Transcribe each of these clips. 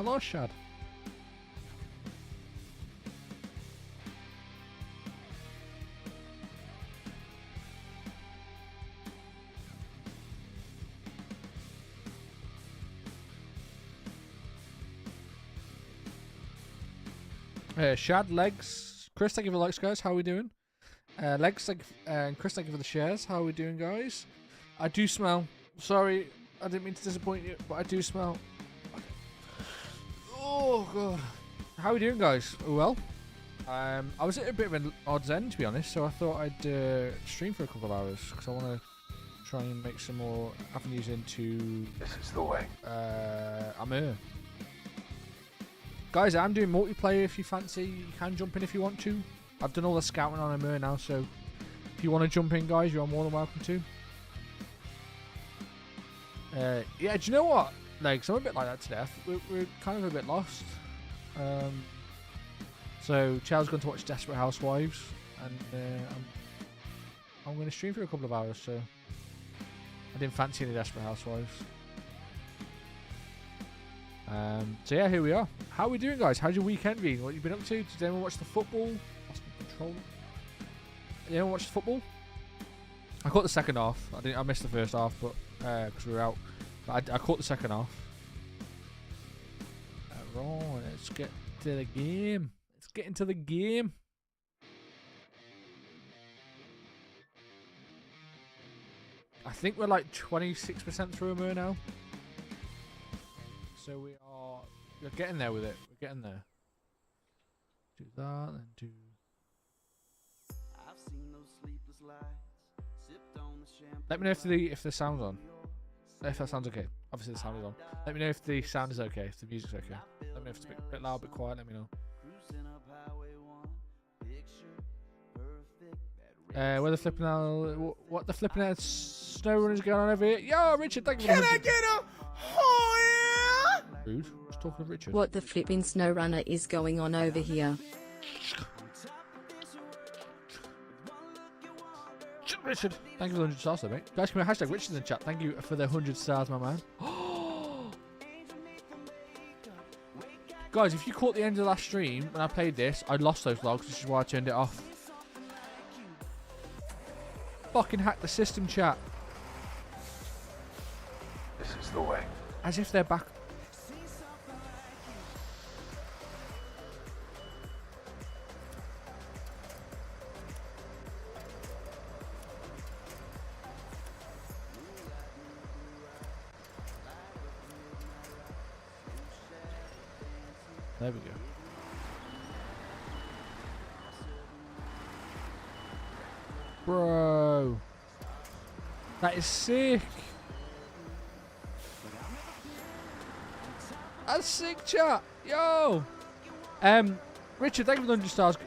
Hello, Shad. Shad, Legs, Chris, thank you for the likes, guys. How are we doing? Legs, and Chris, thank you for the shares. How are we doing, guys? I do smell. Sorry, I didn't mean to disappoint you, but I do smell. Oh god. How are we doing, guys? Well, I was at a bit of an odds end, to be honest, so I thought I'd stream for a couple of hours because I want to try and make some more avenues into. This is the way. Amur. Guys, I'm doing multiplayer if you fancy. You can jump in if you want to. I've done all the scouting on Amur now, so if you want to jump in, guys, you're more than welcome to. Yeah, do you know what? Like, so I'm a bit like that today. We're kind of a bit lost. So Chel's going to watch Desperate Housewives, and I'm going to stream for a couple of hours. So I didn't fancy any Desperate Housewives. So yeah, here we are. How are we doing, guys? How's your weekend been? What have you been up to? Did anyone watch the football? Did anyone watch the football? I caught the second half. I missed the first half, but because we were out. But I caught the second half. Right, let's get to the game. Let's get into the game. I think we're like 26% through Amur now. So we're getting there with it. We're getting there. Do that, then do. Let me know if the sound's on. If that sound's okay. Obviously the sound is on. Let me know if the sound is okay. If the music's okay. Let me know if it's a bit loud, a bit quiet. Let me know. Where the flipping out? What the flipping out? Snowrunner's going on over here? Yo, Richard, thank you. Can I get a? Oh yeah! Rude. Just talking to Richard. What the flipping Snowrunner is going on over here? Richard, thank you for the 100 stars, though, mate. Guys, can we hashtag Richard in the chat? Thank you for the 100 stars, my man. Guys, if you caught the end of the last stream when I played this, I lost those logs, which is why I turned it off. Fucking hack the system, chat. This is the way. As if they're back. There we go. Bro. That is sick. That's sick, chat. Yo. Richard, thank you for the 100 stars.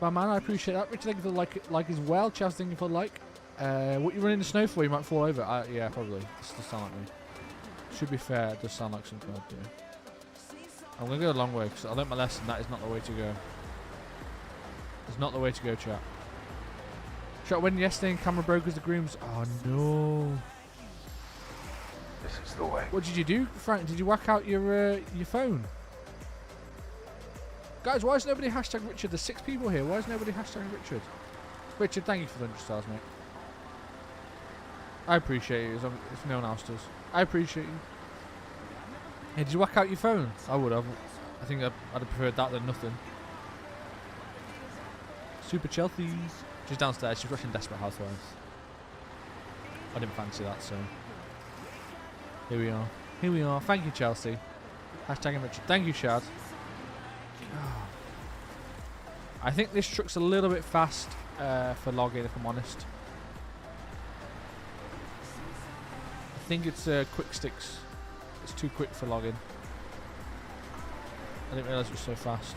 My man, I appreciate that. Richard, thank you for the like as well. Chaz, thank you for the like. What you running in the snow for? You might fall over. Yeah, probably. This does sound like me. Should be fair, it does sound like something I'd do. I'm going to go the long way because I learnt my lesson. That is not the way to go. It's not the way to go, chat. Shot winning yesterday and camera broke as the grooms. Oh, no. This is the way. What did you do, Frank? Did you whack out your phone? Guys, why is nobody hashtag Richard? There's 6 people here. Why is nobody hashtag Richard? Richard, thank you for the 100 stars, mate. I appreciate you if no one else does. I appreciate you. Hey, did you whack out your phone? I would have. I think I'd have preferred that than nothing. Super Chelsea. She's downstairs. She's watching Desperate Housewives. I didn't fancy that, so here we are. Here we are. Thank you, Chelsea. Hashtag Richard. Thank you, Shad. God. I think this truck's a little bit fast for logging, if I'm honest. I think it's quick sticks. It's too quick for logging. I didn't realise it was so fast.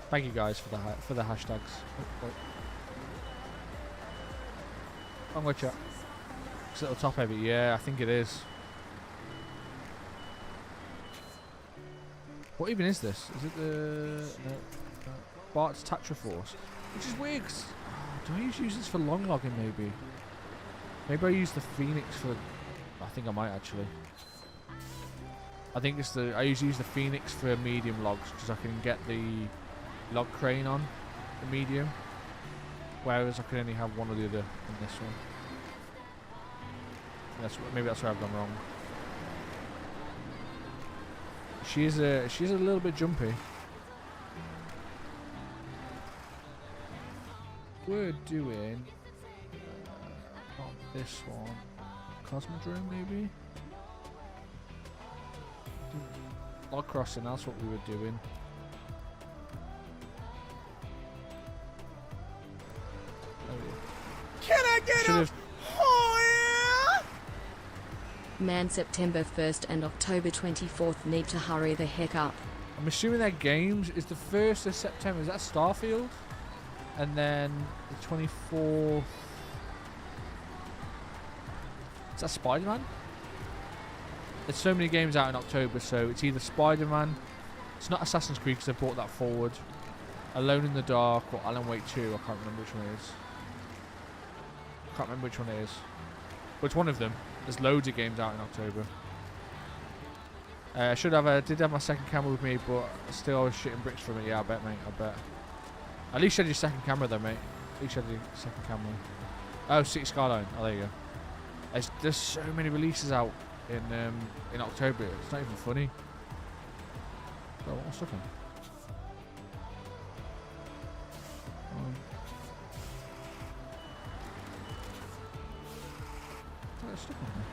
Thank you guys for the hashtags. I'm gonna chat. It's a little top heavy. Yeah, I think it is. What even is this? Is it the Bart's Tatra Force? Which is weird. Do I use this for long logging maybe? Maybe I use the Phoenix for I think I might actually. I think it's I usually use the Phoenix for medium logs because I can get the log crane on the medium, whereas I can only have one or the other in this one. Maybe that's where I've gone wrong. She's a little bit jumpy. We're doing not this one. Cosmodrome maybe? Log crossing, that's what we were doing. Can I get a oh yeah? Man, September 1st and October 24th need to hurry the heck up. I'm assuming their games is the 1st of September. Is that Starfield? And then the 24th. Is that Spider-Man? There's so many games out in October, so it's either Spider-Man. It's not Assassin's Creed because they brought that forward. Alone in the Dark or Alan Wake 2. I can't remember which one it is. Can't remember which one it is. But it's one of them. There's loads of games out in October. I did have my second camera with me, but still I was shitting bricks from it. Yeah, I bet, mate. I bet. At least you had your second camera though, mate. At least you had your second camera. Oh, City Skyline. Oh, there you go. There's so many releases out in October. It's not even funny. Oh, what's stuff on? What's stuff on there?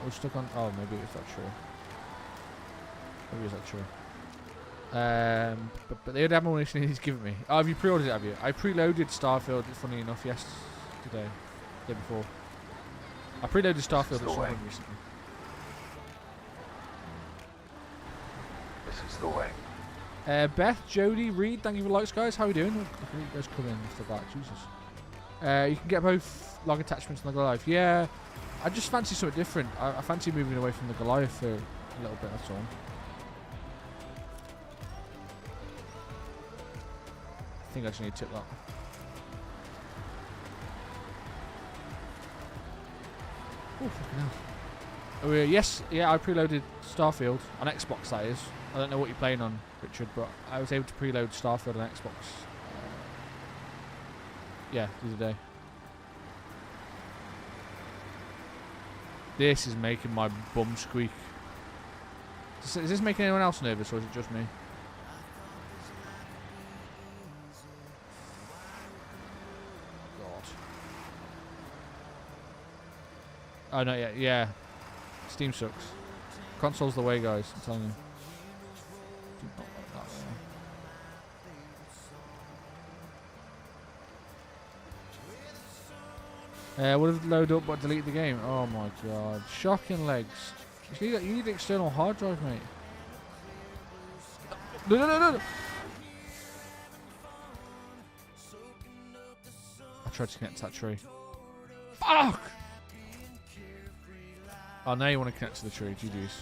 I was stuck on. Oh, maybe it's not true. Maybe it's not true. But the other ammunition he's given me. Oh, have you pre-ordered it? Have you? I preloaded Starfield. Funny enough, yesterday, day before. I preloaded Starfield at some point recently. This is the way. Beth, Jody, Reed, thank you for the likes, guys. How are you doing? You guys come in off the bat. Jesus. You can get both log attachments and the Goliath. Yeah. I just fancy something different. I fancy moving away from the Goliath for a little bit, that's all. I think I just need to tip that. Oh, fucking hell. Oh, yes, yeah, I preloaded Starfield on Xbox, that is. I don't know what you're playing on, Richard, but I was able to preload Starfield on Xbox. Yeah, the other day. This is making my bum squeak. Is this making anyone else nervous, or is it just me? God. Oh, no, yeah. Steam sucks. Console's the way, guys. I'm telling you. Do not like that there. Would have loaded up but delete the game. Oh my god. Shocking legs. You need an external hard drive, mate. No. I tried to connect to that tree. Fuck! Oh, now you want to connect to the tree. GG's.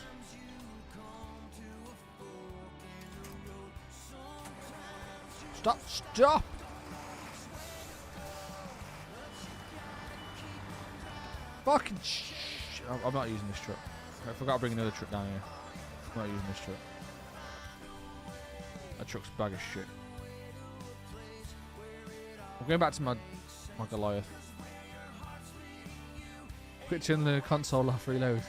Stop! Fucking I'm not using this truck. I forgot to bring another truck down here. I'm not using this truck. That truck's a bag of shit. I'm going back to my Goliath. Quick turn the console off, reload.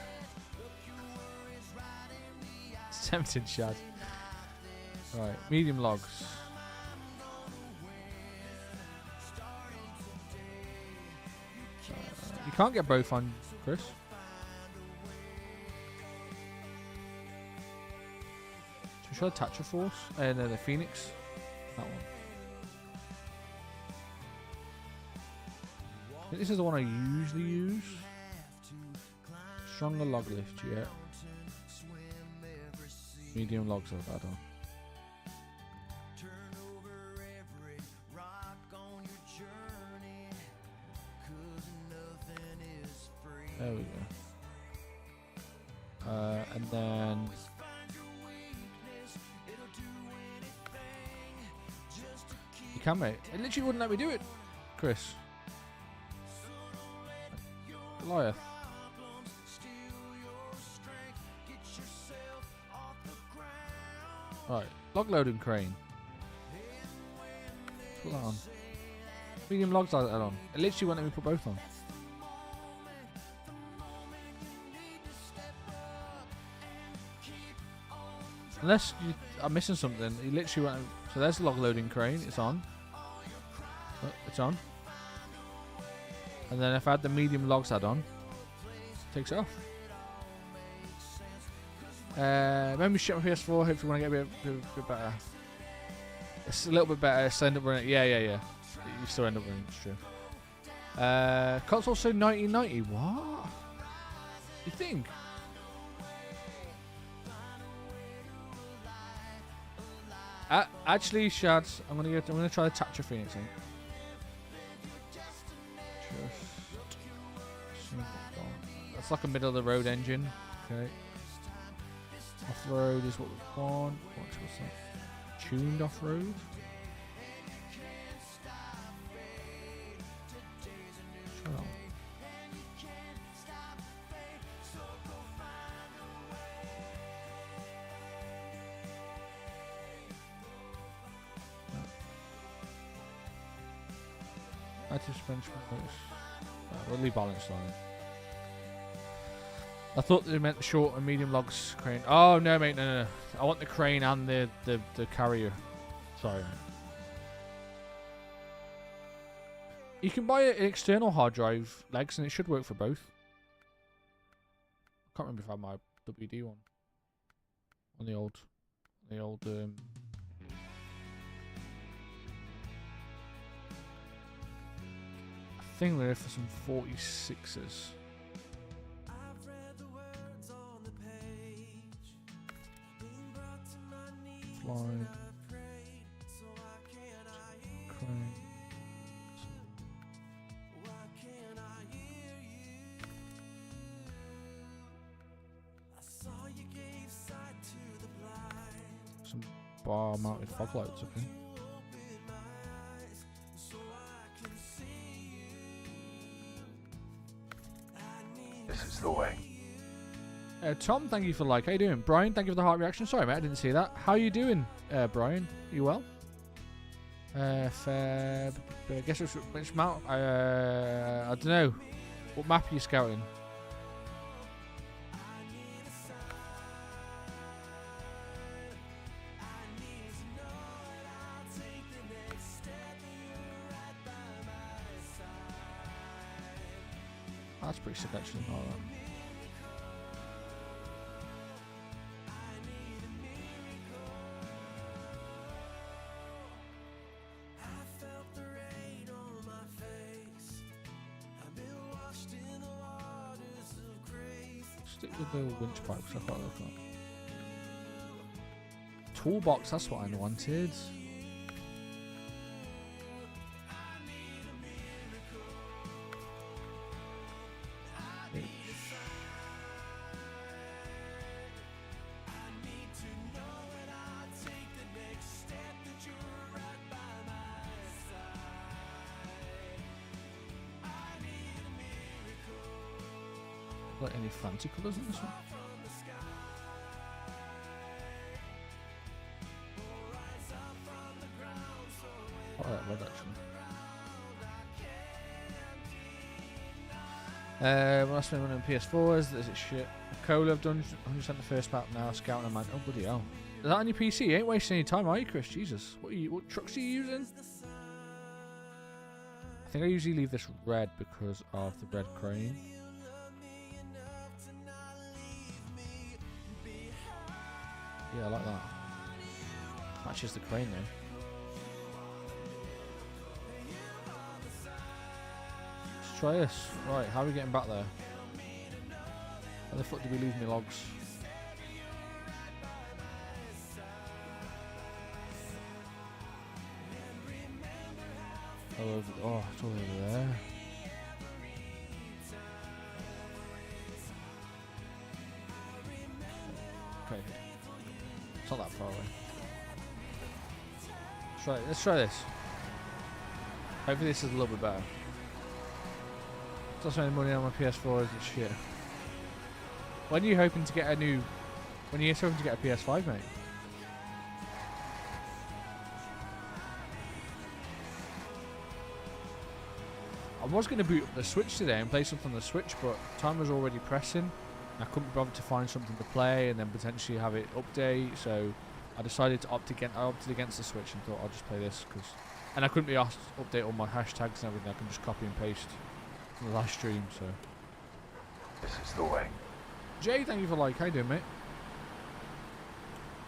It's tempting, Shad. Right, medium logs. You can't get both on, Chris. Should I touch a force? And then the Phoenix. That one. I think this is the one I usually use. Stronger log lift, yeah. Medium logs I've had on. There we go. And then you can, mate. It literally wouldn't let me do it, Chris. Goliath. Right, log loading crane. Put that on. Medium logs add on. It literally won't let me put both on. Unless I'm missing something, you literally won't. So there's the log loading crane. It's on. Oh, it's on. And then if I add the medium logs add on, it takes it off. Maybe ship my PS4. Hopefully, when I get a bit better. It's a little bit better. Still end up running. Yeah. You still end up running. It's true. Console also 1990. What? You think? Actually, Shads, I'm gonna try the Thatcher Phoenix thing. That's like a middle of the road engine. Okay. Off road is what we've gone. What's that? Tuned off road. Try that one. Active suspension. We'll leave balance on it. I thought they meant the short and medium logs crane. Oh no, mate, no. I want the crane and the carrier. Sorry. You can buy an external hard drive legs, and it should work for both. I can't remember if I had my WD one on the old. I think they're for some 46s. Flying. Crane. Some bar mounted fog lights, okay. This is the way. Tom, thank you for the like. How you doing? Brian, thank you for the heart reaction. Sorry, mate, I didn't see that. How you doing, Brian? You well? Fair. I guess which map? I don't know. What map are you scouting? That's pretty sick, actually. All right. Stick with the winch pipe because I quite like that. Toolbox, that's what I wanted. Like any fancy colours in this one? I like that red actually. When I spent running PS4s, is it shit? Cola, I've done 100% the first map now, scouting a man. Oh bloody hell. Is that on your PC? You ain't wasting any time, are you, Chris? Jesus. What trucks are you using? I think I usually leave this red because of the red crane. Yeah, I like that. Matches the crane though. Let's try this. Right, how are we getting back there? How the fuck did we leave me logs? Oh, it's all over there. Okay. It's not that far away. Let's try this. Hopefully this is a little bit better. Not spending money on my PS4 is shit. When are you hoping to get a new... When are you hoping to get a PS5, mate? I was going to boot up the Switch today and play something on the Switch, but time was already pressing. I couldn't be bothered to find something to play and then potentially have it update, so I decided to opt against the Switch and thought I'll just play this. And I couldn't be asked to update all my hashtags and everything. I can just copy and paste from the last stream, so... This is the way. Jay, thank you for like. How you doing, mate?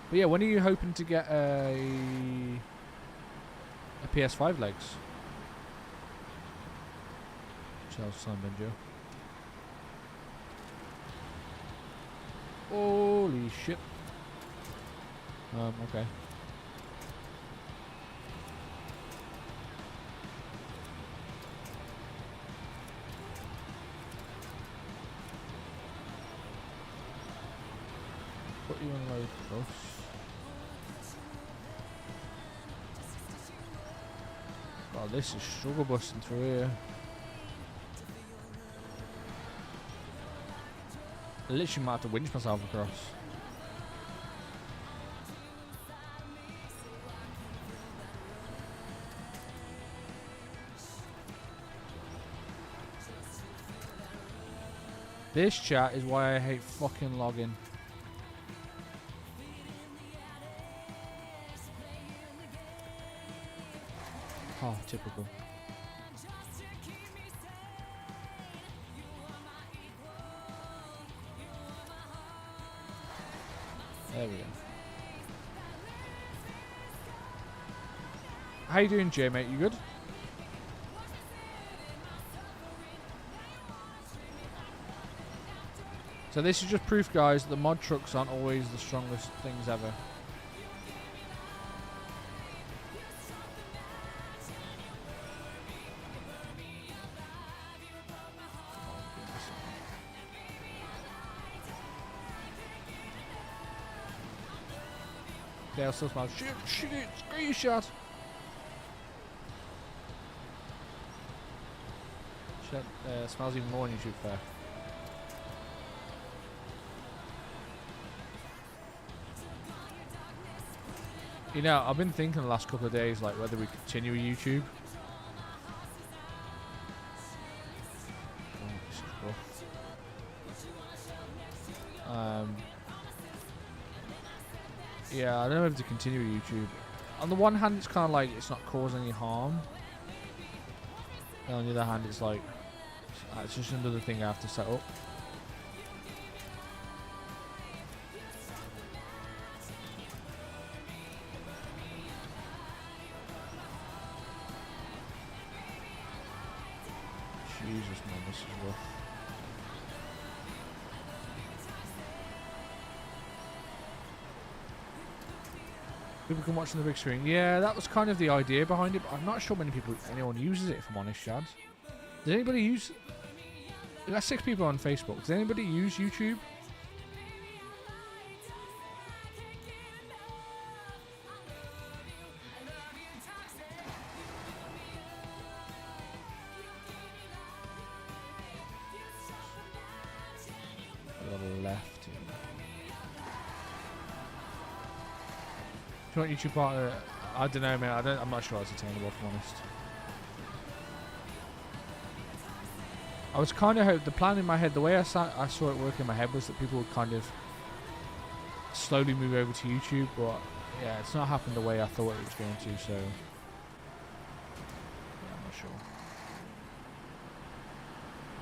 But yeah, when are you hoping to get a PS5 legs? Charles Simon Joe. Holy shit. Okay. Put you on load close. Oh, this is struggle busting through here. I literally might have to winch myself across. This chat is why I hate fucking logging. Oh, typical. There we go. How you doing, Jay, mate? You good? So this is just proof, guys, that the mod trucks aren't always the strongest things ever. Yeah, still smells. Shoot it! Screenshot! Shit, smells even more when you shoot fair. You know, I've been thinking the last couple of days, like, whether we continue YouTube. Oh, this is rough. Yeah, I don't know if to continue YouTube. On the one hand, it's kind of like it's not causing any harm. And on the other hand, it's like it's just another thing I have to set up. Jesus, man, this is rough. People can watch on the big screen. Yeah, that was kind of the idea behind it, but I'm not sure anyone uses it, if I'm honest, Chad. Does anybody use... We got 6 people on Facebook. Does anybody use YouTube? Left. Do you want YouTube partner? I don't know, mate. I'm not sure it's attainable, if I'm honest. I was kind of the plan in my head, the way I saw it work in my head was that people would kind of slowly move over to YouTube, but yeah, it's not happened the way I thought it was going to, so yeah, I'm not sure.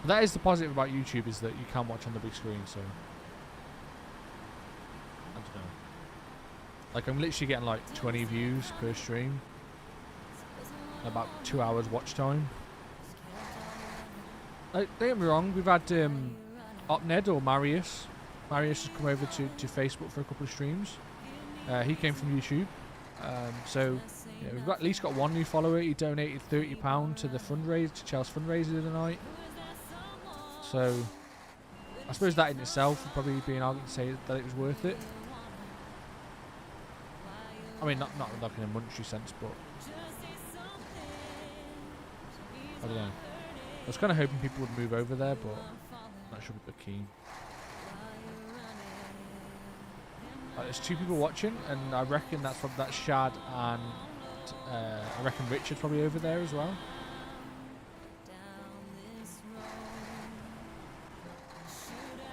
But that is the positive about YouTube, is that you can watch on the big screen, so I don't know. Like, I'm literally getting like 20 views per stream, about 2 hours watch time. Like, don't get me wrong, we've had Opned or Marius. Marius has come over to Facebook for a couple of streams. He came from YouTube. So yeah, we've at least got one new follower. He donated £30 to the fundraiser, to Chelsea's fundraiser the other night. So I suppose that in itself would probably be an argument to say that it was worth it. I mean, not like in a monetary sense, but I don't know. I was kind of hoping people would move over there, but I'm not sure people are keen. There's 2 people watching, and I reckon that's Shad and I reckon Richard's probably over there as well.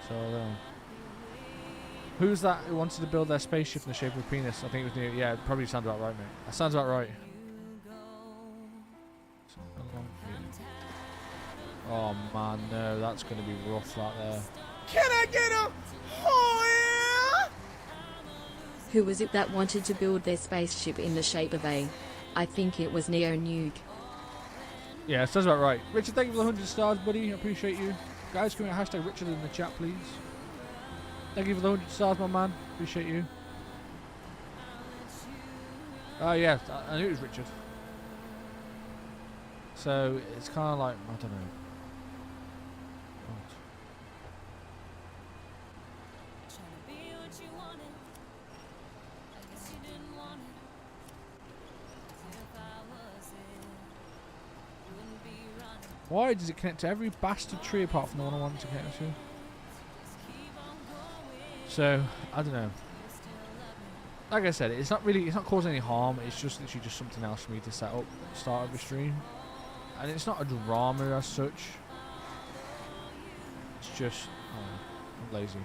So I don't know. Who's that who wanted to build their spaceship in the shape of a penis? I think it was Neo. Yeah, it probably sounds about right, mate. That sounds about right. Oh man, no, that's going to be rough, that there. Can I get a oh yeah? Who was it that wanted to build their spaceship in the shape of a? I think it was Neo Nuke. Yeah, sounds about right. Richard, thank you for the 100 stars, buddy. I appreciate you. Guys, can we hashtag Richard in the chat, please? Thank you for the 100 stars, my man. Appreciate you. Oh, yeah, I knew it was Richard. So, it's kind of like, I don't know. Why does it connect to every bastard tree apart from the one I want to connect to? So, I don't know. Like I said, it's not causing any harm. It's just literally just something else for me to set up at the start of the stream. And it's not a drama as such. It's just, I'm lazy.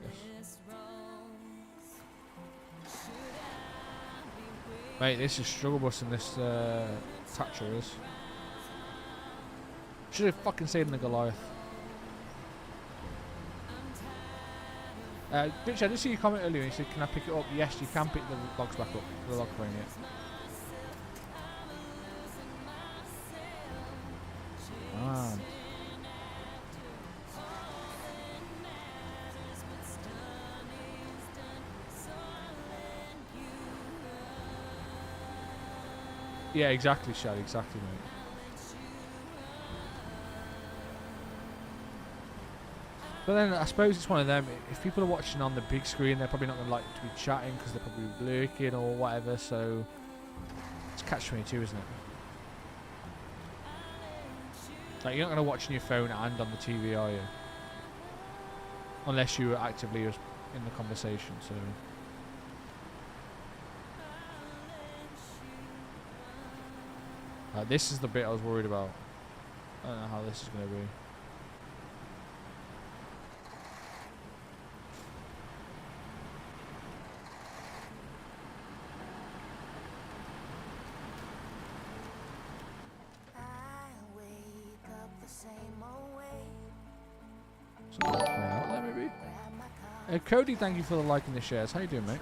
Yes. Mate, this is struggle bus in this Thatcher is. Should have fucking saved the Goliath. Bitch, I did see your comment earlier and you said, can I pick it up? Yes, you can pick the logs back up. The log crane, yeah. Man. Yeah, exactly, Shad, exactly, mate. But then I suppose it's one of them, if people are watching on the big screen, they're probably not going to like to be chatting because they're probably lurking or whatever, so it's catch-22, isn't it? Like, you're not going to watch on your phone and on the TV, are you? Unless you were actively in the conversation, so... this is the bit I was worried about. I don't know how this is going to be. Cody, thank you for the like and the shares. How you doing, mate?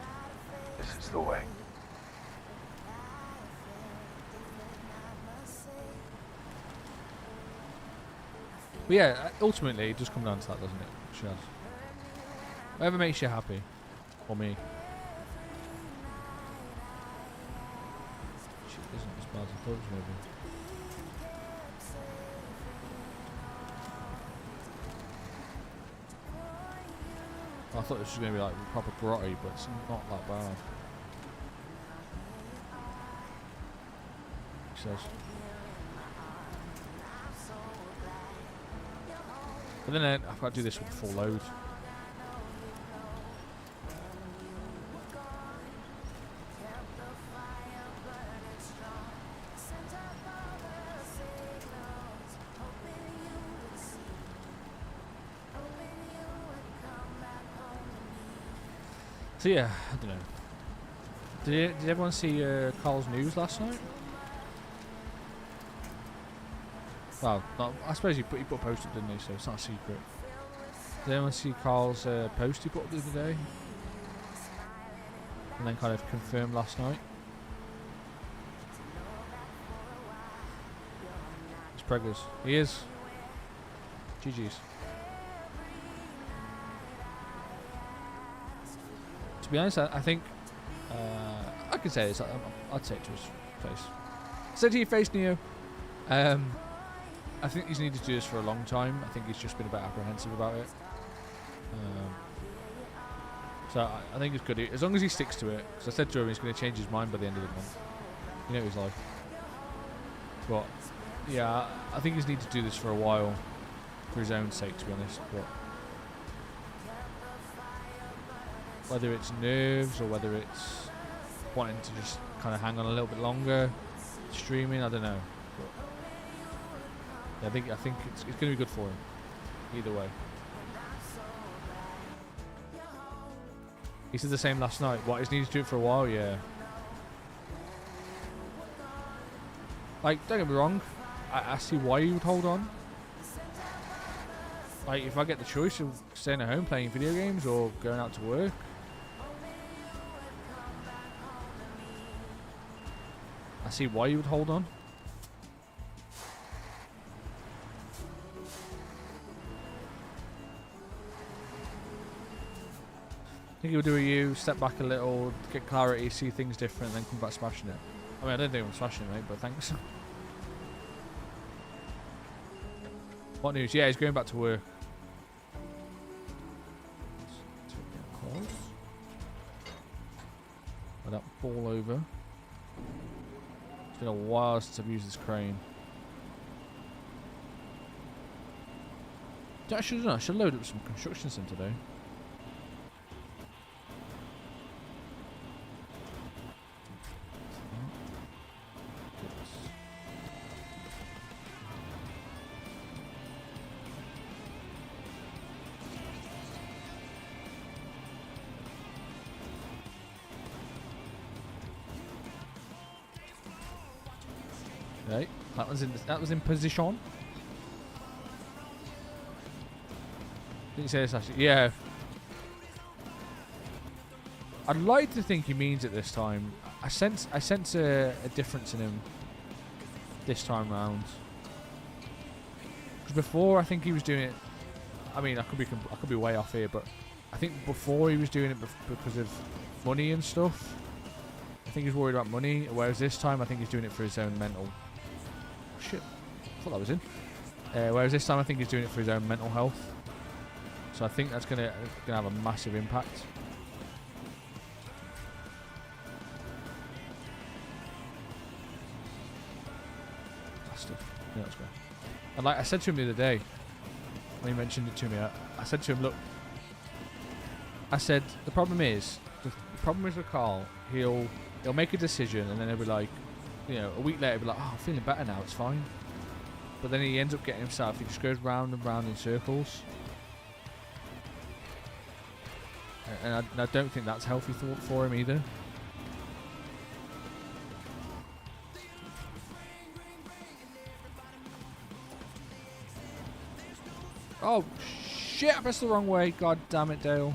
This is the way. But yeah, ultimately it does come down to that, doesn't it? Shares. Whatever makes you happy. Or me. Shit isn't as bad as I thought it was going to be. I thought this was going to be like proper grotty, but it's not that bad. He says. But then I've got to do this with full load. So yeah, I don't know. Did everyone see Carl's news last night? Well, I suppose he put a post up, didn't he? So it's not a secret. Did anyone see Carl's post he put up the other day? And then kind of confirmed last night. It's preggers. He is. GG's. To be honest, I think I can say this. I'd say it to his face. Say it to your face, Neo. I think he's needed to do this for a long time. I think he's just been a bit apprehensive about it. So I think it's good as long as he sticks to it. Because I said to him he's going to change his mind by the end of the month. You know what he's like. But yeah, I think he's need to do this for a while, for his own sake, to be honest. But whether it's nerves or whether it's wanting to just kind of hang on a little bit longer, streaming, I don't know. But yeah, I think it's going to be good for him, either way. He said the same last night. What, he's needed to do it for a while? Yeah. Like, don't get me wrong, I see why you would hold on. Like, if I get the choice of staying at home playing video games or going out to work, I see why you would hold on. I think he'll do a you, step back a little, get clarity, see things different, and then come back smashing it. I mean, I don't think I'm smashing it, mate, but thanks. What news? Yeah, he's going back to work. Let that ball over. It's been a while since I've used this crane. I should load up some construction sim today. Okay, that was in position. Didn't say this actually. Yeah. I'd like to think he means it this time. I sense a difference in him this time round. Because before I think he was doing it. I mean, I could be way off here, but I think before he was doing it because of money and stuff. I think he's worried about money, whereas this time I think he's doing it for his own mental. Shit, I thought that was in. Whereas this time I think he's doing it for his own mental health. So I think that's gonna have a massive impact. Bastard. Yeah, that's great. And like I said to him the other day, when he mentioned it to me, I said to him, look, I said the problem is with Carl, he'll make a decision and then he'll be like, you know, a week later he'll be like, oh, I'm feeling better now, it's fine. But then he ends up getting himself, he just goes round and round in circles. And I don't think that's healthy for him either. Oh, shit, I pressed the wrong way. God damn it, Dale.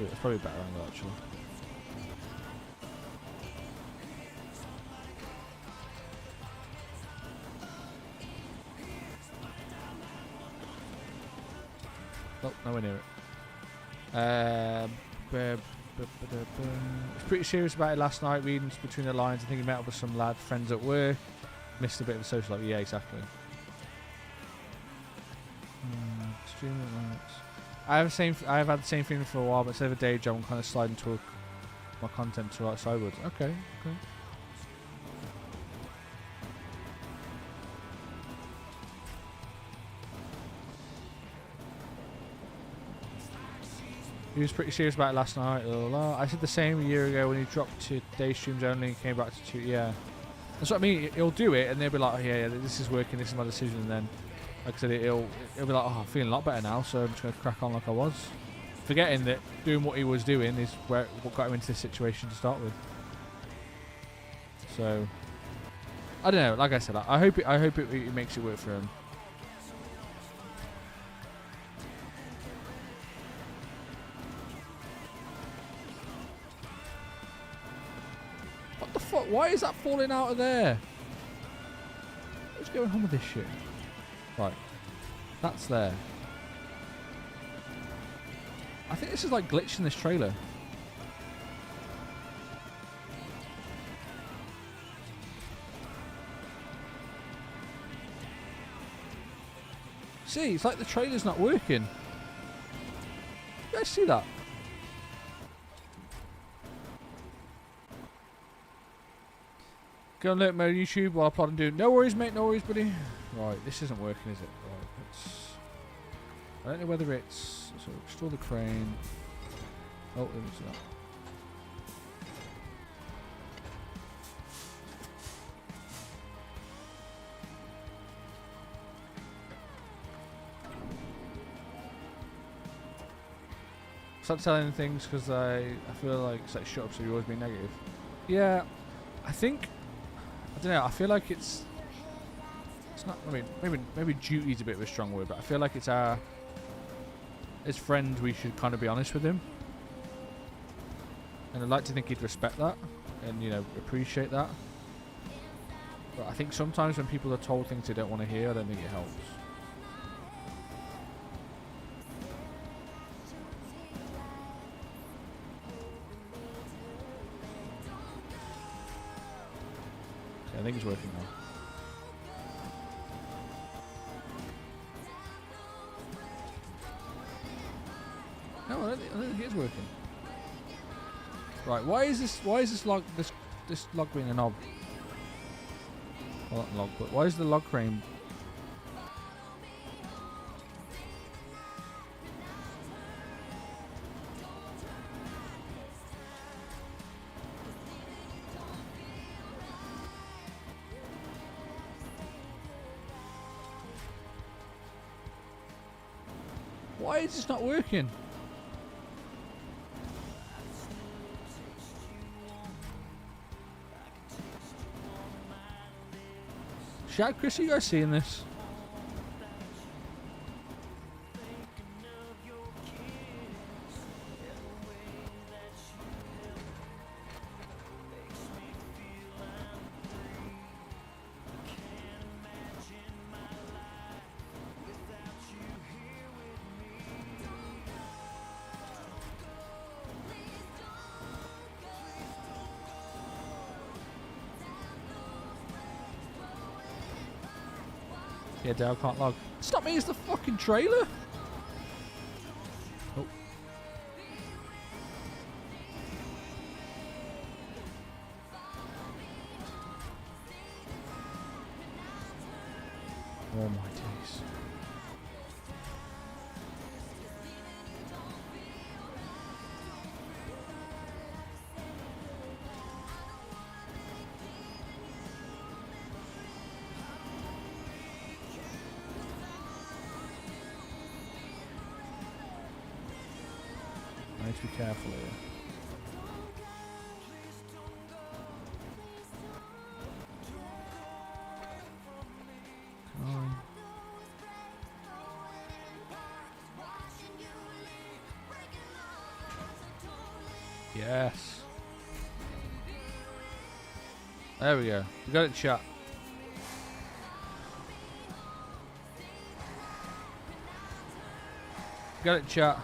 It's probably a better angle, actually. Oh, nowhere near it. Was pretty serious about it last night, reading between the lines. I think he met up with some lad, friends at work. Missed a bit of a social life. Yeah, exactly. Extremely relaxed. I have had the same feeling for a while, but instead of a day job, I'm kind of sliding to my content to right sideways. Okay. He was pretty serious about it last night. I said the same a year ago when he dropped to day streams only and came back to 2. Yeah, that's what I mean. He'll do it and they'll be like, oh, yeah, this is working. This is my decision. And then, like I said, he'll be like, oh, I'm feeling a lot better now, so I'm just going to crack on like I was. Forgetting that doing what he was doing is what got him into this situation to start with. So, I don't know. Like I said, I hope it makes it work for him. What the fuck? Why is that falling out of there? What's going on with this shit? Right. That's there. I think this is like glitched in this trailer. See, it's like the trailer's not working. You guys see that? Go and look at my YouTube while I plot and do. No worries, mate. No worries, buddy. Right, this isn't working, is it? Right, I don't know whether it's... So, restore the crane. Oh, there is that. Stop telling things because I feel like it's like shut up, so you're always being negative. Yeah, I think... I don't know, I feel like it's not, I mean, maybe duty's a bit of a strong word, but I feel like it's our, as friends, we should kind of be honest with him. And I'd like to think he'd respect that and, you know, appreciate that. But I think sometimes when people are told things they don't want to hear, I don't think it helps. I think it's working now. No, I don't think it's working. Right, why is this log this log being a knob? Well, not log, but why is the log crane? Why is this not working? Shout, Chris, are you guys seeing this? Yeah, Dale can't log. Stop me, it's the fucking trailer! Oh. Oh my days. I need to be careful here. Come on. Yes. There we go. We got it shut. Got it shut.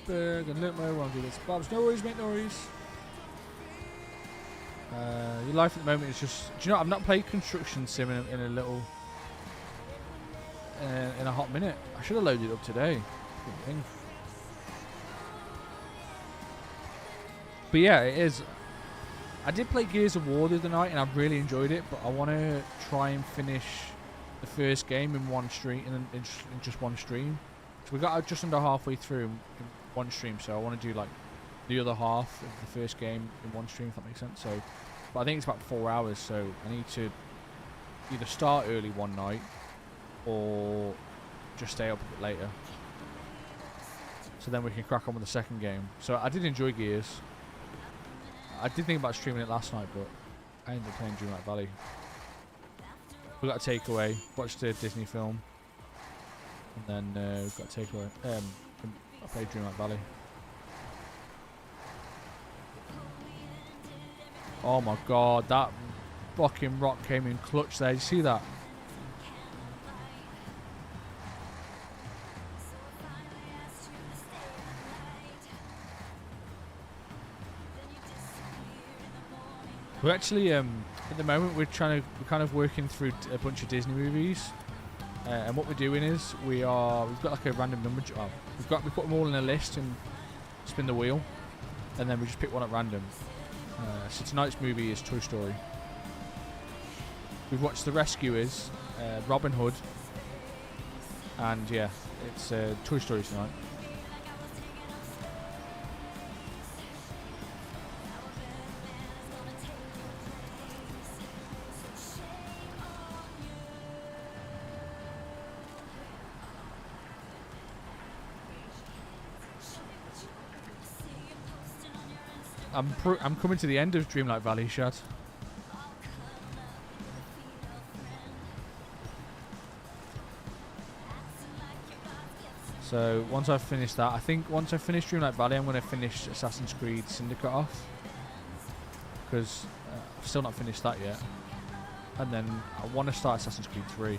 Berg and look, we'll do this. Bob's, no worries, mate, no worries. Your life at the moment is just. Do you know? I've not played Construction Sim in a little. In a hot minute. I should have loaded it up today. Good thing. But yeah, it is. I did play Gears of War the other night and I really enjoyed it, but I want to try and finish the first game in one stream, in just one stream. So we got just under halfway through in one stream, so I want to do like the other half of the first game in one stream, if that makes sense. So, but I think it's about 4 hours, so I need to either start early one night or just stay up a bit later. So then we can crack on with the second game. So I did enjoy Gears. I did think about streaming it last night, but I ended up playing Dreamlight Valley. We got a takeaway, watched the Disney film, and then we've got a takeaway. I played Dreamlight Valley. Oh my god, that fucking rock came in clutch there. Did you see that? We're actually at the moment we're kind of working through a bunch of Disney movies, and what we're doing is we've got like a random number. We put them all in a list and spin the wheel, and then we just pick one at random. So tonight's movie is Toy Story. We've watched The Rescuers, Robin Hood, and yeah, it's Toy Story tonight. I'm coming to the end of Dreamlight Valley, Shad. So once I've finished that, I think once I finish Dreamlight Valley, I'm going to finish Assassin's Creed Syndicate off, because I've still not finished that yet. And then I want to start Assassin's Creed 3.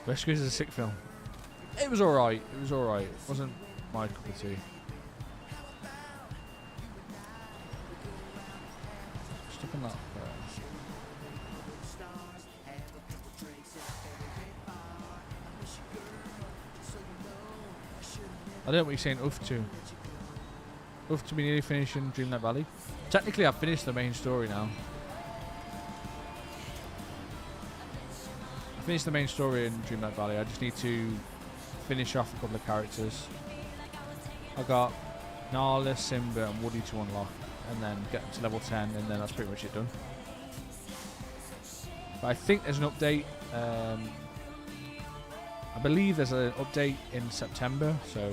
Rescuers is a sick film. It was alright. It was alright. It wasn't my cup of tea. Stuck on that first. I don't know what you're saying, Uff to. Uff to be nearly finishing Dreamlight Valley. Technically, I've finished the main story now. Finish the main story in Dreamlight Valley. I just need to finish off a couple of characters. I got Nala, Simba and Woody to unlock, and then get to level 10, and then that's pretty much it done. But I think there's an update. I believe there's an update in September, so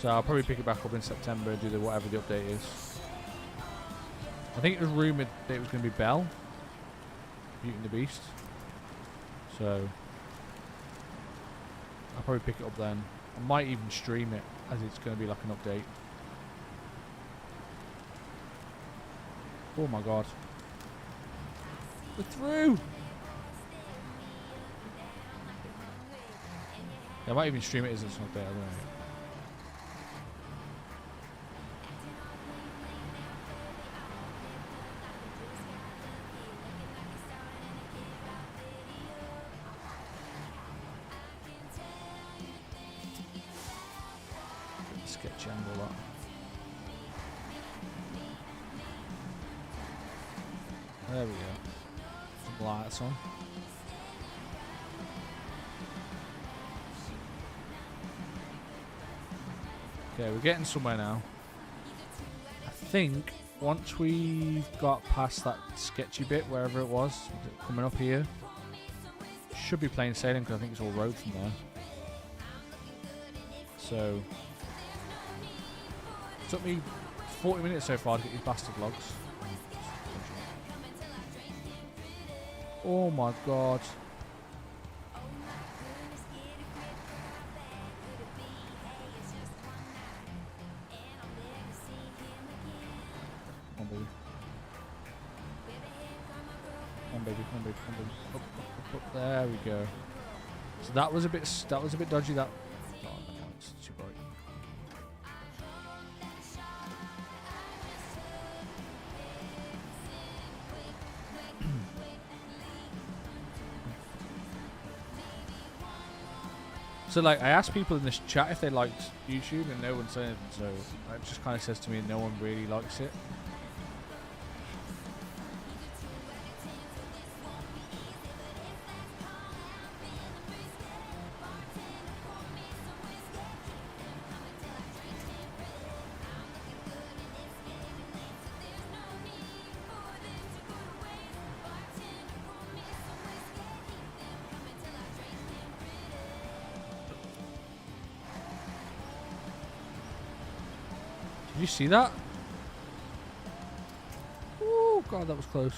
I'll probably pick it back up in September and do whatever the update is. I think it was rumoured that it was going to be Belle, Beauty and the Beast. So I'll probably pick it up then. I might even stream it, as it's going to be like an update. Oh my god. We're through! Yeah, I might even stream it as an update, I don't know. Sketch angle up. There we go. Some lights on. Okay, we're getting somewhere now. I think once we've got past that sketchy bit, wherever it was, coming up here, should be plain sailing because I think it's all road from there. So it took me 40 minutes so far to get these bastard logs. Oh my god. Come on, baby. Come on, baby. Come on, baby. Come on, baby. Up, up, up. There we go. So that was a bit dodgy. That. Oh, it's too bright. So like, I asked people in this chat if they liked YouTube, and no one said anything, so that just kind of says to me no one really likes it. Did you see that? Oh god, that was close.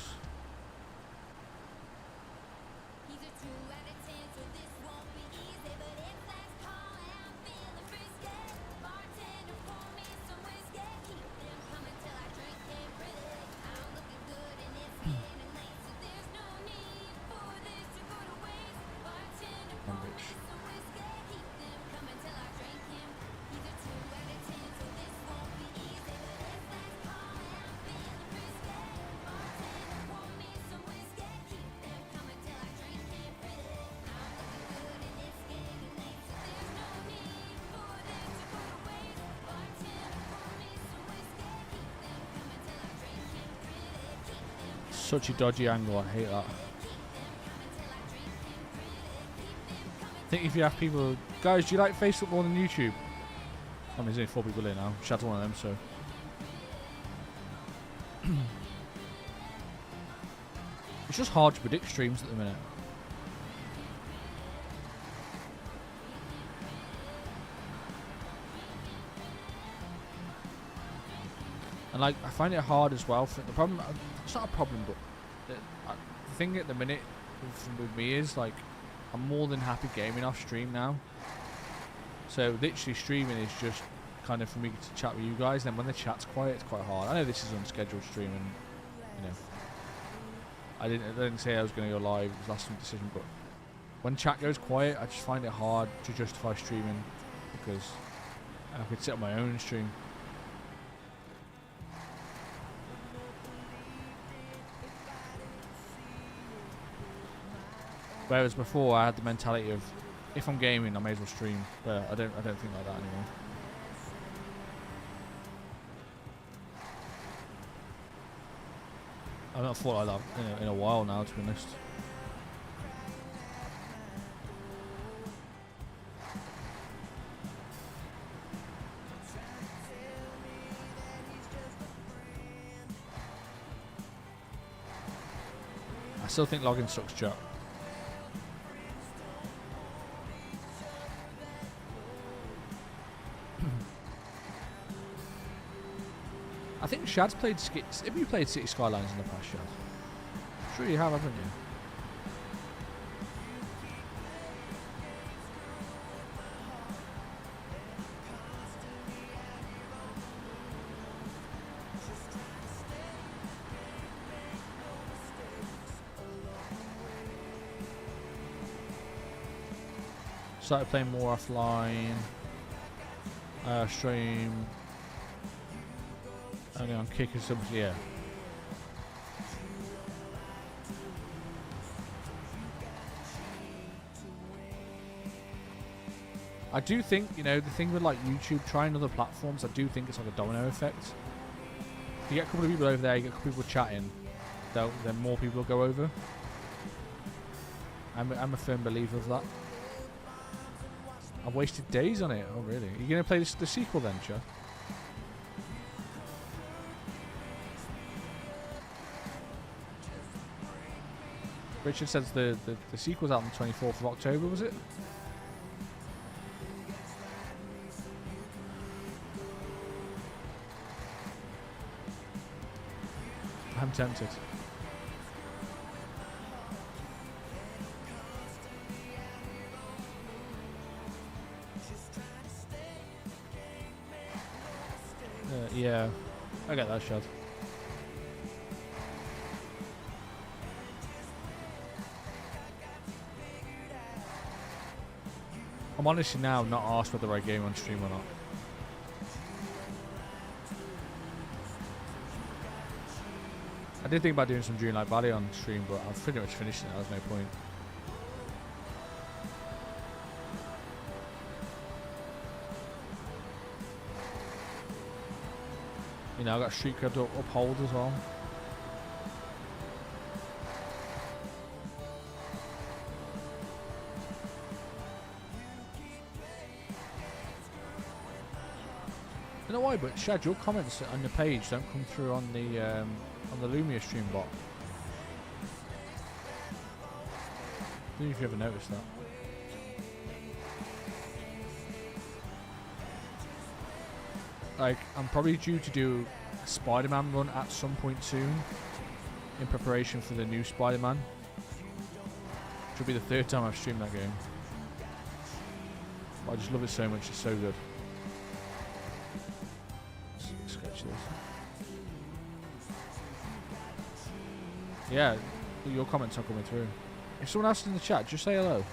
Such a dodgy angle, I hate that. I think if you have people, guys, do you like Facebook more than YouTube? I mean, there's only 4 people in now. Shad's one of them, so. It's just hard to predict streams at the minute. And like, I find it hard as well. For the problem, it's not a problem, but the thing at the minute with me is like, I'm more than happy gaming off stream now. So literally streaming is just kind of for me to chat with you guys. Then when the chat's quiet, it's quite hard. I know this is unscheduled stream, and you know, I didn't say I was going to go live. It was last minute decision, but when chat goes quiet, I just find it hard to justify streaming because I could sit on my own and stream. Whereas before, I had the mentality of, if I'm gaming, I may as well stream. But I don't think like that anymore. I've not thought like that in a while now, to be honest. I still think logging sucks, Jack. I think Shad's played skits. Have you played City Skylines in the past, Shad? I'm sure you have, haven't you? Started playing more offline. Stream. Only on Kick or something, yeah. I do think, you know, the thing with like YouTube, trying other platforms, I do think it's like a domino effect. If you get a couple of people over there, you get a couple of people chatting, then more people will go over. I'm a firm believer of that. I've wasted days on it. Oh, really? Are you going to play the sequel then, Chad? Richard says the sequel's out on the 24th of October, was it? I'm tempted. Yeah, I get that shot. I'm honestly now not asked whether I game on stream or not. I did think about doing some Dreamlight Valley on stream, but I've pretty much finished it now, there's no point. You know, I've got street cred to uphold as well. I don't know why, but Shad, your comments on the page don't come through on the Lumia stream bot. I don't know if you ever noticed that. like, I'm probably due to do a Spider-Man run at some point soon in preparation for the new Spider-Man. Which will be the 3rd time I've streamed that game. But I just love it so much. It's so good. Let's sketch this. Yeah, your comments are coming through. If someone asks in the chat, just say hello.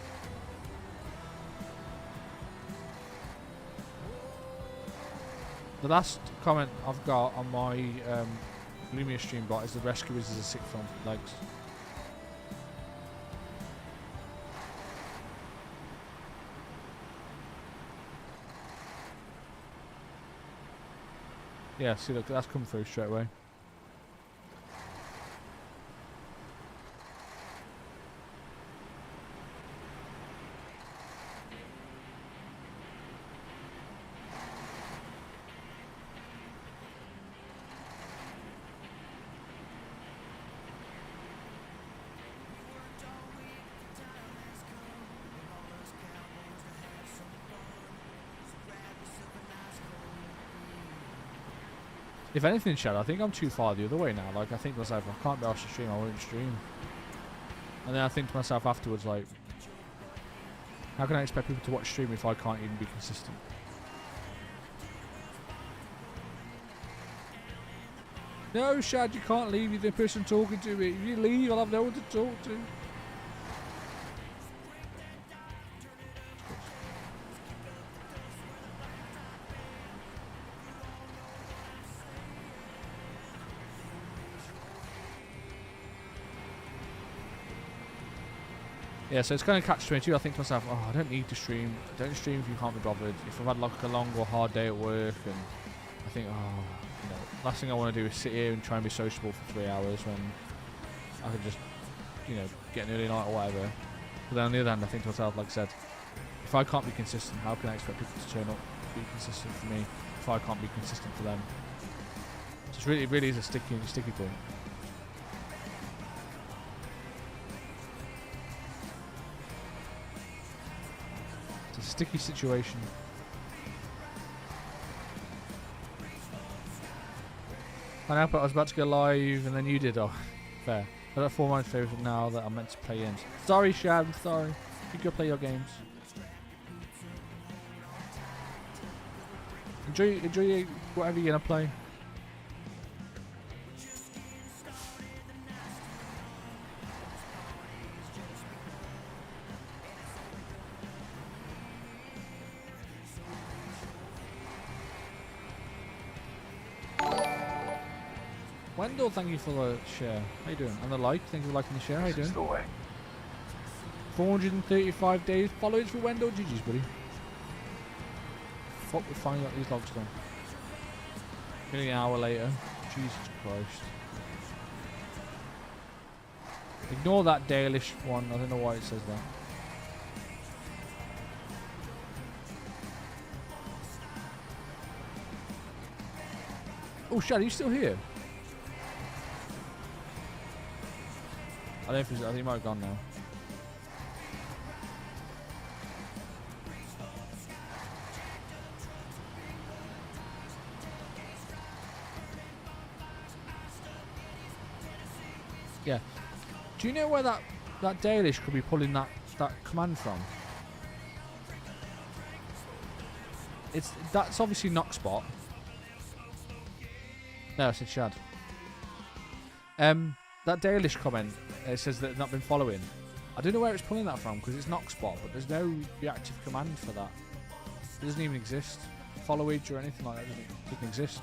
The last comment I've got on my Lumia stream bot is the rescue is a sick front legs. Yeah, see, look, that's come through straight away. If anything, Chad, I think I'm too far the other way now. Like, I think to myself, I can't be asked to stream, I won't stream. And then I think to myself afterwards, like, how can I expect people to watch stream if I can't even be consistent? No, Shad, you can't leave. You're the person talking to me. If you leave, I'll have no one to talk to. Yeah, so it's kind of catch-22. I think to myself, oh, I don't need to stream. Don't stream if you can't be bothered. If I've had like a long or hard day at work, and I think, oh, you know, last thing I want to do is sit here and try and be sociable for 3 hours when I could just, you know, get an early night or whatever. But then on the other hand, I think to myself, like I said, if I can't be consistent, how can I expect people to turn up, be consistent for me, if I can't be consistent for them? So it's really, it really is a sticky thing. It's a sticky situation. I know, but I was about to go live and then you did. Oh, fair. I got 4 months favourite now that I'm meant to play in. Sorry, Shad. Sorry. You go play your games. Enjoy whatever you're gonna play. Wendell, thank you for the share. How you doing? And the like, thank you for liking the share. How you doing? This is the way. 435 days followers for Wendell. GG's, buddy. Fuck, we finally got these logs done. Nearly an hour later. Jesus Christ. Ignore that Dayulish one. I don't know why it says that. Oh, Shad, are you still here? I don't know if he's, I think he might have gone now. Yeah. Do you know where that Daylish could be pulling that command from? That's obviously Knockspot. No, I said Shad. That Daylish comment, it says that it's not been following. I don't know where it's pulling that from because it's Knockspot, but there's no reactive command for that. It doesn't even exist. Followage or anything like that doesn't exist.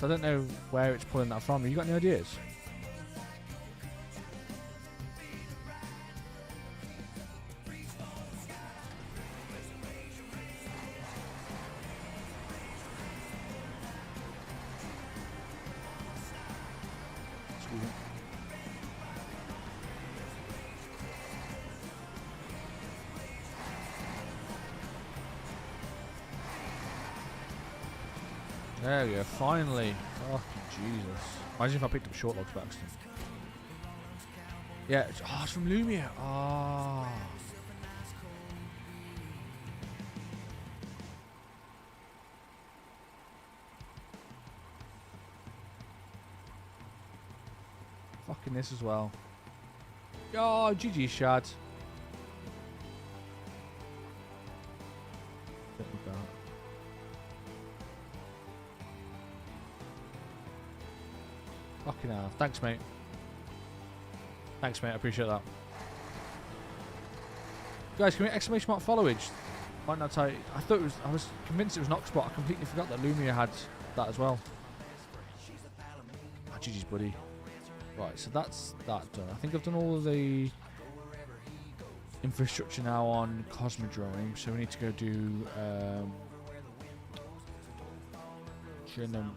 So I don't know where it's pulling that from. Have you got any ideas? There we go, finally. Fucking Jesus. Imagine if I picked up short logs by accident. Yeah, it's from Lumia. Ah. Fucking this as well. Oh, GG Shad. Don't need that. Fucking hell. Thanks, mate. Thanks, mate. I appreciate that. Guys, can we exclamation mark followage? Might not tell you. I thought it was. I was convinced it was Noxbot. I completely forgot that Lumia had that as well. Oh, GG's, buddy. Right, so that's that done. I think I've done all of the infrastructure now on Cosmodrome, so we need to go do Genome.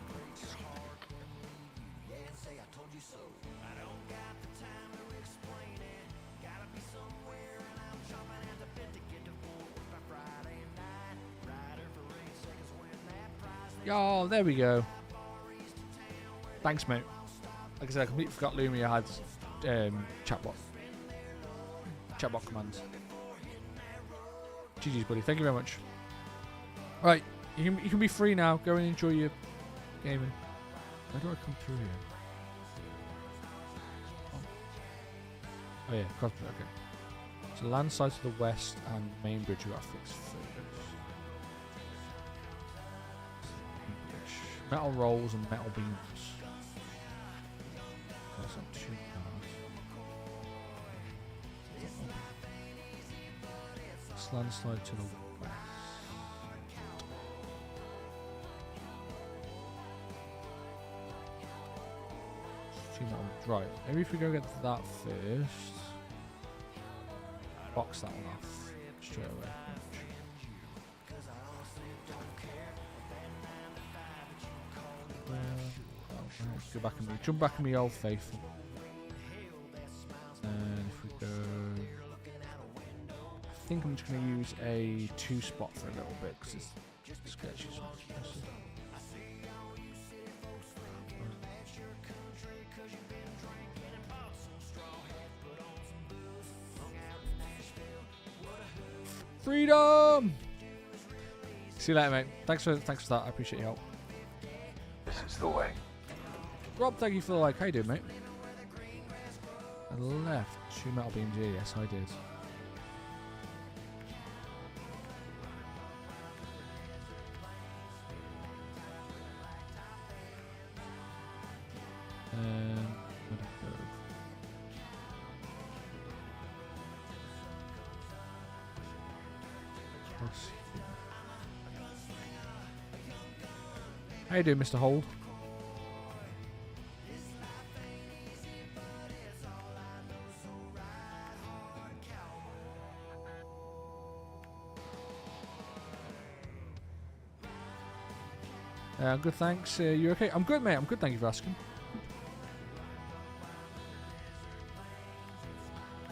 Oh, there we go. Thanks, mate. Like I said, I completely forgot Lumia had chatbot commands. GG's, buddy. Thank you very much. Right, you can be free now. Go and enjoy your gaming. Where do I come through here? Oh yeah, Cosmo. Okay. So land side to the west and main bridge we got to fix first. Metal rolls and metal beams. That's not too bad. Landslide to the west. Right, maybe if we go get that first. Box that one off straight away. Go back and jump back in the old faithful. And if we go, I think I'm just going to use a 2-spot for a little bit because it's sketchy. Freedom! See you later, mate. Thanks for that. I appreciate your help. This is the way. Rob, thank you for the like. How you doing, mate? I left 2 metal beams here. Yes, I did. Where'd it go? How you doing, Mr. Hold? Good, thanks. You okay? I'm good, mate. I'm good, thank you for asking.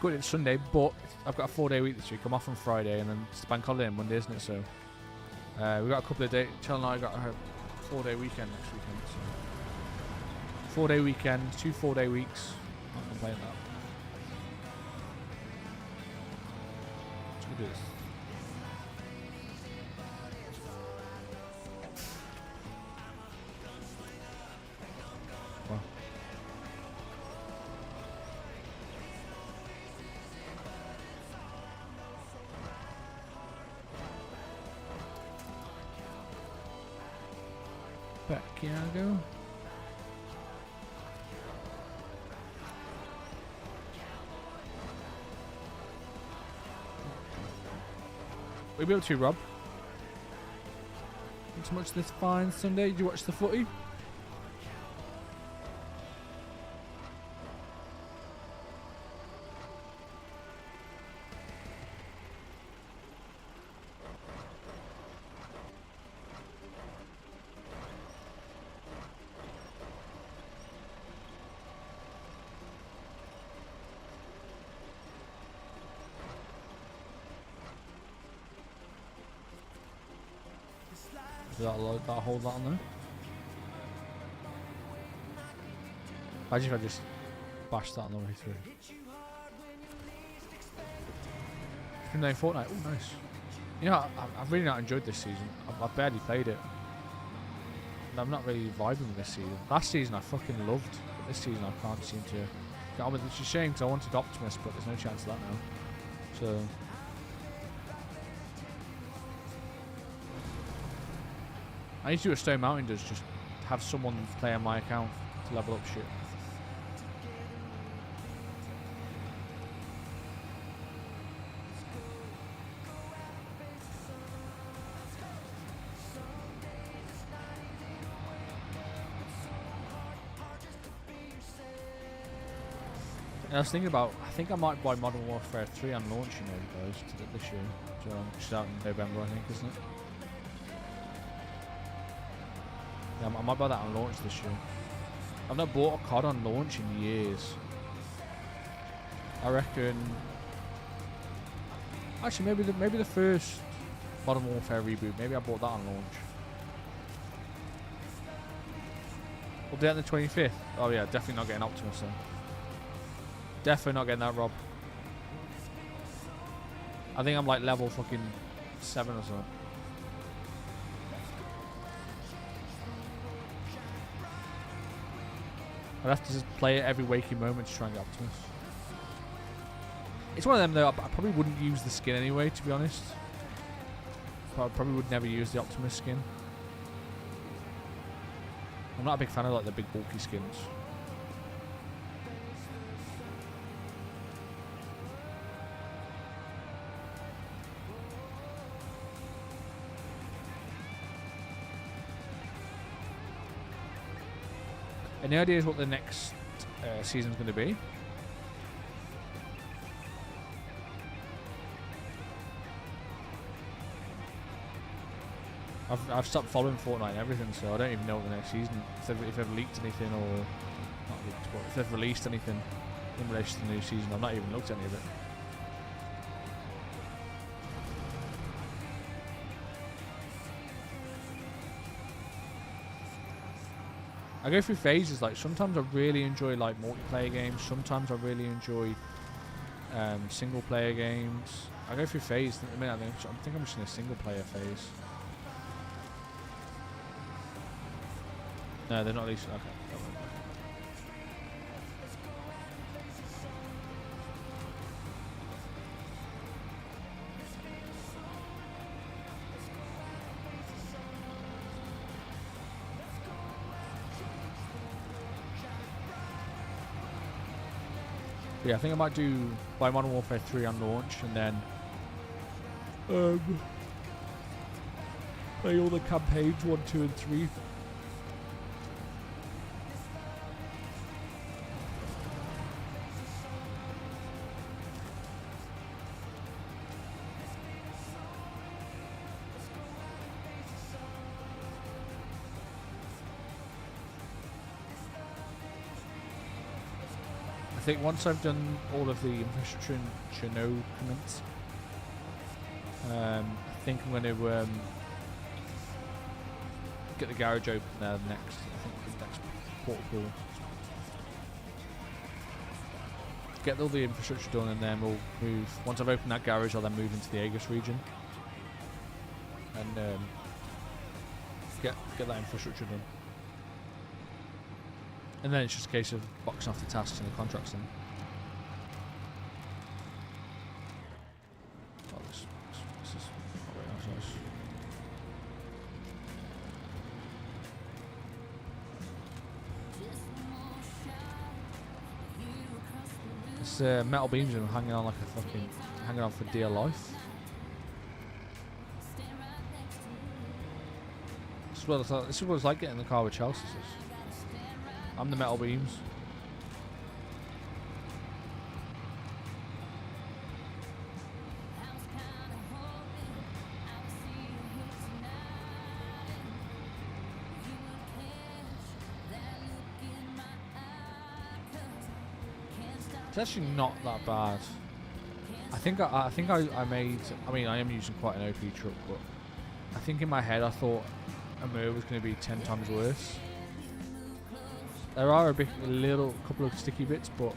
Good, it's Sunday, but I've got a 4-day week this week. I'm off on Friday, and then it's bank holiday on Monday, isn't it? So we've got a couple of days. Chell and I got a 4-day weekend next weekend. So 4-day weekend, 2 4-day weeks. I'm not complaining that. Let's do this. Wow. Back here I go. We'll be able to, Rob. Not so much this fine Sunday. Did you watch the footy? That hold that on there. Imagine if I just bashed that on the way through. It's been playing Fortnite. Oh, nice. You know, I've really not enjoyed this season. I've barely played it. I'm not really vibing with this season. Last season I fucking loved, but this season I can't seem to get on with it. It's a shame because I wanted Optimus, but there's no chance of that now. So I need to do what Stone Mountain does, just have someone play on my account to level up shit. And I was thinking about, I think I might buy Modern Warfare 3 on launch, you know, guys, this year. So, which is out in November, I think, isn't it? Yeah, I might buy that on launch this year. I've not bought a COD on launch in years. I reckon. Actually, maybe the first Modern Warfare reboot. Maybe I bought that on launch. We'll do it on the 25th. Oh yeah, definitely not getting Optimus then. Definitely not getting that, Rob. I think I'm like level fucking 7 or something. I'd have to just play it every waking moment to try and get Optimus. It's one of them though, I probably wouldn't use the skin anyway, to be honest. I probably would never use the Optimus skin. I'm not a big fan of like the big bulky skins. Any ideas what the next season's going to be? I've stopped following Fortnite and everything, so I don't even know what the next season. If they've leaked anything or not leaked, but if they've released anything in relation to the new season, I've not even looked at any of it. I go through phases, like sometimes I really enjoy like multiplayer games, sometimes I really enjoy single player games. I go through phases. I mean, I think I'm just in a single player phase. No, they're not at least. Okay. Yeah, I think I might buy Modern Warfare 3 on launch and then play all the campaigns 1, 2 and 3. I think once I've done all of the infrastructure and comments, I think I'm going to get the garage open there next. I think the next portal. Get all the infrastructure done and then we'll move. Once I've opened that garage, I'll then move into the Aegis region and get that infrastructure done. And then it's just a case of boxing off the tasks and the contracts then. Oh, this is not very nice. This metal beams are hanging on like a fucking, hanging on for dear life. This is what it's like getting in the car with Chelsea. I'm the metal beams. It's actually not that bad. I think I made. I mean, I am using quite an OP truck, but I think in my head I thought a Mer was going to be 10 times worse. There are a couple of sticky bits, but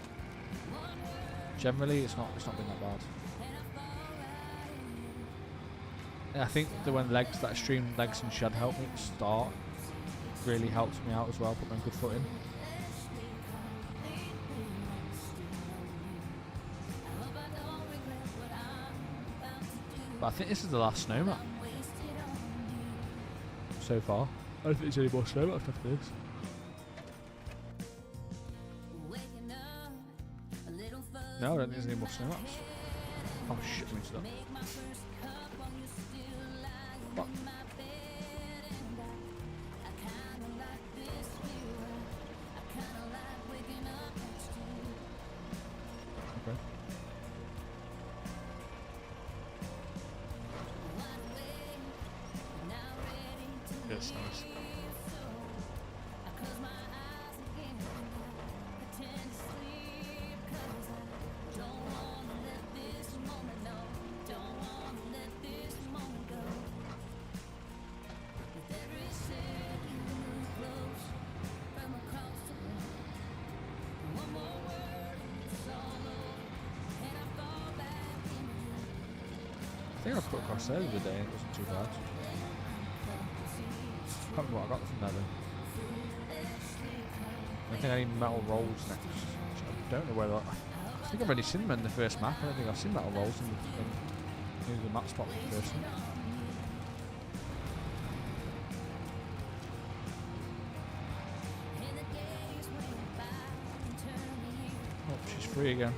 generally it's not been that bad. And I think that when that stream legs and shed helped me at the start, really helped me out as well, put me on good footing. But I think this is the last snow map so far. I don't think there's any more snow maps after this. No, I don't think there's any more snow maps. Oh shit, I messed up. Fuck. Okay. Yes, nice. I think I put across there the other day and it wasn't too bad. I can't remember what I got from there though. I think I need metal rolls next. I don't know whether I think I've already seen them in the first map. I don't think I've seen metal rolls in the map spot for the first one. Oh, she's free again.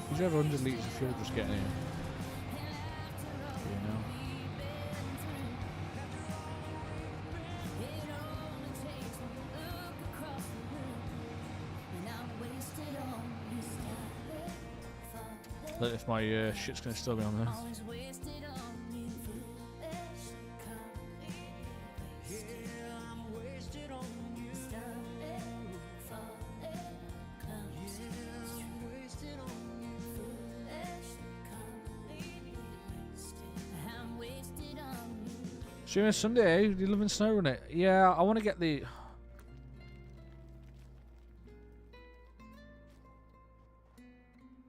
Did you have 100 litres of fuel just getting in? You know. Look, if my shit's gonna still be on there. Streaming Sunday, you live in Snowrunner? Yeah, I want to get the...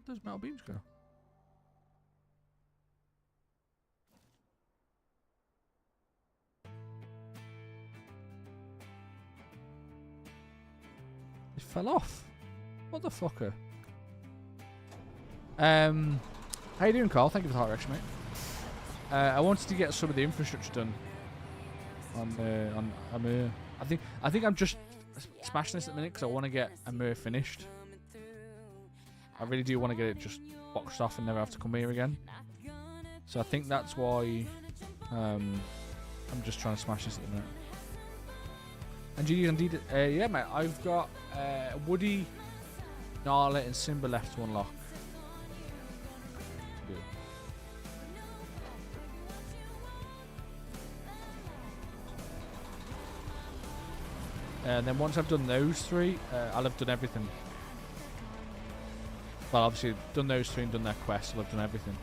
Where's metal beams go? It fell off. What the fucker? How you doing, Carl? Thank you for the heart reaction, mate. I wanted to get some of the infrastructure done. On Amur. I think I'm just smashing this at the minute because I want to get Amur finished. I really do want to get it just boxed off and never have to come here again. So I think that's why I'm just trying to smash this at the minute. And indeed, yeah, mate. I've got Woody, Nala, and Simba left to unlock. Good. And then once I've done those three, I'll have done everything. Well, obviously, done those three and done their quest, I'll have done everything.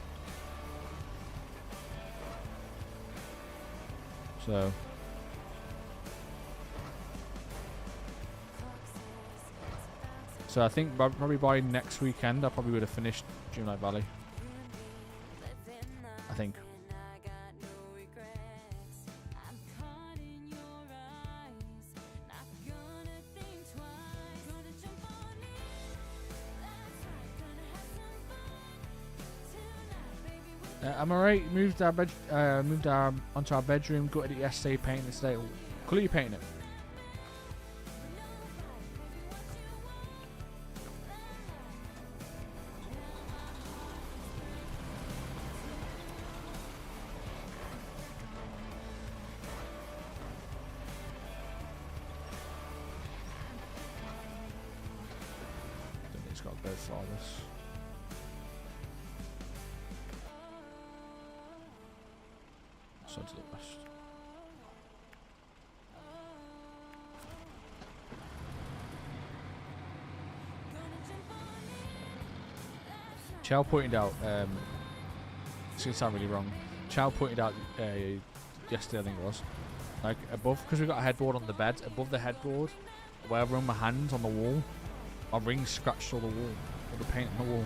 So I think probably by next weekend, I probably would have finished Dreamlight Valley. I think. I'm alright. Moved onto our bedroom. Gutted it yesterday. Painting it today. What colour are you painting it? I think it's got to go farthest. So to the west. Chow pointed out, it's going to sound really wrong. Chow pointed out yesterday, I think it was, like above, because we've got a headboard on the bed. Above the headboard, where I run my hands on the wall, my rings scratched all the wall, all the paint on the wall.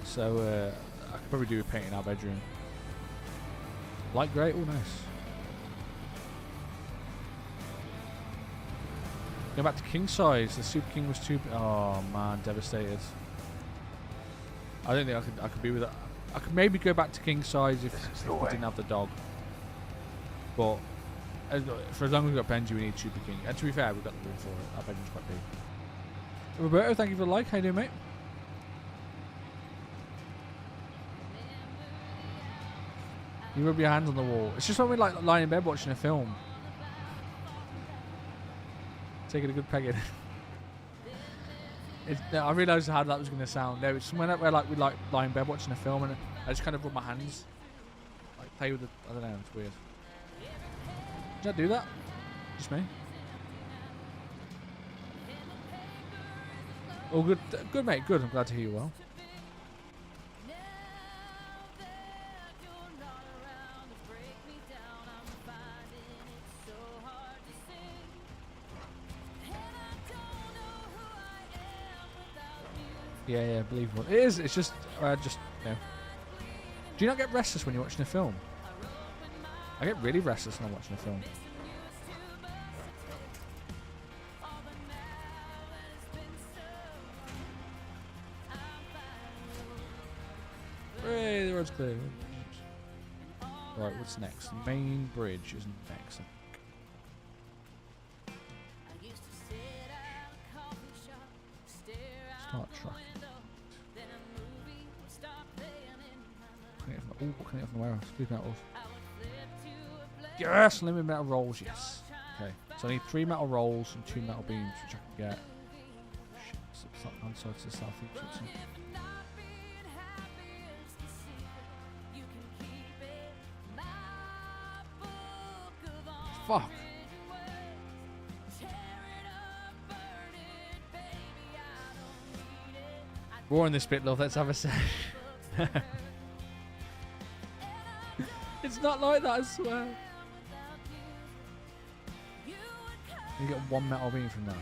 So I could probably do a paint in our bedroom. Light grey, oh nice. Go back to king size. The Super King was too. Oh man, devastated. I don't think I could be with that. I could maybe go back to king size if we didn't have the dog. But for as long as we've got Benji, we need Super King. And to be fair, we've got the room for it. Our bedroom's quite big. Roberto, thank you for the like. How you doing, mate? You rub your hands on the wall. It's just when we're like lying in bed watching a film. Taking a good peg in. No, I realised how that was going to sound. No, it's when we like lie in bed watching a film and I just kind of rub my hands, like play with the. I don't know. It's weird. Did I do that? Just me. Oh, good, good mate. Good. I'm glad to hear you well. Yeah, believable. It is. It's just, you know. Do you not get restless when you're watching a film? I get really restless when I'm watching a film. Hey, the road's clear. Right, what's next? Main bridge isn't next. Start tracking. Oh, what can I get from the warehouse? Food metals. Yes! Limited metal rolls, yes. Okay, so I need 3 metal rolls and 2 metal beams, which I can get. Shit, it's not on side to the south east. Fuck! More in this bit, love, let's have a sec. It's not like that, I swear. You get 1 metal beam from that.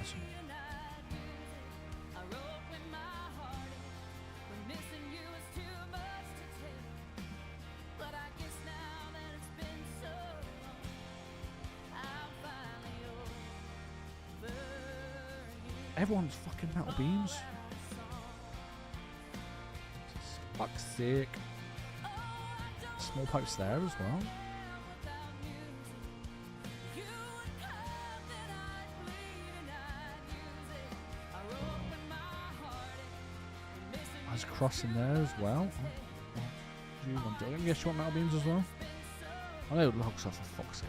Everyone's fucking metal beams. Fuck's sake. Small pipes there as well. There's a cross in there as well. I guess you want metal beams as well? I know it looks off for fuck's sake.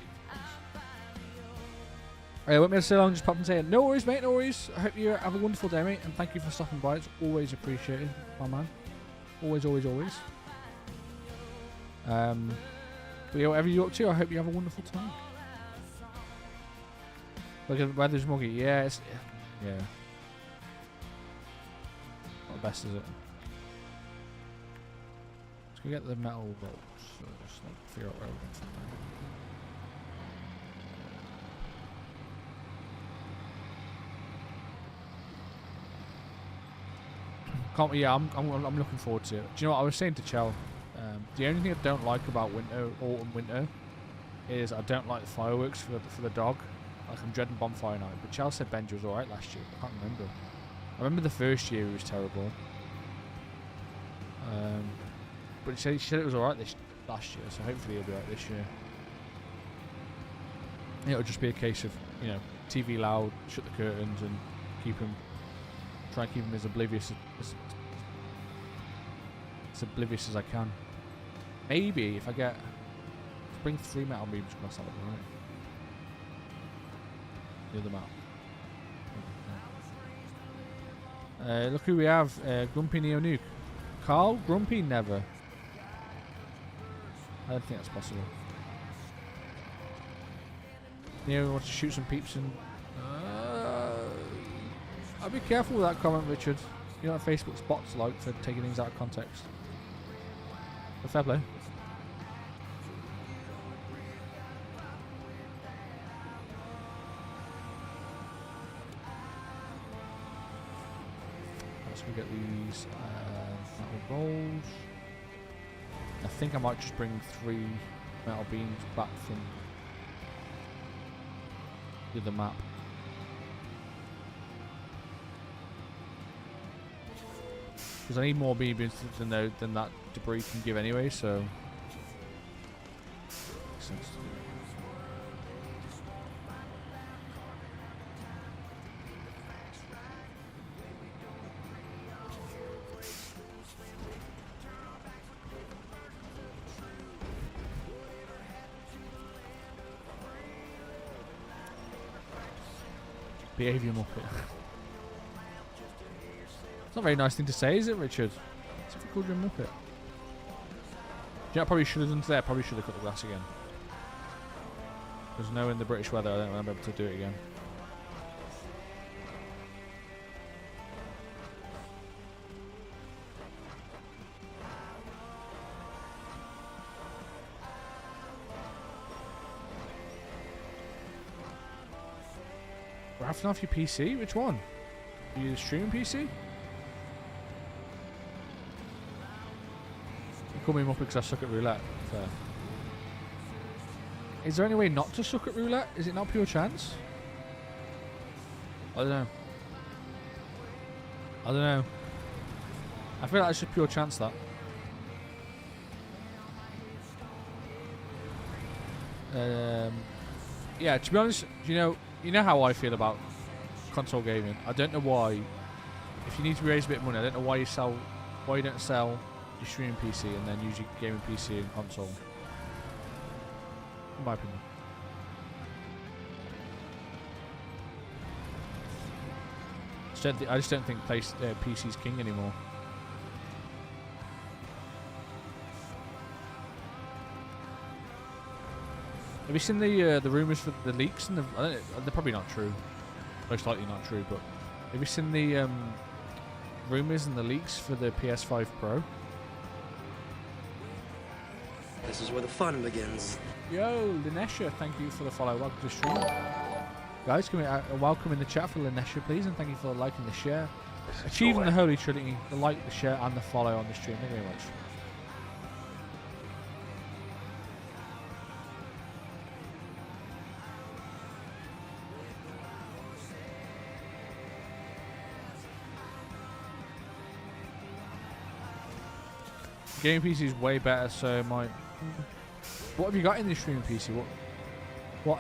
Alright, won't be so long, just pop and say no worries, mate, no worries. I hope you have a wonderful day, mate, and thank you for stopping by. It's always appreciated, my man. Always, always, always. But yeah, whatever you're up to, I hope you have a wonderful time. Look at the weather's muggy. Yeah, it's, yeah. Not the best, is it? Let's go get the metal bolts first. Like, figure out where we're going from there. Yeah, I'm looking forward to it. Do you know what I was saying to Chell? The only thing I don't like about autumn winter, is I don't like the fireworks for the dog. Like, I'm dreading bonfire night. But Chell said Benji was alright last year. I can't remember. I remember the first year it was terrible. But she said it was alright last year, so hopefully it'll be alright this year. It'll just be a case of, you know, TV loud, shut the curtains, and try and keep him as oblivious as I can. Maybe if I bring 3 metal beams across, that would be right. The other map. Look who we have. Grumpy Neo Nuke. Carl? Grumpy? Never. I don't think that's possible. Neo wants to shoot some peeps and... I'll be careful with that comment, Richard. You know what Facebook's bots like for taking things out of context. But fair play. Let's go get these metal rolls. I think I might just bring 3 metal beams back from the other map. Because I need more beams than that debris can give anyway, so makes sense to do. Behaviour Muppet. It's not a very nice thing to say, is it, Richard? It's if we called you a Muppet. Do you know, I probably should have done today. I probably should have cut the glass again. Because knowing the British weather, I don't remember able to do it again. Rafting off your PC? Which one? Are you streaming PC? You call me up because I suck at roulette. Fair. Is there any way not to suck at roulette? Is it not pure chance? I don't know. I don't know. I feel like it's just pure chance, that. Yeah, to be honest, you know how I feel about console gaming. I don't know why. If you need to raise a bit of money, I don't know why you don't sell your streaming PC and then use your gaming PC and console. In my opinion. I just don't think PC's king anymore. Have you seen the rumours for the leaks and they're probably not true, most likely not true. But have you seen the rumours and the leaks for the PS5 Pro? This is where the fun begins. Yo, Linesha, thank you for the follow. Welcome to the stream, guys. Can we welcome in the chat for Linesha, please, and thank you for liking the share, achieving the Holy Trinity: the like, the share, and the follow on the stream. Thank you very much. Gaming PC is way better, so my. What have you got in this streaming PC? What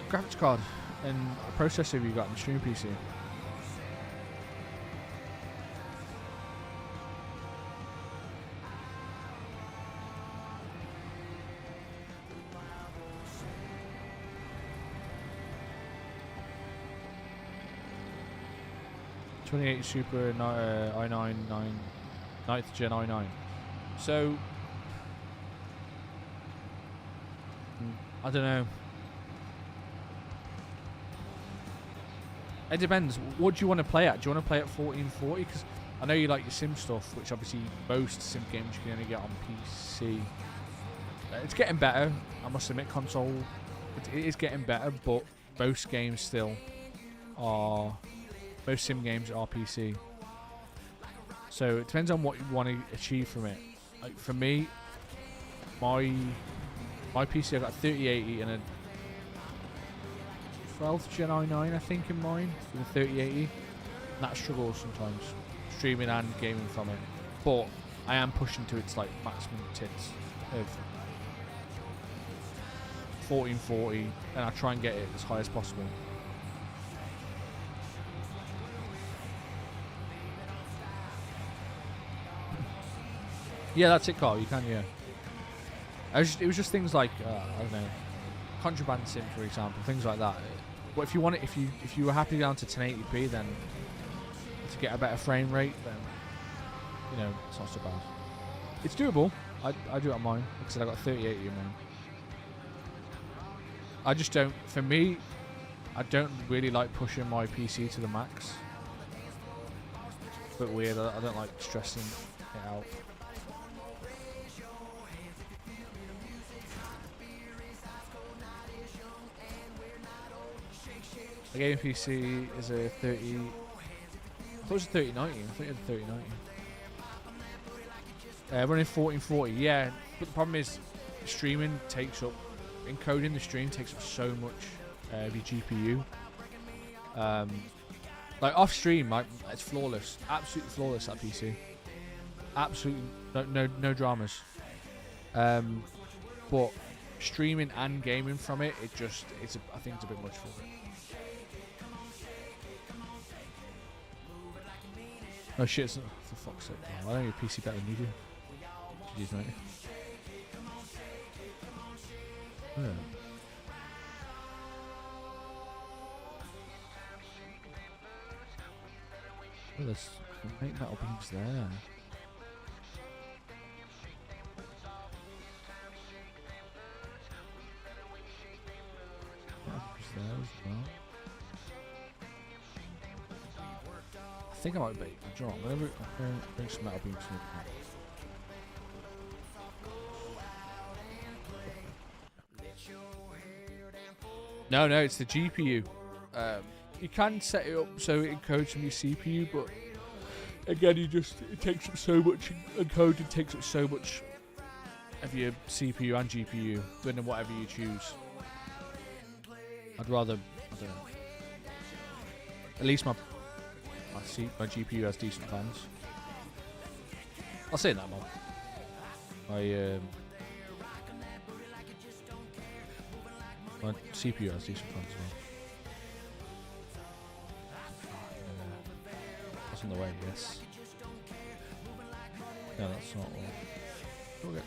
graphics card and processor have you got in the streaming PC? '28 Super i9 9th Gen i9. So I don't know. It depends. What do you want to play at? Do you want to play at 1440? Because I know you like your sim stuff, which obviously most sim games you can only get on PC. It's getting better. I must admit, console it is getting better, but most games still are. Most sim games are PC. So it depends on what you want to achieve from it. Like for me, my PC, I got 3080 and a 12th Gen i9, I think, in mine with a 3080. And that struggles sometimes, streaming and gaming from it. But I am pushing to its like maximum tits of 1440, and I try and get it as high as possible. Yeah, that's it, Carl. You can, yeah. It was just things like I don't know, Contraband Sim, for example, things like that. But if you want it, if you were happy down to 1080p, then to get a better frame rate, then you know it's not so bad. It's doable. I do it on mine. Like I said, I got 3080 in mine. I just don't. For me, I don't really like pushing my PC to the max. It's a bit weird. I don't like stressing it out. The game PC is a 30. I thought it was a 3090. I think it was a 3090. Running 1440. Yeah, but the problem is streaming takes up, encoding the stream takes up so much of your GPU. Like off stream, like it's flawless, absolutely flawless, that PC. Absolutely no dramas. But streaming and gaming from it, I think it's a bit much for it. Oh shit, it's not, for fuck's sake. I don't need a PC better than you do. Jeez, mate. Yeah. Oh, there's metal beams there. There as well. I think I might be John. I'm gonna bring some metal beams to me. No, it's the GPU. You can set it up so it encodes from your CPU, but again, it takes up so much. Encoding takes up so much of your CPU and GPU, than whatever you choose. I'd rather, I don't know. At least my GPU has decent fans. I'll say that more. My CPU has decent fans as well. That's on the way, yes. No, that's not all. Okay.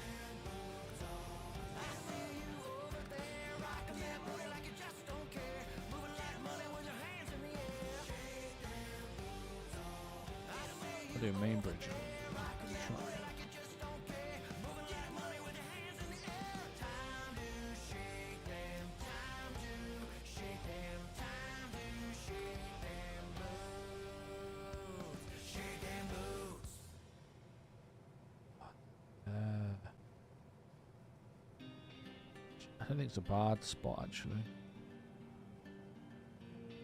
I'll do a main bridge. I don't think it's a bad spot actually.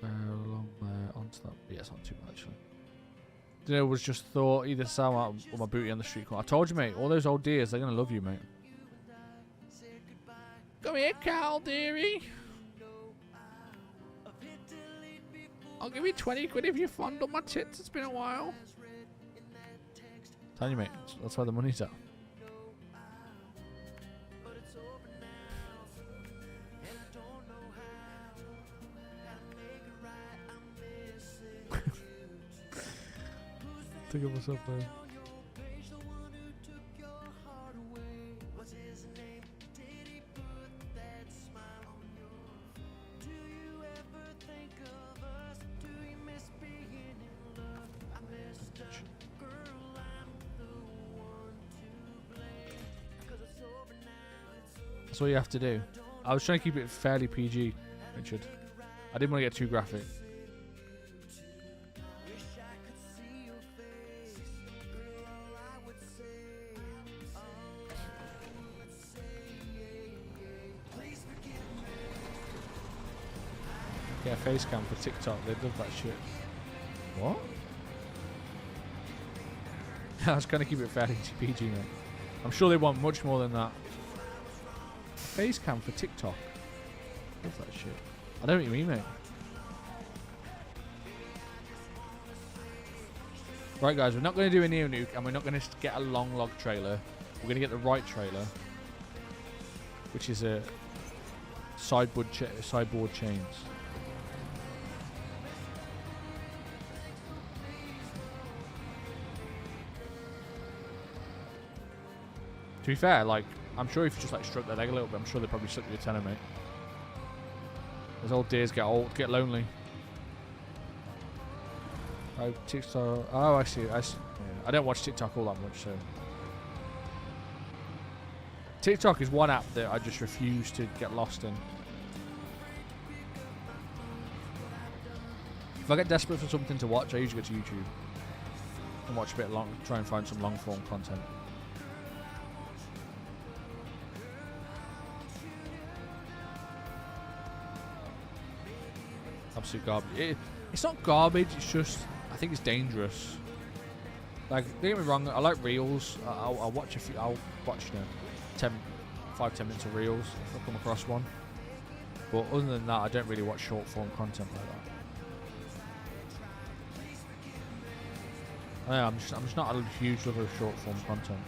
Along there, onto that. Yeah, it's not too bad actually. Dinner was just thought either Sam or my booty on the street corner. I told you, mate, all those old deers, they're gonna love you, mate. Come here, Carl, dearie. I'll give you 20 quid if you fondle my tits. It's been a while. Tell you, mate, that's where the money's at. Think of myself there. That's what you have to do. I was trying to keep it fairly PG, Richard. I didn't want to get too graphic. Yeah, face cam for TikTok. They love that shit. What? I was going to keep it fairly PG, mate. I'm sure they want much more than that. Face cam for TikTok. Love that shit. I don't know what you mean, mate. Right, guys, we're not going to do a Neo Nuke, and we're not going to get a long log trailer. We're going to get the right trailer, which is a sideboard chains. To be fair, like, I'm sure if you just like struck their leg a little bit, I'm sure they probably stuck with your tenor, mate. Those old deers get old, get lonely. Oh, TikTok. Oh, I see. Yeah. I don't watch TikTok all that much, so. TikTok is one app that I just refuse to get lost in. If I get desperate for something to watch, I usually go to YouTube and watch a bit long, try and find some long form content. absolute garbage. It's not garbage. It's just I think it's dangerous. Like, don't get me wrong. I like reels. I'll watch a few. I'll watch 10 minutes of reels if I come across one. But other than that, I don't really watch short form content like that. I'm just not a huge lover of short form content.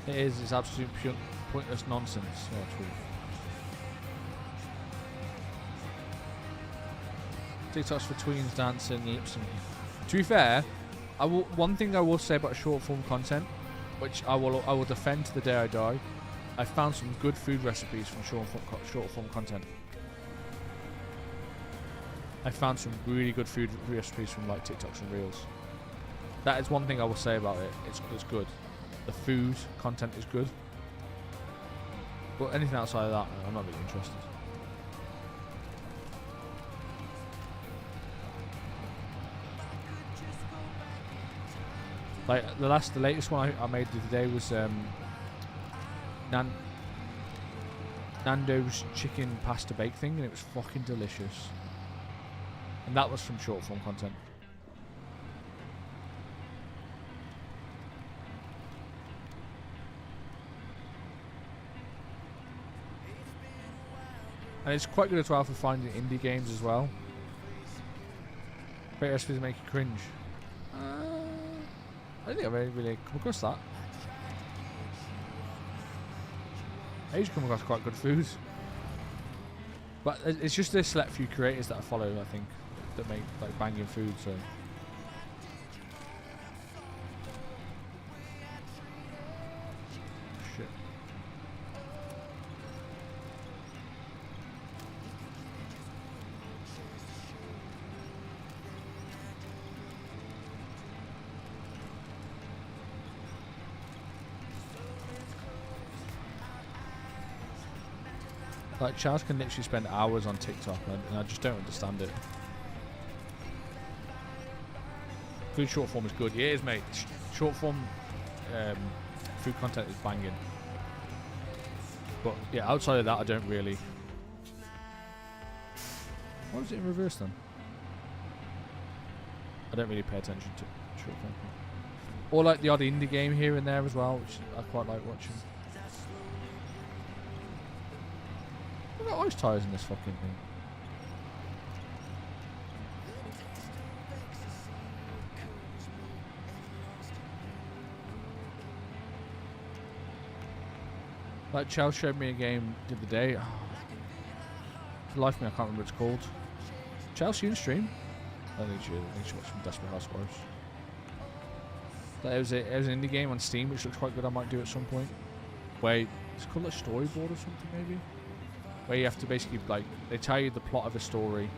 It's absolute pure, pointless nonsense. Yeah, true. TikToks for tweens dancing, lip syncing. To be fair, one thing I will say about short form content, which I will defend to the day I die, I found some good food recipes from short form content. I found some really good food recipes from like TikToks and Reels. That is one thing I will say about it. It's good. The food content is good. But anything outside of that, I'm not really interested. Like the latest one I made the other day was Nando's chicken pasta bake thing, and it was fucking delicious. And that was from short form content. And it's quite good as well for finding indie games as well. Great recipes make you cringe. I don't think I've really come across that. I usually come across quite good food. But it's just this select few creators that I follow, I think, that make like banging food, so. Shit. Like, Charles can literally spend hours on TikTok, and I just don't understand it. Food short form is good. Yeah, it is, mate. Short form food content is banging. But yeah, outside of that, I don't really. Why was it in reverse then? I don't really pay attention to short form. Or like the odd indie game here and there as well, which I quite like watching. I've got ice tires in this fucking thing. Like Chelsea showed me a game the other day. Oh, for the life of me, I can't remember what it's called. Chelsea in stream. I need to watch some Desperate Housewives. It was an indie game on Steam, which looks quite good. I might do at some point. Wait, it's called a storyboard or something, maybe. Where you have to basically, like, they tell you the plot of a story,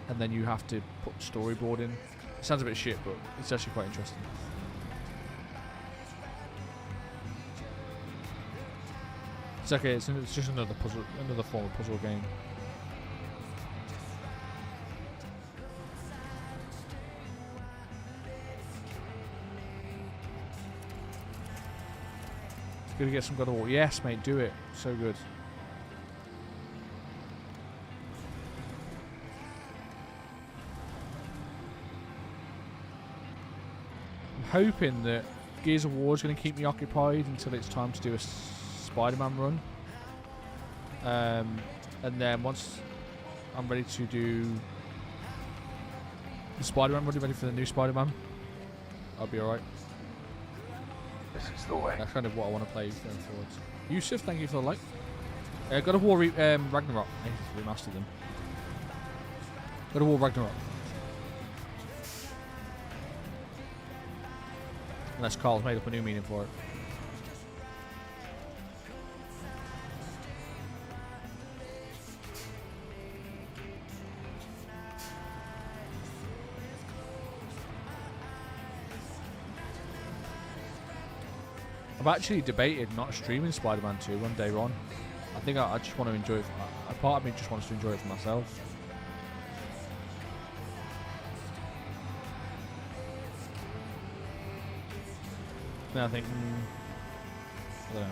and then you have to put storyboard in. It sounds a bit shit, but it's actually quite interesting. It's okay. It's just another puzzle, another form of puzzle game. Gonna get some God of War. Yes, mate, do it. So good. Hoping that Gears of War is going to keep me occupied until it's time to do a Spider-Man run, and then once I'm ready to do the Spider-Man run, ready for the new Spider-Man, I'll be alright. This is the way. That's kind of what I want to play going forward. Yusuf, thank you for the like. God of War Ragnarok. I need to remaster them. God of War Ragnarok. Unless Carl's made up a new meaning for it. I've actually debated not streaming Spider-Man 2 on day one. I think I just want to enjoy it. A part of me just wants to enjoy it for myself. Then I think, I don't know.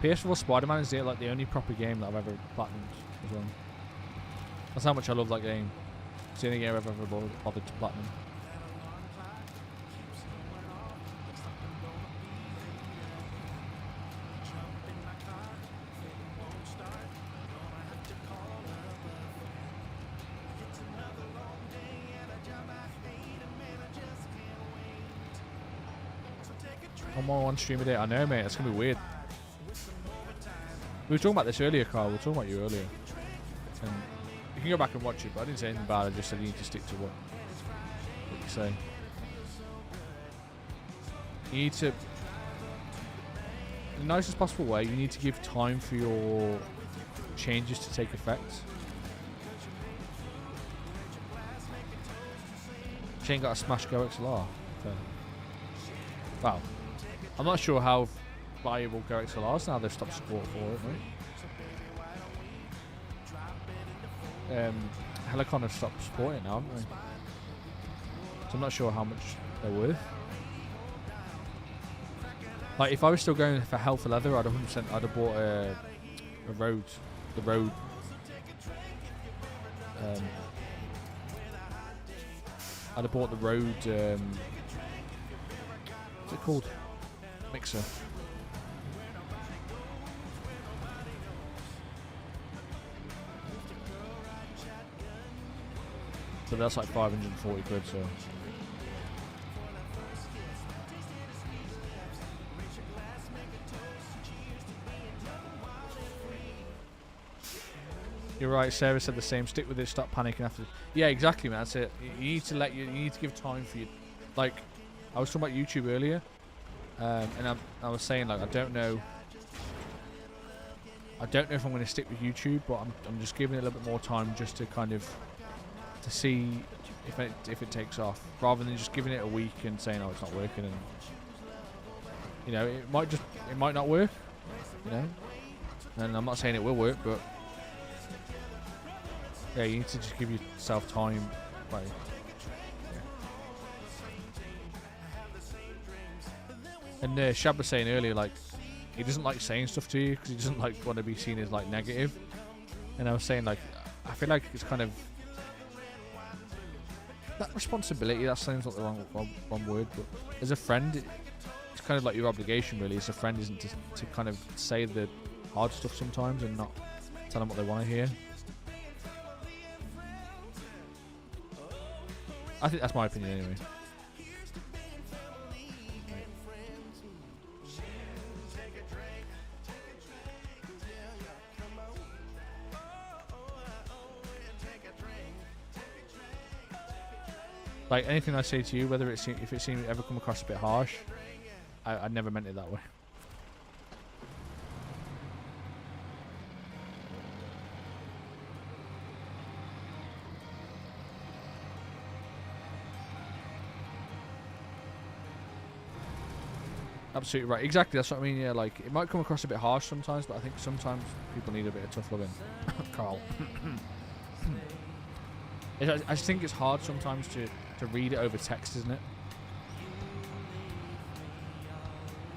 PS4 Spider-Man is like the only proper game that I've ever platinumed as well. That's how much I love that game. It's the only game I've ever bothered to platinum. I'm on one stream a day. I know, mate. It's gonna be weird. We were talking about this earlier, Carl. We were talking about you earlier. And you can go back and watch it, but I didn't say anything bad. I just said you need to stick to what you say. You need to, in the nicest possible way, you need to give time for your changes to take effect. She ain't got a smash Go XLR. Okay. Wow. I'm not sure how viable Go XLRs now. They've stopped support for it, right? Helicon have stopped supporting it now, haven't they? So I'm not sure how much they're worth. Like, if I was still going for hell for leather, I'd 100%. I'd have bought the Rode. I'd have bought the Rode. What's it called? Mixer. So that's like 540 quid, so. You're right, Sarah said the same. Stick with it, stop panicking after. Yeah, exactly, man. That's it. You need to you need to give time for you. Like, I was talking about YouTube earlier, and I was saying, like, I don't know if I'm going to stick with YouTube, but I'm just giving it a little bit more time just to kind of to see if it takes off, rather than just giving it a week and saying, oh, it's not working, and you know, it might not work, you know. And I'm not saying it will work, but yeah, you need to just give yourself time. Like, yeah. And Shab was saying earlier, like, he doesn't like saying stuff to you because he doesn't like want to be seen as like negative. And I was saying, like, I feel like it's kind of that responsibility. That sounds like the wrong word, but as a friend, it's kind of like your obligation, really. As a friend, isn't to kind of say the hard stuff sometimes and not tell them what they want to hear. I think that's my opinion anyway. Like, anything I say to you, whether if it seems ever come across a bit harsh, I never meant it that way. Absolutely right. Exactly. That's what I mean. Yeah, like, it might come across a bit harsh sometimes, but I think sometimes people need a bit of tough loving. Carl. I just think it's hard sometimes to read it over text, isn't it?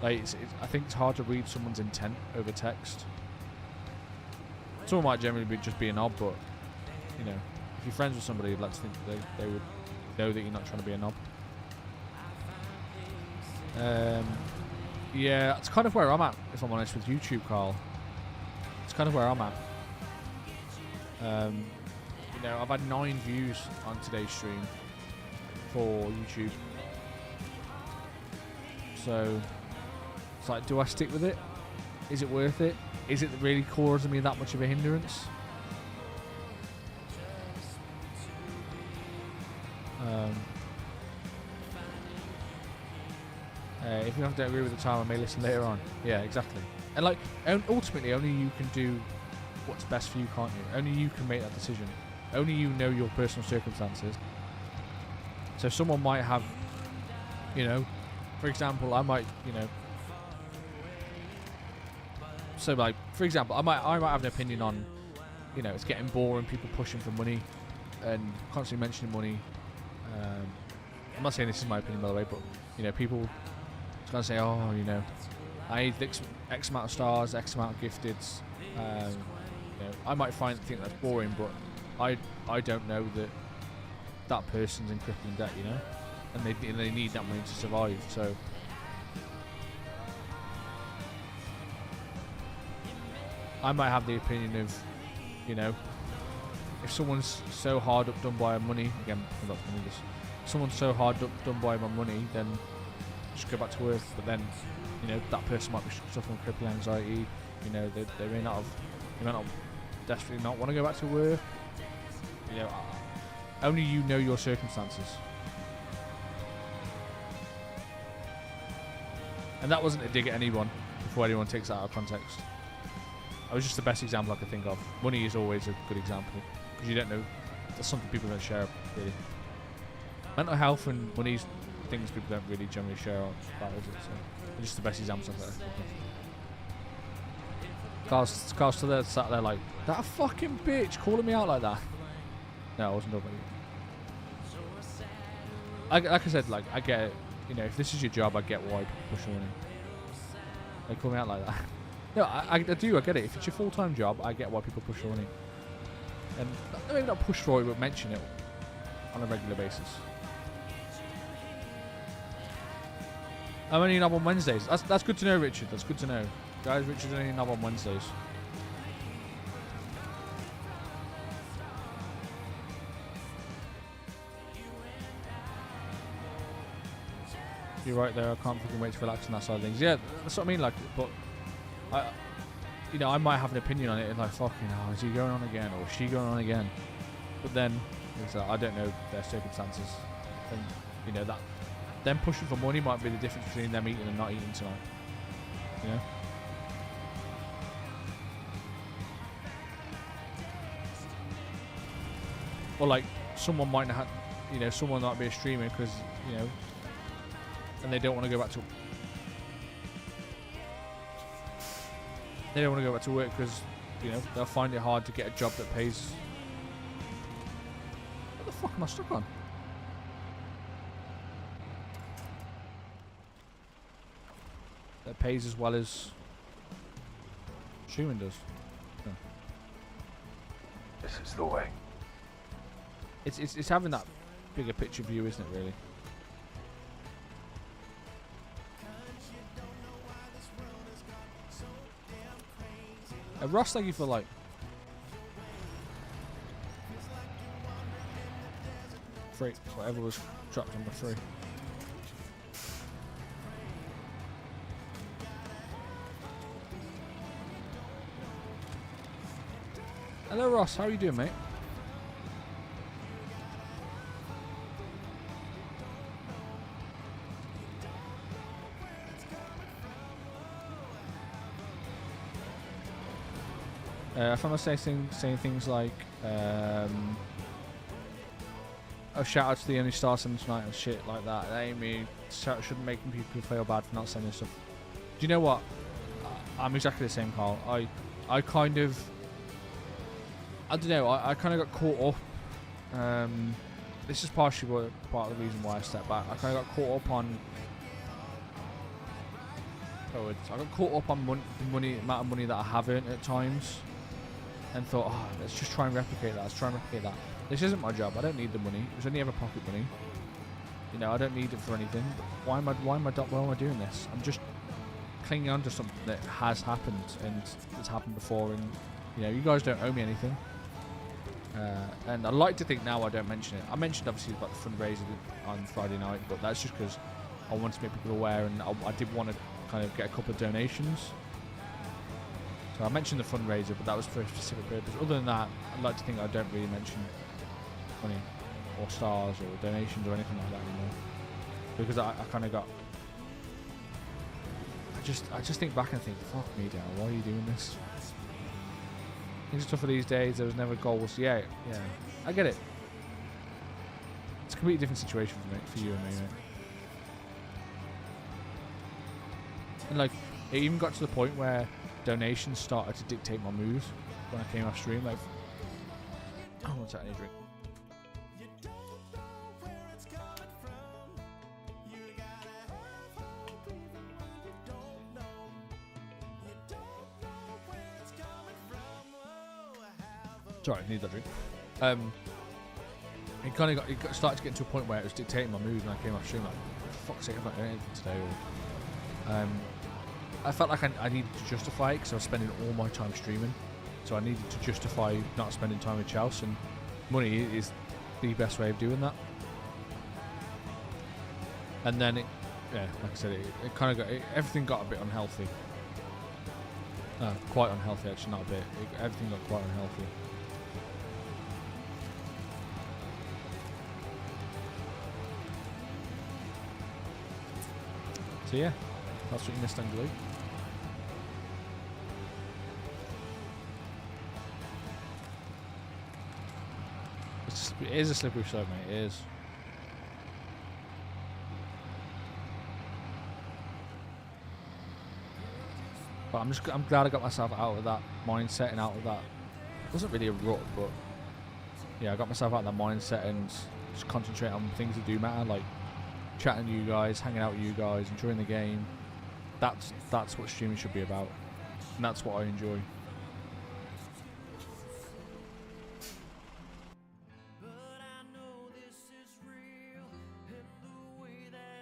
Like, I think it's hard to read someone's intent over text. Someone might generally just be a knob, but you know, if you're friends with somebody, you'd like to think that they would know that you're not trying to be a knob. Yeah, it's kind of where I'm at, if I'm honest, with YouTube, Carl. It's kind of where I'm at. You know, I've had 9 views on today's stream for YouTube. So, it's like, do I stick with it? Is it worth it? Is it really causing me that much of a hindrance? If you don't agree with the time, I may listen later on. Yeah, exactly. And like, ultimately, only you can do what's best for you, can't you? Only you can make that decision. Only you know your personal circumstances. So someone might have, you know, for example, I might, you know, so like, for example, I might have an opinion on you know, it's getting boring. People pushing for money and constantly mentioning money. I'm not saying this is my opinion, by the way, but you know, people gonna say, oh, you know, I need X amount of stars, X amount of gifteds. You know, I might think that's boring, but I don't know that person's in crippling debt, you know, and they need that money to survive. So I might have the opinion of, you know, if someone's so hard up done by money, again, I'm not doing this. If someone's so hard up done by my money, then just go back to work. But then, you know, that person might be suffering crippling anxiety. You know, they may not desperately not want to go back to work. You know, only you know your circumstances. And that wasn't a dig at anyone, before anyone takes that out of context. That was just the best example I could think of. Money is always a good example, because you don't know, that's something people don't share, really. Mental health and money is things people don't really generally share about, is it? So, it's just the best examples of that. Carl's still there, sat there like, that fucking bitch calling me out like that. No, I wasn't talking about you. Like I said, like, I get it. You know, if this is your job, I get why people push money. They call me out like that. No, I do, I get it. If it's your full-time job, I get why people push for money. And maybe not push for it, but mention it on a regular basis. I'm only knob on Wednesdays. That's good to know, Richard. That's good to know. Guys, Richard's only knob on Wednesdays. You're right there. I can't fucking wait to relax on that side of things. Yeah, that's what I mean. Like, but you know, I might have an opinion on it, and like, fucking, oh, is he going on again, or is she going on again? But then, it's, I don't know their circumstances, and you know that them pushing for money might be the difference between them eating and not eating tonight. You know. Or like, someone might not have, you know, someone might be a streamer because, you know, and they don't want to go back to. They don't want to go back to work because, you know, they'll find it hard to get a job that pays. What the fuck am I stuck on? That pays as well as streaming does. No. This is the way. It's having that bigger picture view, isn't it? Really. Ross, thank you for like free, whatever was dropped number 3. Hello Ross, how are you doing, mate? I found myself saying things like, oh, shout out to the only star sending tonight and shit like that. That ain't me. Shouldn't make people feel bad for not sending stuff. Do you know what? I'm exactly the same, Carl. I kind of, I don't know. I kind of got caught up. This is partially part of the reason why I stepped back. I kind of got caught up on. I got caught up on the amount of money that I have earned at times. And thought, oh, let's just try and replicate that. Let's try and replicate that. This isn't my job. I don't need the money. It was only ever pocket money. You know, I don't need it for anything. Why am I doing this? I'm just clinging on to something that has happened and it's happened before. And you know, you guys don't owe me anything. And I like to think now I don't mention it. I mentioned obviously about the fundraiser on Friday night, but that's just because I wanted to make people aware, and I did want to kind of get a couple of donations. So I mentioned the fundraiser, but that was for a specific purpose. Other than that, I'd like to think I don't really mention money or stars or donations or anything like that anymore, because I kind of got. I just think back and think, fuck me, Dale, why are you doing this? Things are tougher these days. There was never goals. Yeah, I get it. It's a completely different situation for you and me. Right? And like, it even got to the point where donations started to dictate my moves when I came off stream. Like, One sec, I need a drink. You don't know where it's coming from. You gotta have hope even when you don't know. You don't know where it's coming from. Oh, have hope. Sorry, I need that drink. It started to get to a point where it was dictating my mood, and I came off stream like, for fuck's sake, I'm not doing anything today. Or, I felt like I needed to justify it because I was spending all my time streaming, so I needed to justify not spending time with Chelsea, and money is the best way of doing that. And then like I said, it kind of everything got a bit unhealthy. Quite unhealthy, actually, not a bit. Everything got quite unhealthy. So yeah, that's what you missed on Glue. It is a slippery slope, mate. It is. But I'm glad I got myself out of that mindset and out of that. It wasn't really a rut, but yeah, I got myself out of that mindset and just concentrate on things that do matter, like chatting to you guys, hanging out with you guys, enjoying the game. That's what streaming should be about, and that's what I enjoy.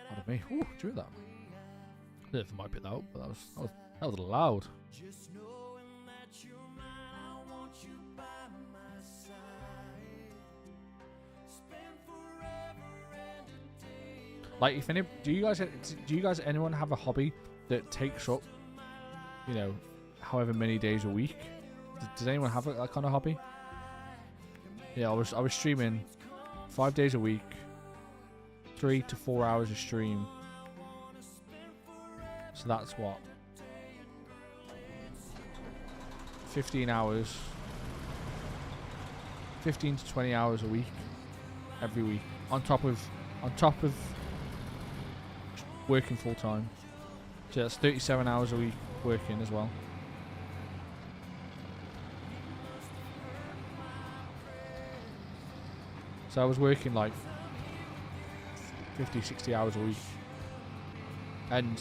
Pardon me. Ooh, do you hear that? I don't know if I might pick that up, but that was loud. Just knowing that you're mine, I want you by my side. Spend forever and a day. Like, if any, do you guys anyone have a hobby that takes up, you know, however many days a week? Does anyone have that kind of hobby? Yeah, I was streaming 5 days a week, 3 to 4 hours a stream. So that's what, 15 hours, 15 to 20 hours a week, every week, on top of working full time. So that's 37 hours a week working as well. So I was working like 50, 60 hours a week, and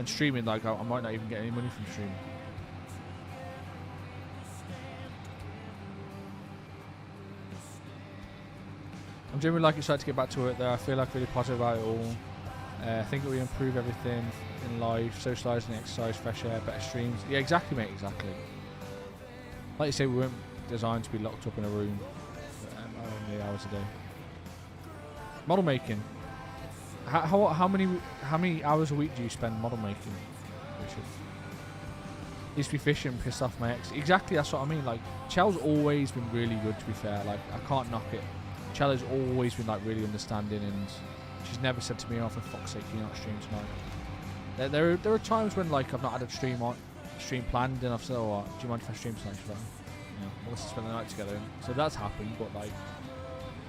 streaming, like I might not even get any money from streaming. I'm generally like excited to get back to it though. I feel like really positive about it all. I think it will improve everything in life, socialising, exercise, fresh air, better streams. Yeah, exactly, mate, exactly. Like you say, we weren't designed to be locked up in a room for many hours a day. Model making. How many hours a week do you spend model making, Richard? Used to be fishing, pissed off my ex. Exactly, that's what I mean. Like, Chel's always been really good, to be fair. Like, I can't knock it. Chel has always been like really understanding, and she's never said to me, "Oh, for fuck's sake, you're not streaming tonight." There are times when like I've not had a stream planned, and I've said, "Oh, do you mind if I stream tonight?" She's like, "Yeah, let's spend the night together." So that's happened, but like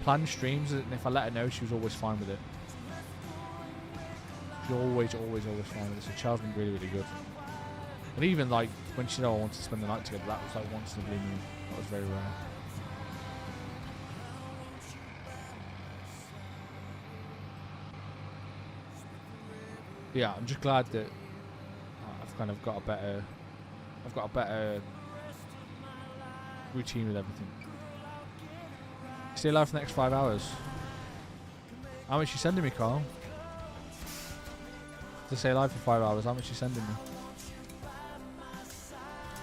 planned streams, and if I let her know, she was always fine with it. She's always fine with it. So Chel's been really, really good. And even like when she said, "Oh, I wanted to spend the night together," that was like once in a blue moon. That was very rare. Yeah, I'm just glad that I've kind of got a better routine with everything. Stay alive for the next 5 hours. How much you sending me, Carl? To stay alive for 5 hours, how much you sending me?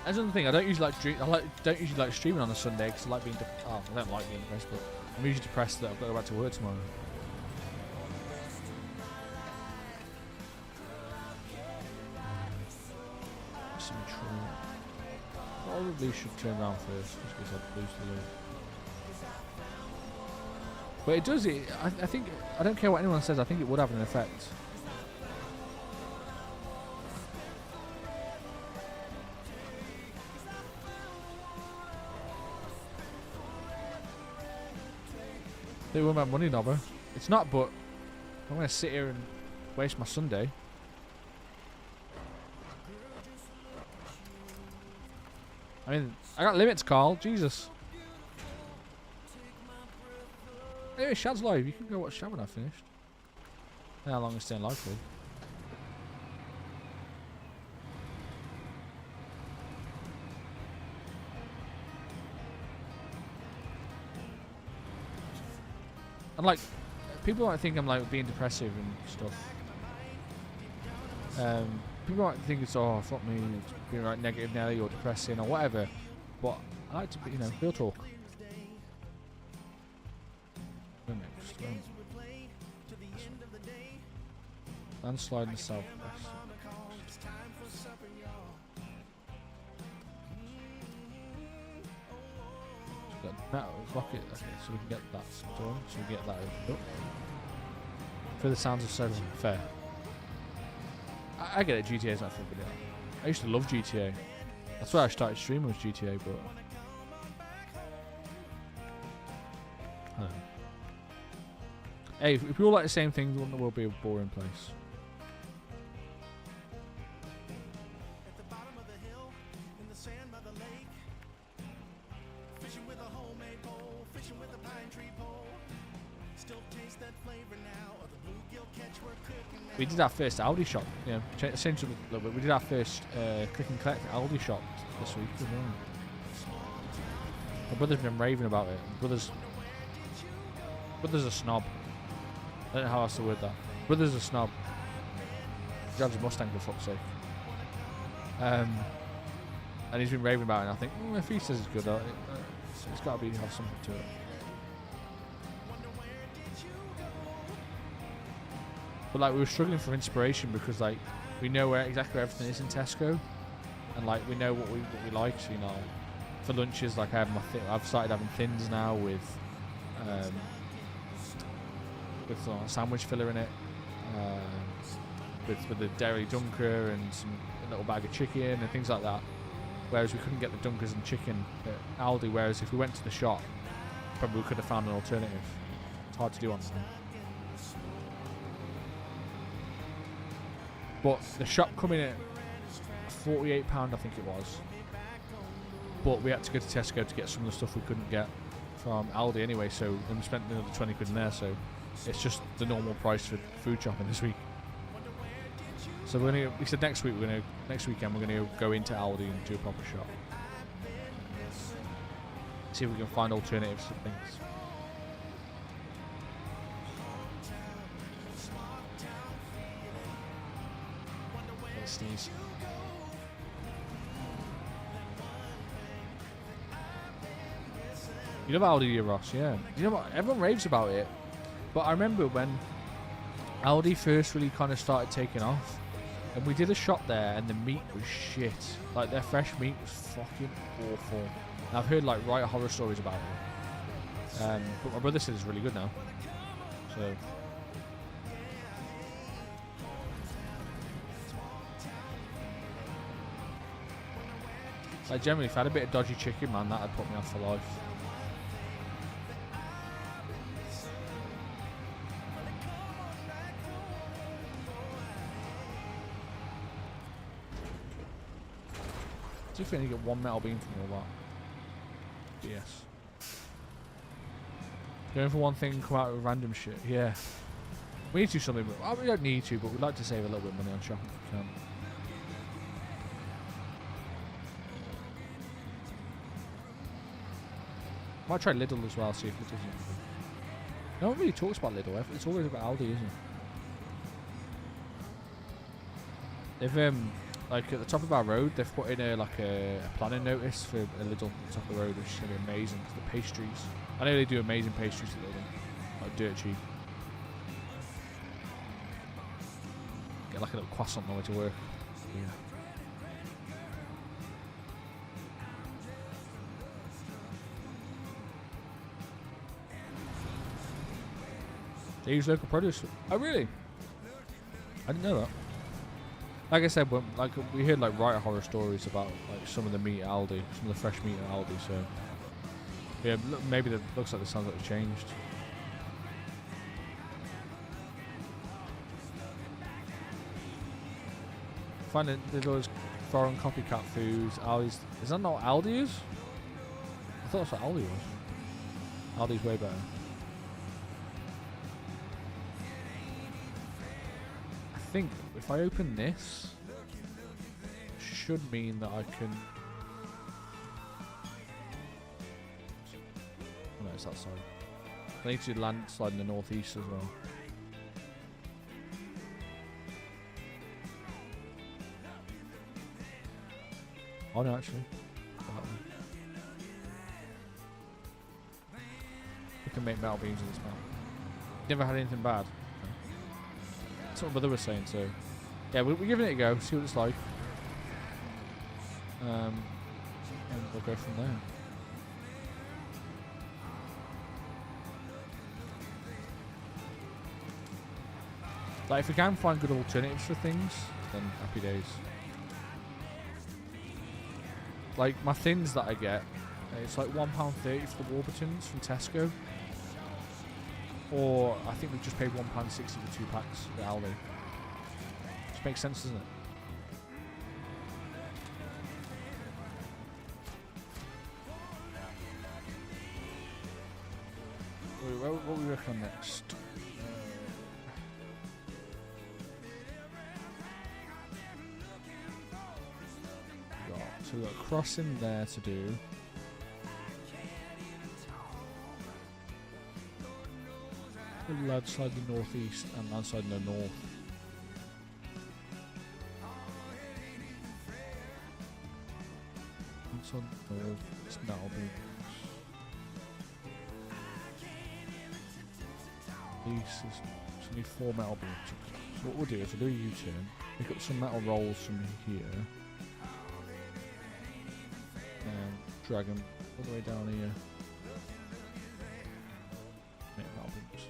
That's another thing. I don't usually like streaming on a Sunday because I like being. I don't like being depressed, but I'm usually depressed that I've got to go back to work tomorrow. Probably should turn around first, just because I'd lose the load. But it does. I think I don't care what anyone says. I think it would have an effect. They won't have money, Nobber. It's not, but I'm going to sit here and waste my Sunday. I mean, I got limits, Carl. Jesus. Anyway, Shad's live. You can go watch Shad when I've finished. How long it's staying live for? And like, people might think I'm like being depressive and stuff. People might think it's fuck me, it's being like negative Nelly or depressing or whatever. But I like to be, real talk. Landslide in the southwest. Got metal rocket. Okay, so we can get that done. So we get that opened up. For the sounds of Snowrunner, fair. I get it. GTA's not for video. I used to love GTA. That's why I started streaming was GTA, but I don't know. Hey, if we all like the same things, then the world be a boring place. At the bottom of the hill, in the sand by the lake. Fishing with a homemade pole, fishing with a pine tree pole. Still taste that flavor now of the bluegill catch we're cooking now. We did our first Aldi shop, change it a little bit. We did our first click and collect Aldi shop this week as well. My brother's been raving about it. My brother's a snob. I don't know how else to word that. Brother's a snob. He drives a Mustang for fuck's sake. And he's been raving about it, and I think, if he says it's good, it's got to have something to it. But like, we were struggling for inspiration because like, we know exactly where everything is in Tesco, and like, we know what we like. So, for lunches, like I've started having thins now with sandwich filler in it, with the dairy dunker and a little bag of chicken and things like that. Whereas we couldn't get the dunkers and chicken at Aldi. Whereas if we went to the shop, probably we could have found an alternative. It's hard to do on time. But the shop coming in at £48, I think it was. But we had to go to Tesco to get some of the stuff we couldn't get from Aldi anyway. So then we spent another 20 quid in there. So it's just the normal price for food shopping this week. So we said next weekend we're gonna go into Aldi and do a proper shop. See if we can find alternatives to things. Sneeze. You love Aldi, Ross, yeah. You know what? Everyone raves about it. But I remember when Aldi first really kind of started taking off, and we did a shop there, and the meat was shit. Like, their fresh meat was fucking awful. And I've heard like right horror stories about it. But my brother said it's really good now. So. Like, generally, if I had a bit of dodgy chicken, man, that'd put me off for life. Do you think you get one metal beam from all that? Yes. Going for one thing and come out with random shit. Yeah. We need to do something, but we don't need to, but we'd like to save a little bit of money on shopping if we can. Might try Lidl as well, see if Lidl's any good. No one really talks about Lidl. It's always about Aldi, isn't it? They've like at the top of our road, they've put in a planning notice for a Lidl at the top of the road, which is gonna be amazing. Cause the pastries, I know they do amazing pastries at Lidl, like dirt cheap. Get like a little croissant on the way to work. Yeah. They use local produce. Oh, really? I didn't know that. Like I said, we heard like right horror stories about like some of the meat at Aldi, some of the fresh meat at Aldi. So yeah, maybe it looks like the sounds like it's changed. Finding those foreign copycat foods. Aldi's, is that not what Aldi is? I thought that's what Aldi was. Aldi's way better. think if I open this, should mean that I can. Oh, no, it's that side. I need to landslide in the northeast as well. Oh no, actually. We can make metal beams in this map. Never had anything bad. That's what my brother was saying, so yeah, we're giving it a go, see what it's like. And we'll go from there. Like, if we can find good alternatives for things, then happy days. Like, my thins that I get, it's like £1.30 for the Warburtons from Tesco. Or, I think we just paid £1.60 for 2 packs at Aldi. Which makes sense, doesn't it? What we work on next? So we've got a crossing there to do. Landslide in the northeast and landslide in the north. Landslide in the north. It's metal beams. So we need 4 metal beams. So what we'll do is we'll do a U-turn, pick up some metal rolls from here, and drag them all the way down here. Make metal beams.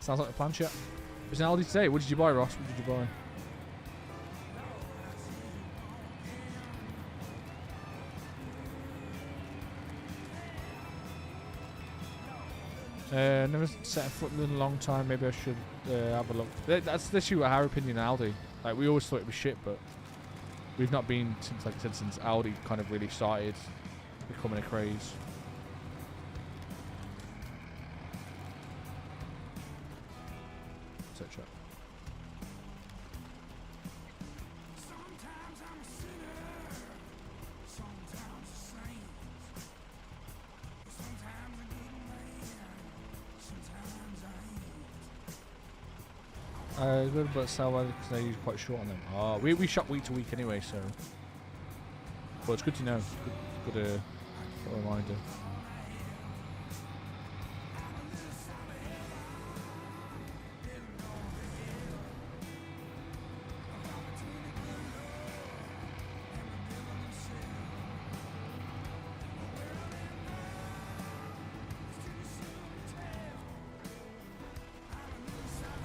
Sounds like a plan, chat. It was an Aldi today. What did you buy, Ross? What did you buy? Never set a foot in a long time. Maybe I should have a look. That's the issue with our opinion Aldi. Like, we always thought it was shit, but we've not been since, like I said, since Aldi kind of really started becoming a craze. Etc. Good, but sell because they're usually quite short on them. Oh, we shop week to week anyway, so. But it's good to know. Good reminder.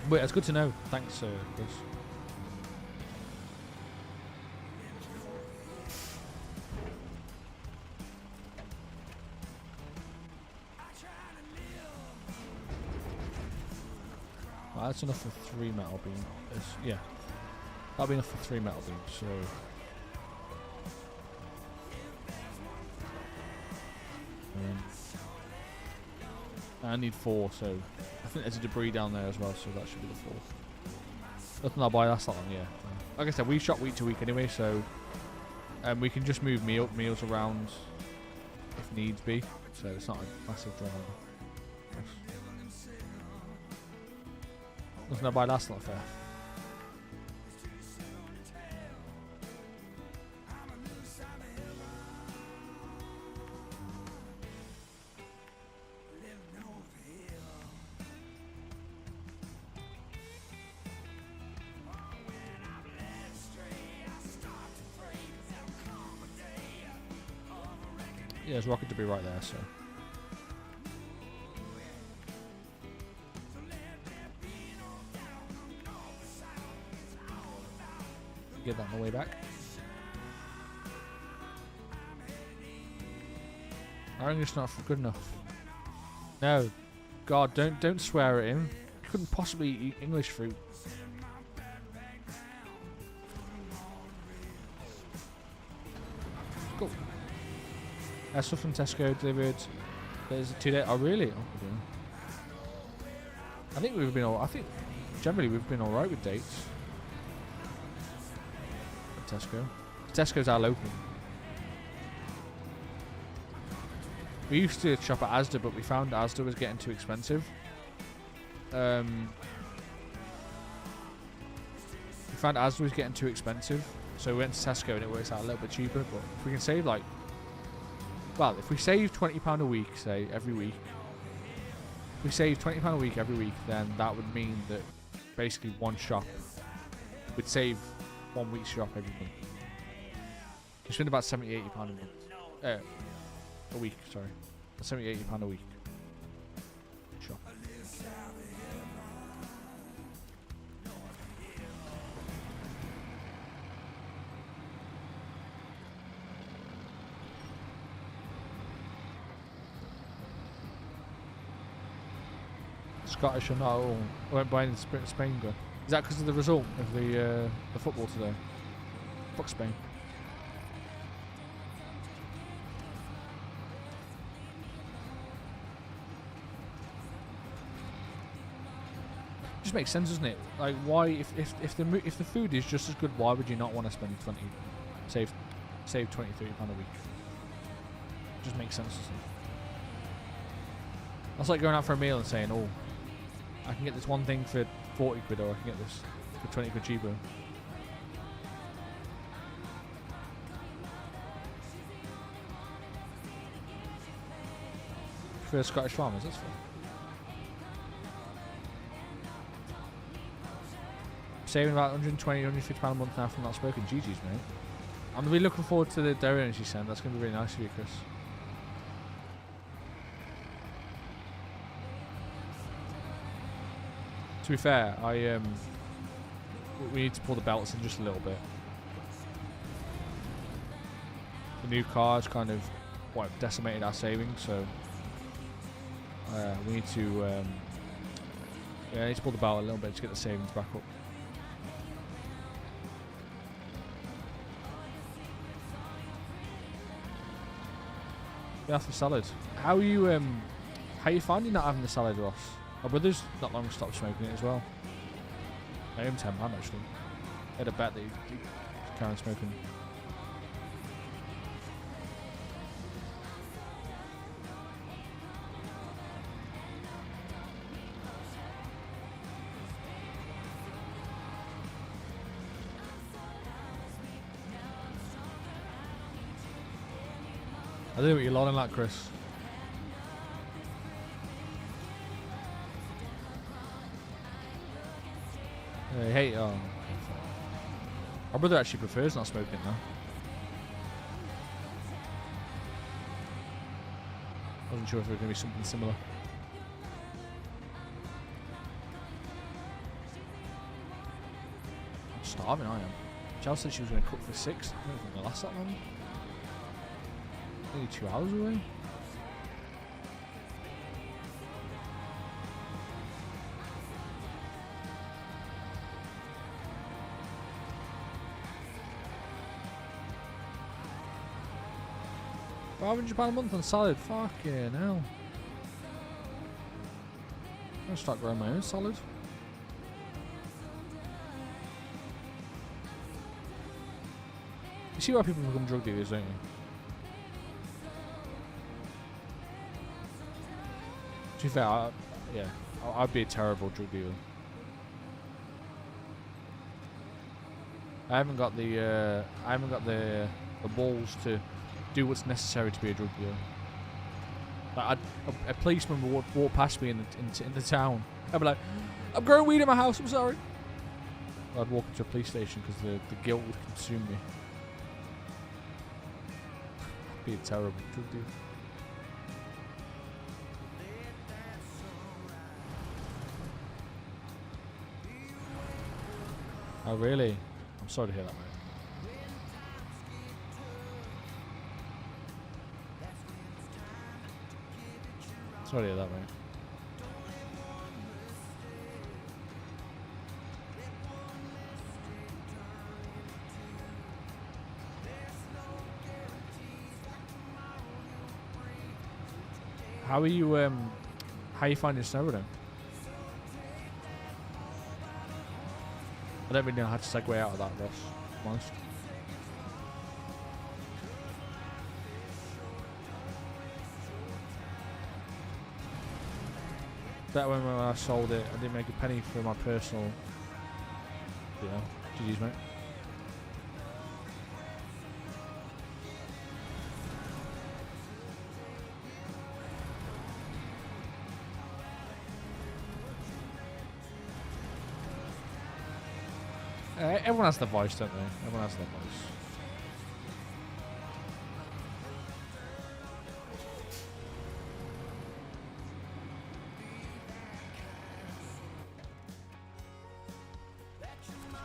Wait, that's good to know. Thanks, Chris. Well, that's enough for 3 metal beams. Yeah, that'll be enough for 3 metal beams. So. I need 4, so I think there's a debris down there as well, so that should be the 4. Nothing I'll buy, that's that one, yeah. Like I said, we shop week to week anyway, so we can just move meals around if needs be, so it's not a massive drama. Nothing I'll buy, that's not fair. Yeah, there's rocket debris right there, so. Get that on the way back. Our English not good enough. No, God, don't swear at him. He couldn't possibly eat English fruit. Cool. Stuff from Tesco delivered. There's a 2-day. Oh, really? Oh, I think we've been I think generally we've been alright with dates. At Tesco. Tesco's our local. We used to shop at Asda, but we found Asda was getting too expensive. We found Asda was getting too expensive, so we went to Tesco and it works out a little bit cheaper. But if we can save like, well, if we save £20 a week, say every week, if we save £20 a week every week, then that would mean that basically one shop would save 1 week's shop every month. We spend about £70, £80 a month. A week, sorry. £70, £80 a week. Shop. Scottish or not at all. I went by in Spain go. Is that because of the result of the football today? Fuck Spain. Just makes sense, doesn't it? Like, why if the food is just as good, why would you not want to spend save £20, £30 a week? Just makes sense, doesn't it? That's like going out for a meal and saying, oh, I can get this one thing for 40 quid, or I can get this for 20 quid cheaper. For Scottish farmers, that's fine. Saving about £120, £150 a month now from that spoken. GG's, mate. I'm really looking forward to the Dayulish you sent. That's going to be really nice of you, Chris. To be fair, we need to pull the belts in just a little bit. The new car's kind of decimated our savings, so we need to I need to pull the belt a little bit to get the savings back up. Yeah, after salad. How are you finding not having the salad, Ross? My brother's not long stopped smoking it as well. I owe him £10 actually. I had a bet that he'd carry on smoking. I don't know what you're lolling like, Chris. Hey, my brother actually prefers not smoking now. Wasn't sure if it was going to be something similar. I'm starving, I am. Chelsea said she was going to cook for 6. I don't think it's going to last that long. Only 2 hours away. £500 a month on salad. Fucking hell. I'm gonna start growing my own salad. You see why people become drug dealers, don't you? To be fair, I'd be a terrible drug dealer. I haven't got the balls to do what's necessary to be a drug dealer. Like a policeman would walk past me in the town. I'd be like, "I'm growing weed in my house. I'm sorry." I'd walk into a police station because the guilt would consume me. I'd be a terrible drug dealer. Oh really? I'm sorry to hear that, mate. Sorry to hear that, mate. How are you finding Snowrunner? I don't really know how to segue out of that, Ross. To be honest. That when I sold it, I didn't make a penny for my personal. You know, GG's, mate. Everyone has the voice, don't they? Everyone has their voice.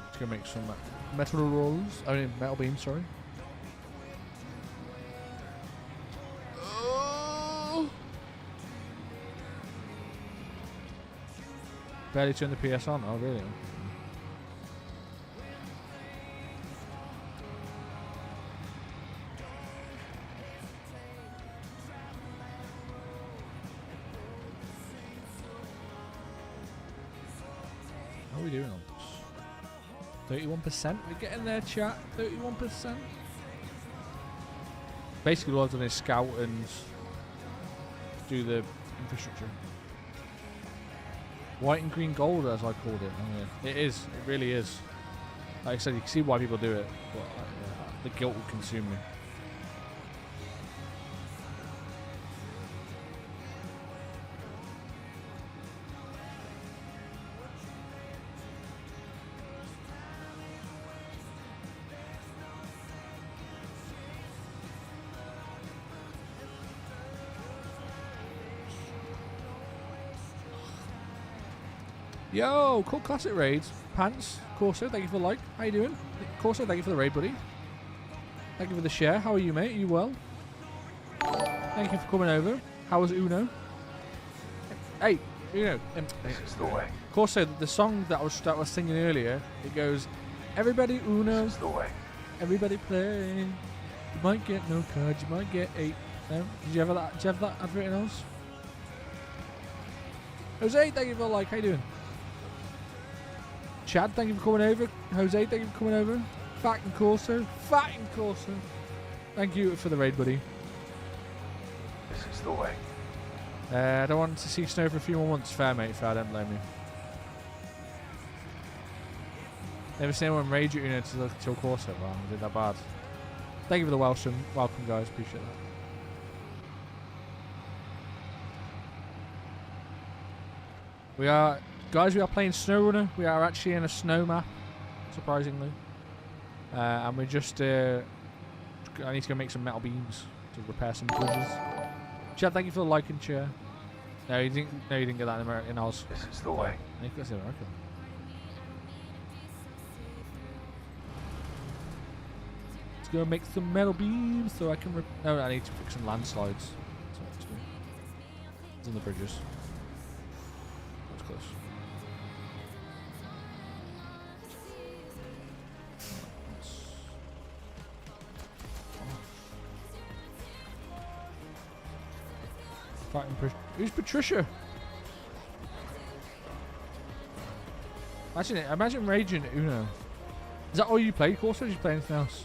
Just gonna make some metal rolls. I mean, metal beams, sorry. Oh. Barely turned the PS on. Oh, really? How are we doing on this? 31%? We're getting there, chat. 31%. Basically, all I've done is scout and do the infrastructure. White and green gold, as I called it. Oh, yeah. It is. It really is. Like I said, you can see why people do it, but the guilt will consume me. Yo, cool classic raids. Pants, Corso, thank you for the like. How you doing? Corso, thank you for the raid, buddy. Thank you for the share. How are you, mate? Are you well? Thank you for coming over. How was Uno? Hey, Uno. This is the way. Corso, the song that I was singing earlier, it goes, everybody Uno, This is the way. everybody play. You might get no cards, you might get 8. No? Did you have that advert in else? Jose, thank you for the like. How you doing? Chad, thank you for coming over. Jose, thank you for coming over. Fat and Corso. Fat and Corso. Thank you for the raid, buddy. This is the way. I don't want to see snow for a few more months. Fair, mate. Fair, don't blame me. Never seen anyone rage at Uno till Corso. Wow, I did that bad. Thank you for the welcome, guys. Appreciate that. We are playing Snowrunner. We are actually in a snow map, surprisingly. And we're just, I need to go make some metal beams to repair some bridges. Chad, thank you for the like and share. No, you didn't get that in Oz. This is the way. I think that's in America. Let's go make some metal beams so I can. No, I need to fix some landslides. So it's on the bridges. That's close. Fighting who's Patricia? Imagine raging at Uno. Is that all you played, Corso, or did you play anything else?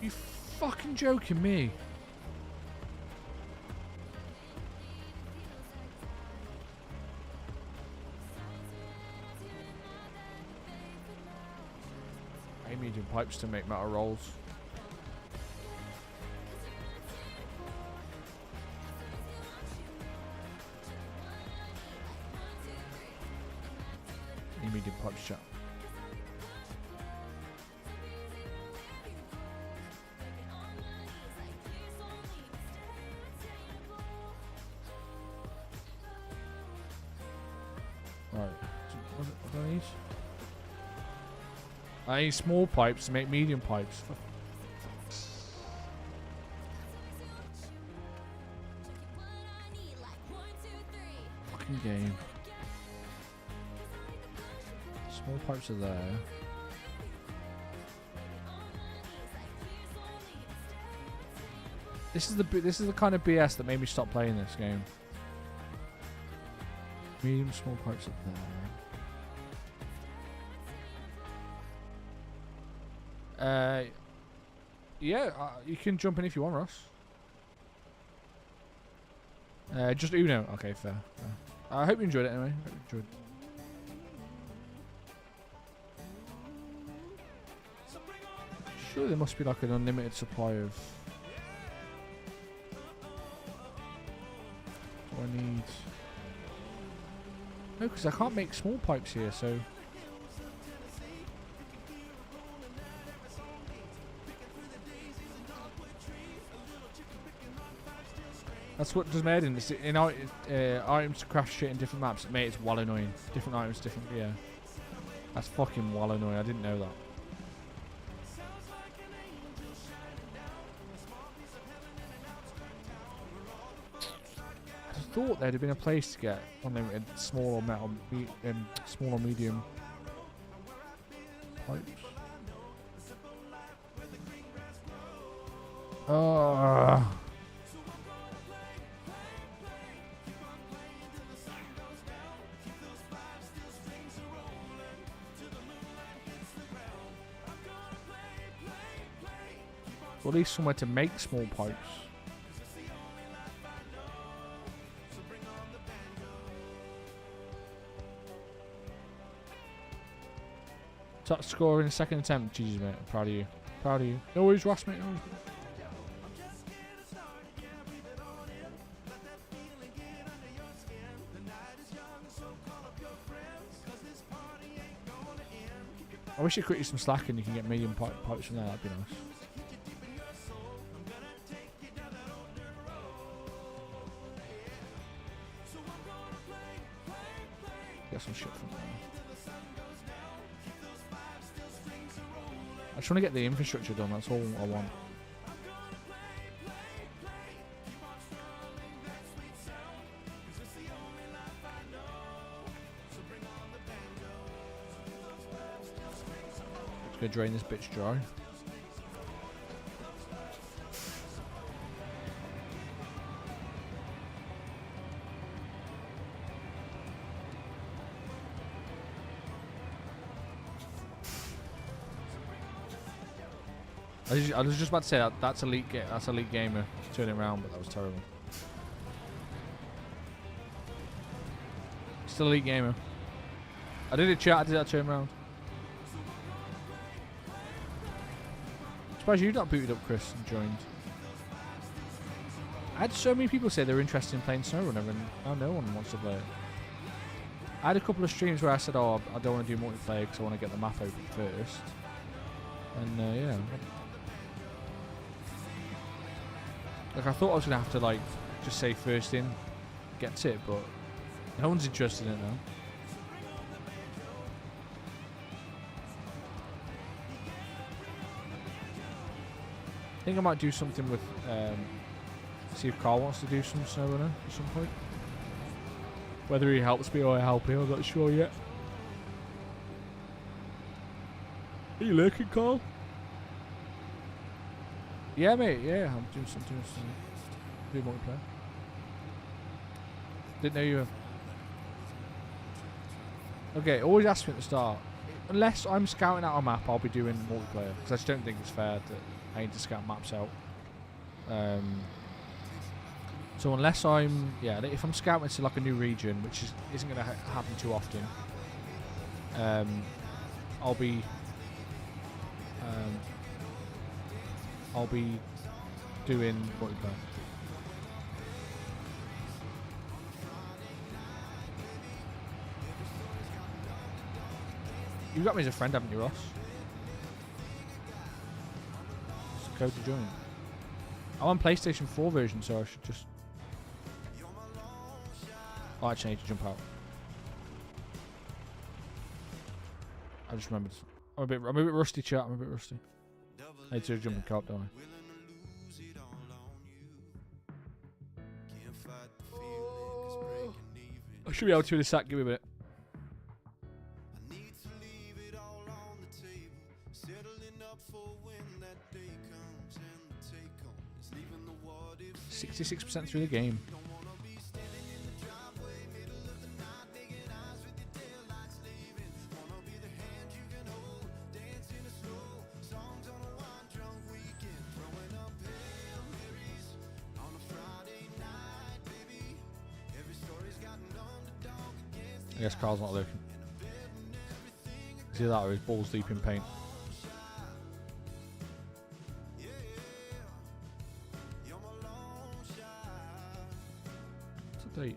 You fucking joking me? Medium pipes to make metal rolls. Medium pipes, chat. Right. What do I need? I need small pipes to make medium pipes. Fucking game. Small pipes are there. This is the kind of BS that made me stop playing this game. Medium small pipes up there. Yeah, you can jump in if you want, Ross. Just Uno. Okay, fair. I hope you enjoyed it anyway. Hope you enjoyed. Sure, there must be like an unlimited supply of. What do I need? No, because I can't make small pipes here, so. That's what does made in items to craft shit in different maps. Mate, it's well annoying. Different items, different yeah. That's fucking well annoying. I didn't know that. I thought there'd have been a place to get unlimited small or metal, small or medium pipes. Oh. Or at least somewhere to make small pipes. Top score in the second attempt. Jesus, mate. I'm proud of you. Proud of you. No worries, Ross, mate. No worries. I wish you could use some slack and you can get medium pipes from there. That'd be nice. Get some shit from there. I just want to get the infrastructure done. That's all I want. Just gonna drain this bitch dry. I was just about to say that's elite. That's elite gamer turning around, but that was terrible. Still elite gamer. I did a chat. I did that turn around. Surprised you've not booted up, Chris, and joined. I had so many people say they're interested in playing Snowrunner, and now no one wants to play it. I had a couple of streams where I said, "Oh, I don't want to do multiplayer because I want to get the map open first." And yeah. Like I thought I was gonna have to like just say first in, gets it, but no one's interested in it now. I think I might do something with see if Carl wants to do some Snowrunner at some point. Whether he helps me or I help him, I'm not sure yet. Are you lurking, Carl? Yeah, mate. Yeah, I'm doing some do multiplayer. Didn't know you were. Okay, always ask me at the start. Unless I'm scouting out a map, I'll be doing multiplayer because I just don't think it's fair that I need to scout maps out. So unless I'm if I'm scouting to like a new region, which isn't going to happen too often, I'll be doing multiplayer. You've got me as a friend, haven't you, Ross? It's a code to join. I'm on PlayStation 4 version, so I should just. Oh, actually, I need to jump out. I just remembered. I'm a bit rusty, chat. I'm a bit rusty. I need to jump and co-op, don't I? I should be able to in a sec. Give me a bit. 66% through the game. I guess Carl's not looking. See that, or his balls deep in paint. What's the date?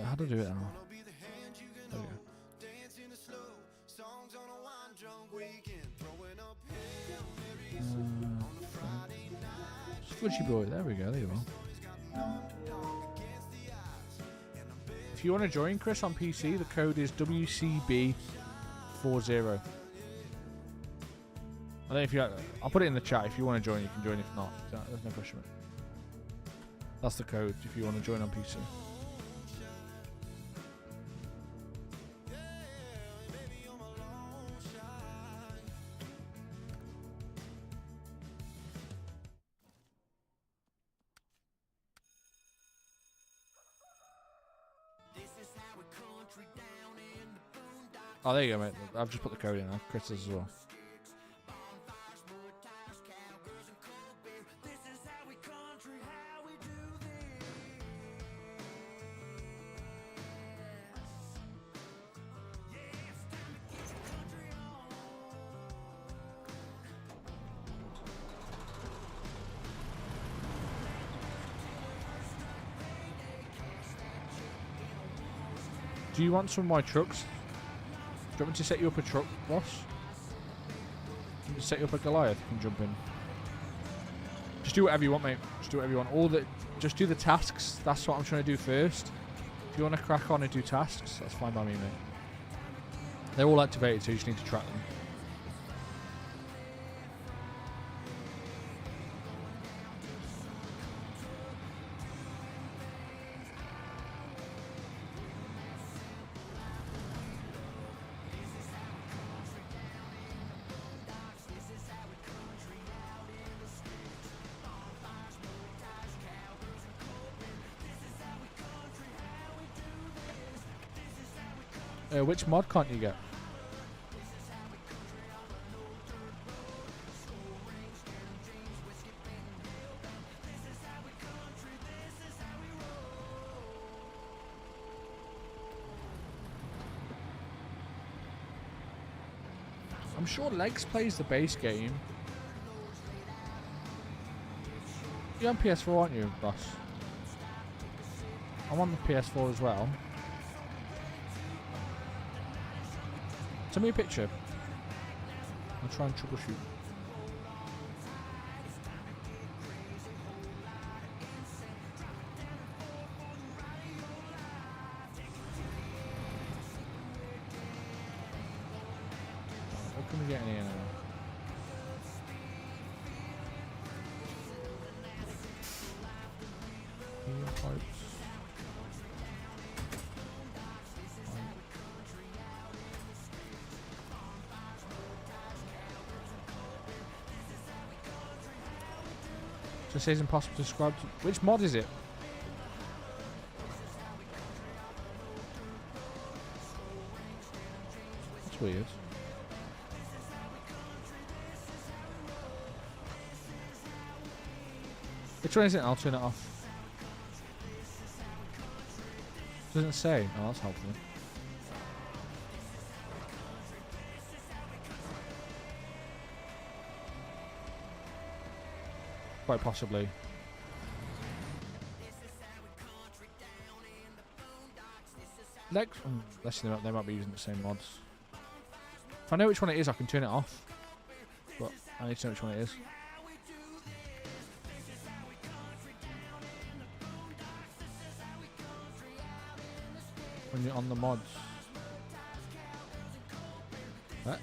How to do it now? There we go. Fudgy boy, there we go, there you are. If you want to join Chris on PC, the code is WCB40. I don't know if you. I'll put it in the chat. If you want to join, you can join. If not, there's no pressure. That's the code if you want to join on PC. Oh, there you go, mate. I've just put the code in now. Chris as well. Do you want some of my trucks? Do you want me to set you up a truck, boss? Can you set you up a Goliath? You can jump in. Just do whatever you want, mate. Just do whatever you want. Just do the tasks. That's what I'm trying to do first. If you want to crack on and do tasks, that's fine by me, mate. They're all activated, so you just need to track them. Which mod can't you get? I'm sure Legs plays the base game. You're on PS4, aren't you, boss? I'm on the PS4 as well. Send me a picture. I'll try and troubleshoot. What can we get in here now? Pipes. It says impossible to subscribe to. Which mod is it? That's weird. Which one is it? I'll turn it off. Doesn't say. Oh, that's helpful. Quite possibly. Legs. Let's see, they might be using the same mods. If I know which one it is, I can turn it off. But I need to know which one it is. when you're on the mods. What?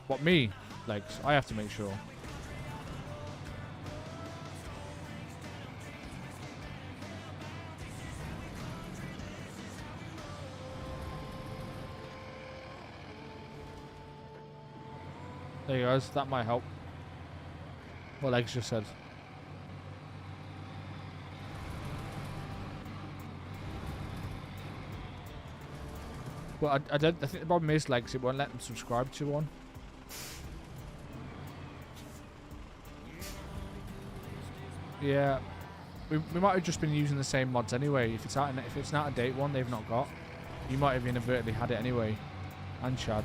What, me? Legs. I have to make sure. There you guys, that might help. What Legs just said. Well, I think the problem is, Legs, it won't let them subscribe to one. Yeah, we might have just been using the same mods anyway. If it's an out of date one they've not got, you might have inadvertently had it anyway. And Chad.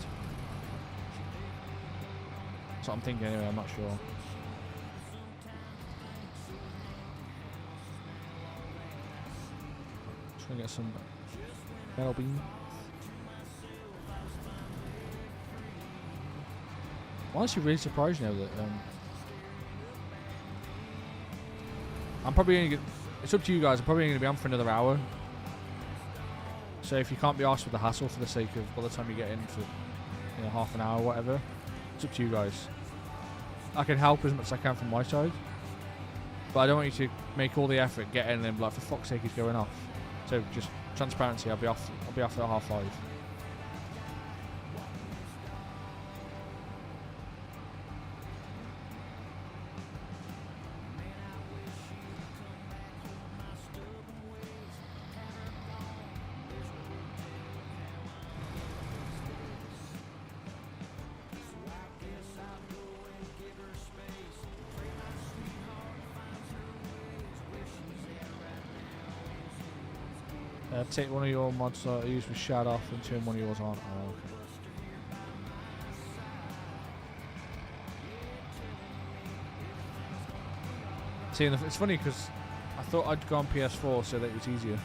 That's what I'm thinking anyway, I'm not sure. Just gonna get some bell bean. I'm honestly really surprised now that I'm probably gonna get. It's up to you guys. I'm probably gonna be on for another hour. So if you can't be asked with the hassle for the sake of by the time you get in for half an hour or whatever, it's up to you guys. I can help as much as I can from my side, but I don't want you to make all the effort, get in, and then be like, for fuck's sake, he's going off. So just transparency. I'll be off at 5:30. Take one of your mods I use with shad off and turn one of yours on. Oh, okay. See, and it's funny because I thought I'd go on PS4 so that it was easier.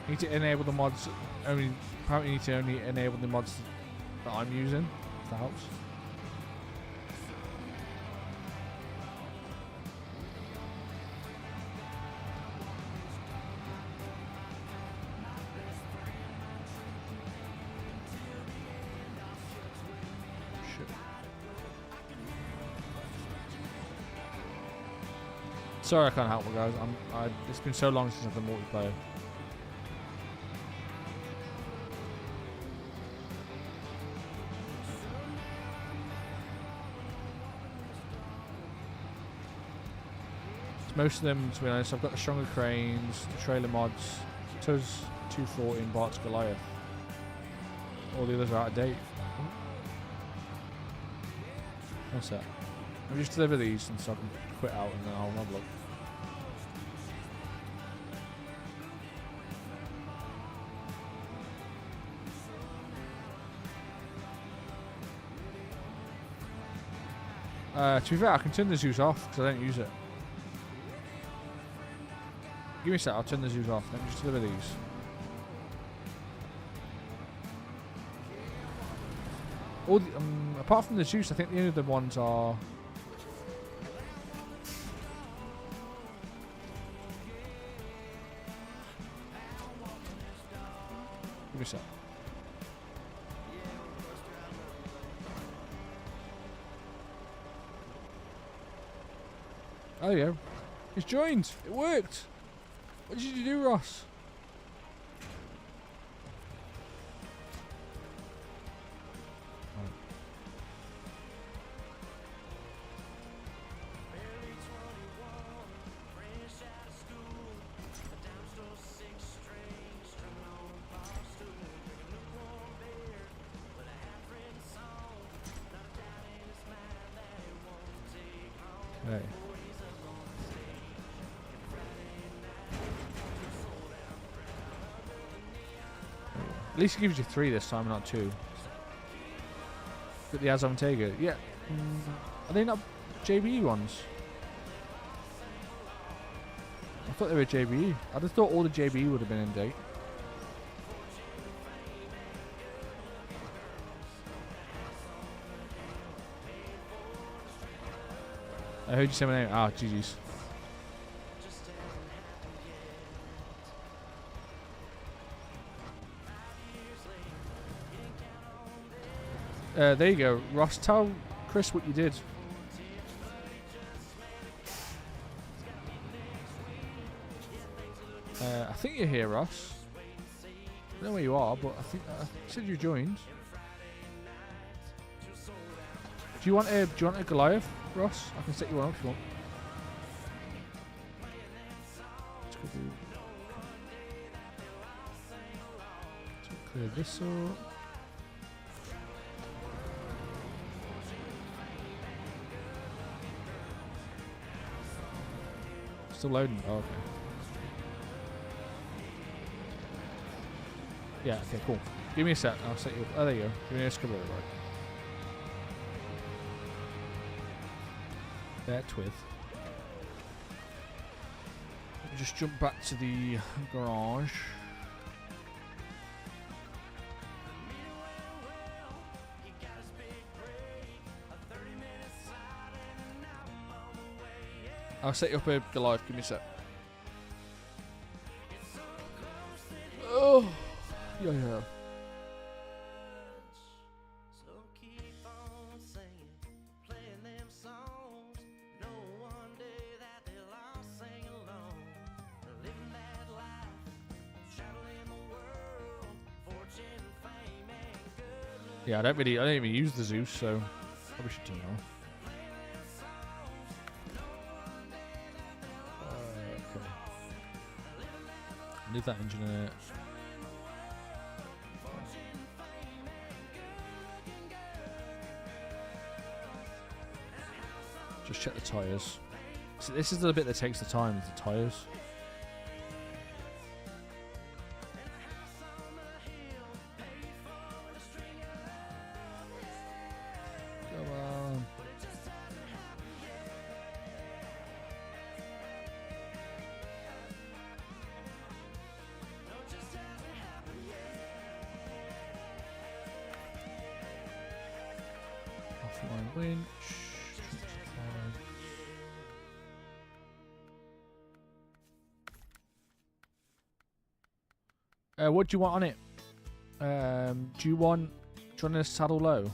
You need to enable the mods only. Apparently, you need to only enable the mods that I'm using. If that helps. Sorry I can't help it, guys. It's been so long since I've done multiplayer. Most of them, to be honest, I've got the stronger cranes, the trailer mods, Tuz 240 and Bart's Goliath. All the others are out of date. What's that? I'll just deliver these and so I can quit out and then I'll have a look. To be fair, I can turn the Zeus off because I don't use it. Give me a sec, I'll turn the Zeus off. Let me just deliver these. All the, apart from the Zeus, I think the only other ones are. Give me a sec. Oh yeah, it's joined. It worked. What did you do, Ross? Okay. At least it gives you 3 this time, not 2. But the Azam Tega, yeah. Are they not JBE ones? I thought they were JBE. I'd have thought all the JBE would have been in date. I heard you say my name. Ah, GG's. There you go. Ross, tell Chris what you did. I think you're here, Ross. I don't know where you are, but I think I said you joined. Do you want a Goliath, Ross? I can set you one up if you want. Let's go do. Let's clear this up. Still loading. Oh, okay. Yeah, okay, cool. Give me a sec. I'll set you up. Oh, there you go. Give me a scribble, right? That with. Just jump back to the garage. I'll set you up a Goliath. Give me a sec. Oh, yeah. So keep on singing, playing them songs. No one day that they'll all sing along. Living that life, traveling the world, fortune, fame, and good. Yeah, I don't even use the Zeus, so probably should turn it off. Okay. Leave that engine in it. Just check the tyres. So this is the bit that takes the time, is the tyres. Come on. Offline winch. What do you want on it? Do you want a saddle low?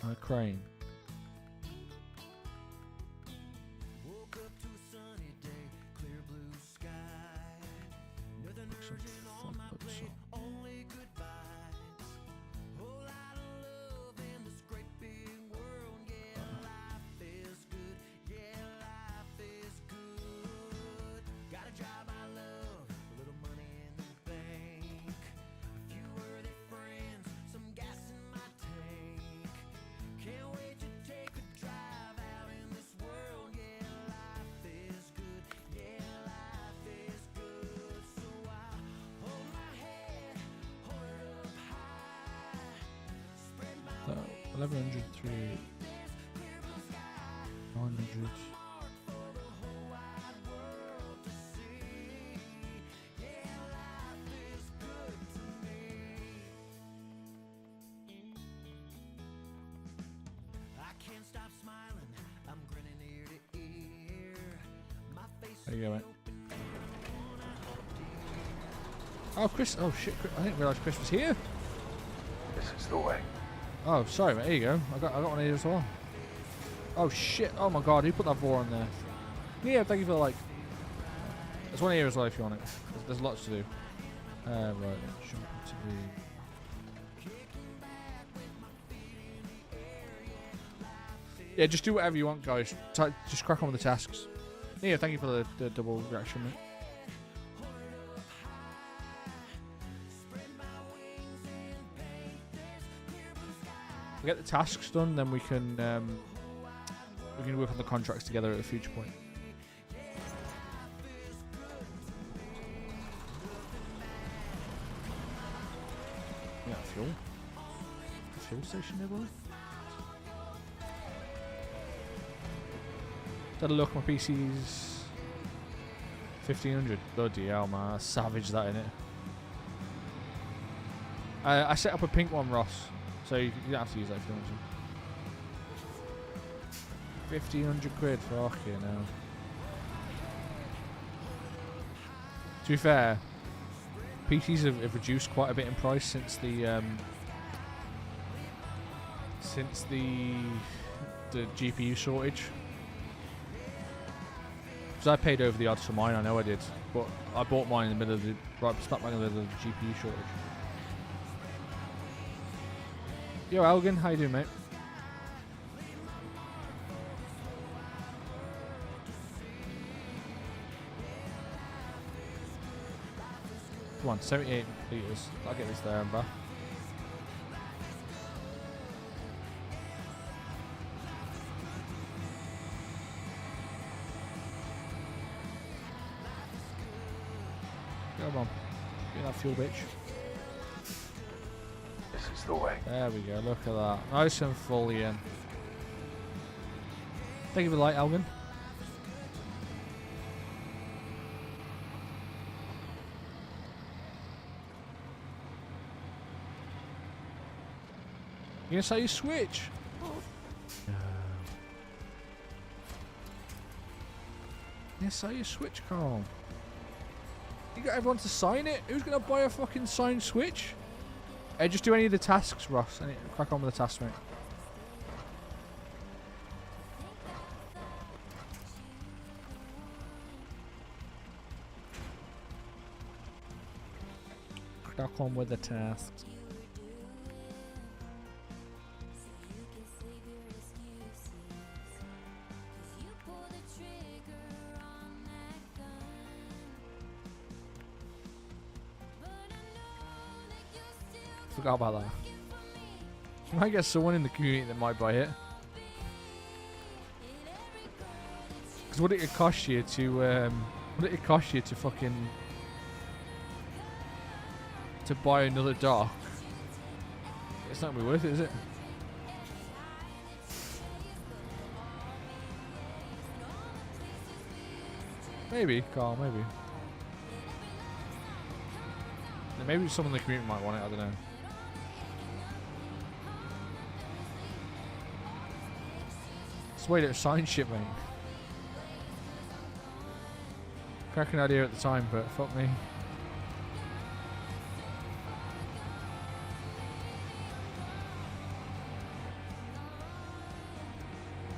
On a crane. Woke up to a sunny day, clear blue sky. Nothing urgent on my plate, only good vibes. Whole lot of love in this great big world. Yeah, life is good. Yeah, life is good. Got a job I love, a little money in the bank, a few worthy friends, some gas in my tank. Can't wait to take a drive out in this world. Yeah, life is good. Yeah, life is good. So I hold my head, hold it up high, spread my So 1100 through 900. for the whole wide world to see. Yeah, life is good to me. I can't stop smiling. I'm grinning ear to ear. My face There you go, mate. open. Oh, Chris. Oh shit! I didn't realise Chris was here. This is the way. Oh, sorry, mate. There you go. I got one here as well. Oh shit! Oh my god, who put that vor on there? Yeah, thank you for the like. There's one here as well if you want it. There's lots to do. Right, let's jump into the. Yeah, just do whatever you want, guys. Just crack on with the tasks. Yeah, thank you for the double reaction, mate. We get the tasks done, then we can work on the contracts together at a future point. Yeah, fuel. The fuel station nearby. Had a look. My PC's 1500. Bloody hell, man! That's savage that, innit? I set up a pink one, Ross. So you don't have to use that if you don't want 1,500 quid. Fucking hell. To be fair, PCs have reduced quite a bit in price since the GPU shortage. Because I paid over the odds for mine, I know I did, but I bought mine in the middle of the smack bang in the middle of the GPU shortage. Yo, Elgin, how you doing, mate? Come on, 78 litres. I'll get this there and back. Come on. Get that fuel, bitch. This is the way. There we go, look at that. Nice and full again. Thank you for the light, Elgin. You gonna say you switch? No. Yes, how you switch, Carl? You got everyone to sign it? Who's gonna buy a fucking signed Switch? Hey, just do any of the tasks, Ross. Crack on with the tasks, mate. Crack on with the tasks. Forgot about that. You might get someone in the community that might buy it. Because what it cost you to fucking to buy another dock? It's not gonna be worth it, is it? Maybe, Carl, maybe. Maybe someone in the community might want it, I don't know. Wait, it was sign shit, mate. Cracking idea at the time, but fuck me.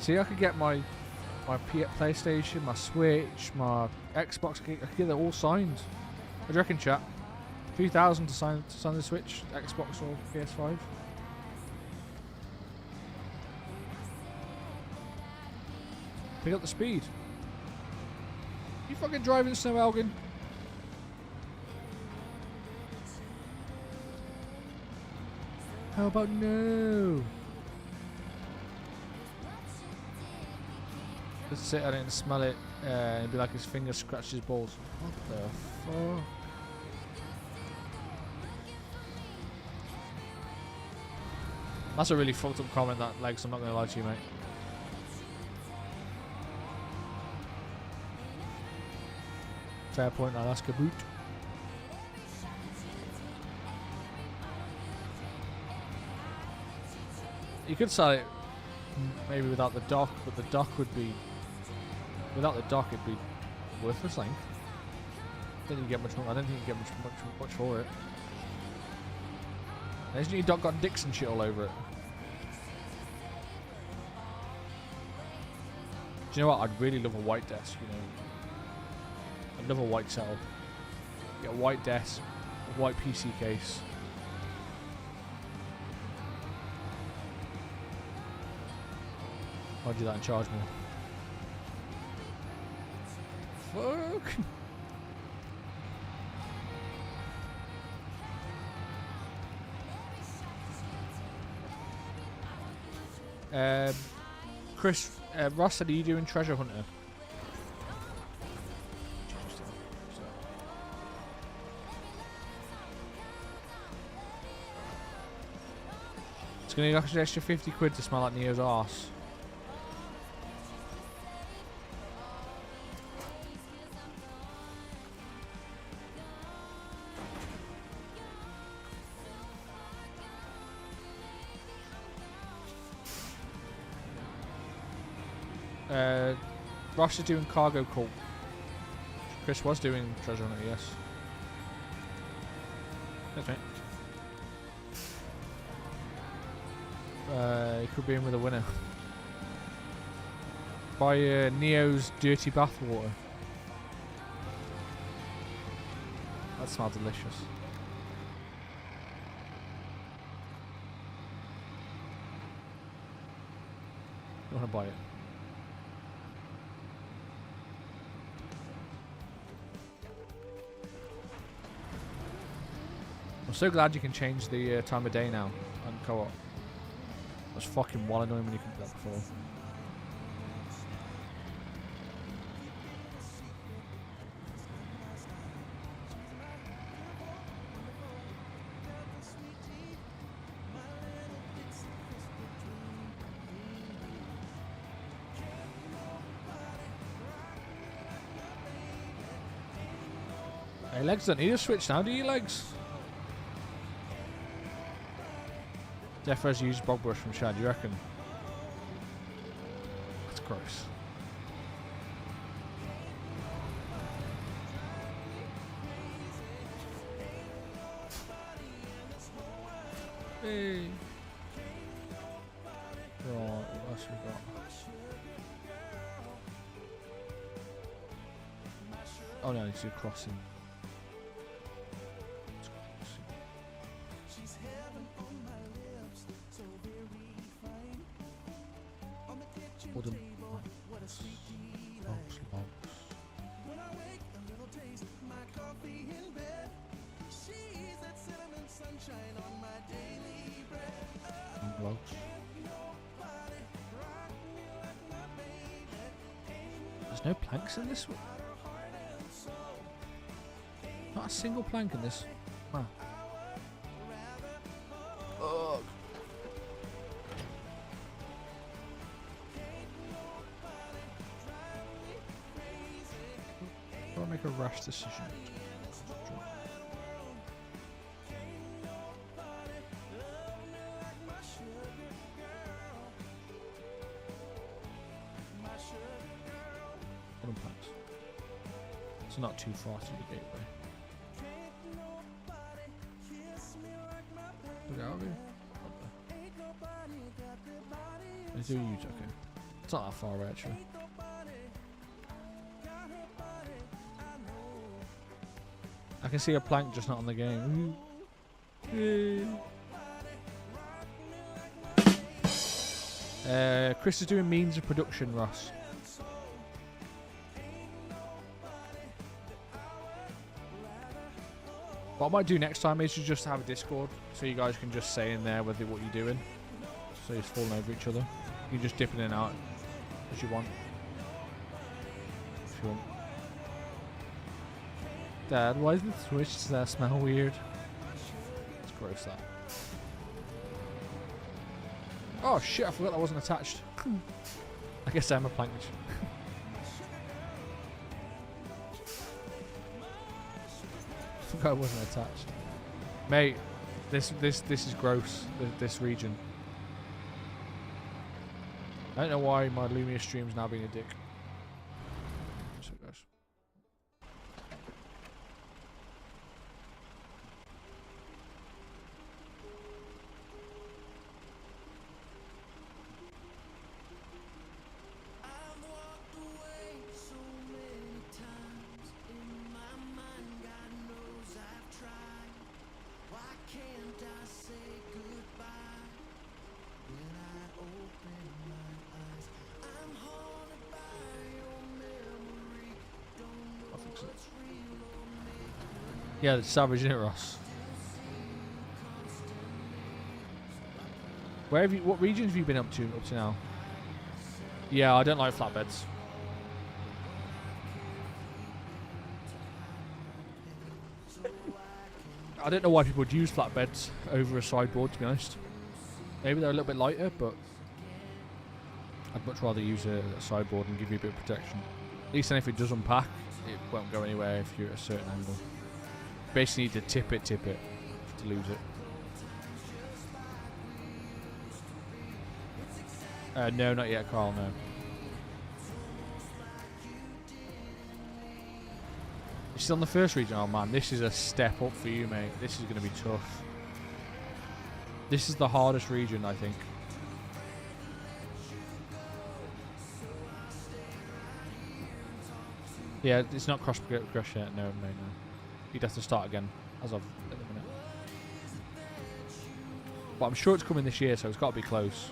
See, I could get my PlayStation, my Switch, my Xbox. I could get it all signed. What do you reckon, chat? 3,000 to sign the Switch, Xbox or PS5. Pick up the speed. You fucking driving, Snow Elgin? How about no? Just sit on it and smell it and be like his finger scratches his balls. What the fuck? That's a really fucked up comment, that, Legs. I'm not going to lie to you, mate. Fair point, Alaska boot. You could sell it maybe without the dock, but the dock would be... Without the dock, it'd be worthless, I think. I don't think you get much for it. Isn't your dock got dicks and shit all over it? Do you know what? I'd really love a white desk, you know. I'd love a white setup. Get a white desk, a white PC case. I'll do that and charge more. Fuck. Chris, Ross said, are you doing Treasure Hunter? It's going to cost an extra 50 quid to smell like Neo's arse. Ross is doing Cargo Cult. Chris was doing Treasure Hunter, yes. That's right. He could be in with a winner. Buy Neo's Dirty Bathwater. That smells delicious. You want to buy it? I'm so glad you can change the time of day now on co-op. It was fucking well annoying when you couldn't do that before. Hey, Legs don't need a switch now, do you, Legs? Defra's used bog brush from Shad, you reckon? That's gross. Hey. Right, what else we got? Oh no, it's a crossing. Wooden planks. Logs. Logs. There's no planks in this one. Not a single plank in this. Wow. Ugh. I'll make a rash decision. Wooden planks. It's not too far to the gateway. Look out of here. Is there a huge? Okay. It's not that far away actually. I can see a plank just not on the game. Chris is doing means of production, Ross. What I might do next time is to just have a Discord so you guys can just say in there what you're doing. So you're falling over each other. You can just dip in and out as you want. If you want. Dad, why does the Switch smell weird? It's gross that. Oh shit, I forgot that wasn't attached. I guess I'm a plank. I forgot it wasn't attached. Mate, this is gross, this region. I don't know why my Lumia stream's now being a dick. So it goes. Yeah, it's savage, isn't it, Ross? Where have you? What regions have you been up to now? Yeah, I don't like flatbeds. I don't know why people would use flatbeds over a sideboard, to be honest. Maybe they're a little bit lighter, but I'd much rather use a sideboard and give you a bit of protection. At least then if it does unpack, it won't go anywhere if you're at a certain angle. Basically need to tip it to lose it. No, not yet, Carl, no. Still on the first region? Oh man, this is a step up for you, mate. This is going to be tough. This is the hardest region, I think. Yeah, it's not cross progress yet. No. You'd have to start again, as of at the minute. But I'm sure it's coming this year, so it's got to be close.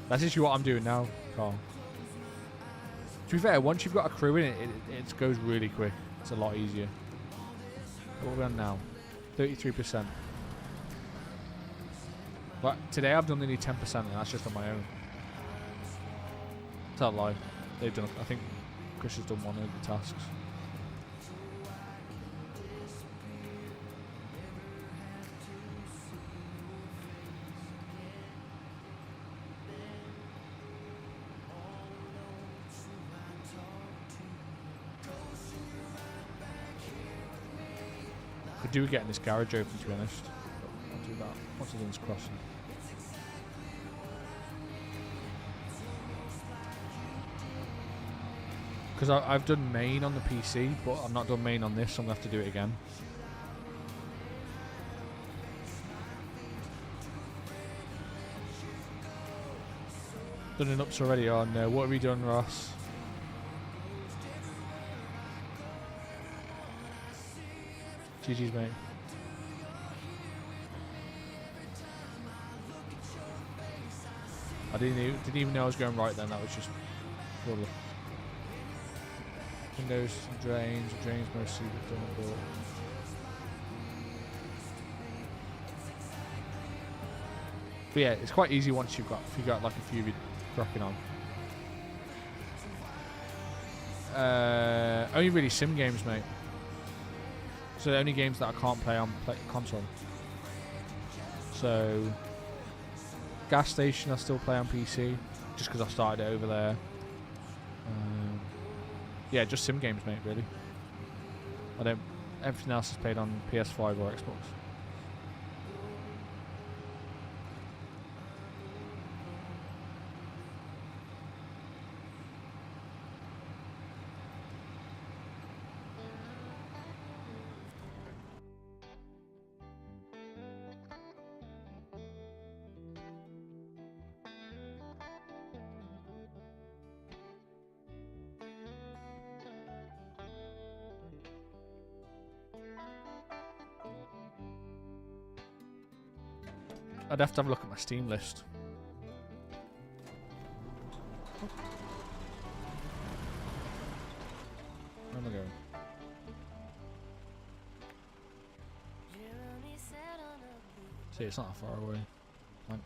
That's actually what I'm doing now, Carl. To be fair, once you've got a crew in it, it goes really quick. It's a lot easier. What are we on now? 33%. But today I've done nearly 10%, and that's just on my own. Tell a lie. They've done. I think Chris has done one of the tasks. Could do with getting this garage open, to be honest. But I'll do that once I've done this crossing. Because I've done main on the PC, but I've not done main on this, so I'm going to have to do it again. Done an ups already on. What have we done, Ross? GG's, mate. I didn't even know I was going right then. That was just probably. Windows, drains mostly done built. But yeah, it's quite easy once if you got like a few of you cracking on. Only really sim games, mate. So the only games that I can't play on console. So Gas Station I still play on PC, just because I started it over there. Yeah, just sim games, mate, really. Everything else is played on PS5 or Xbox. I'd have to have a look at my Steam list. Where am I going? See, it's not that far away. Thanks.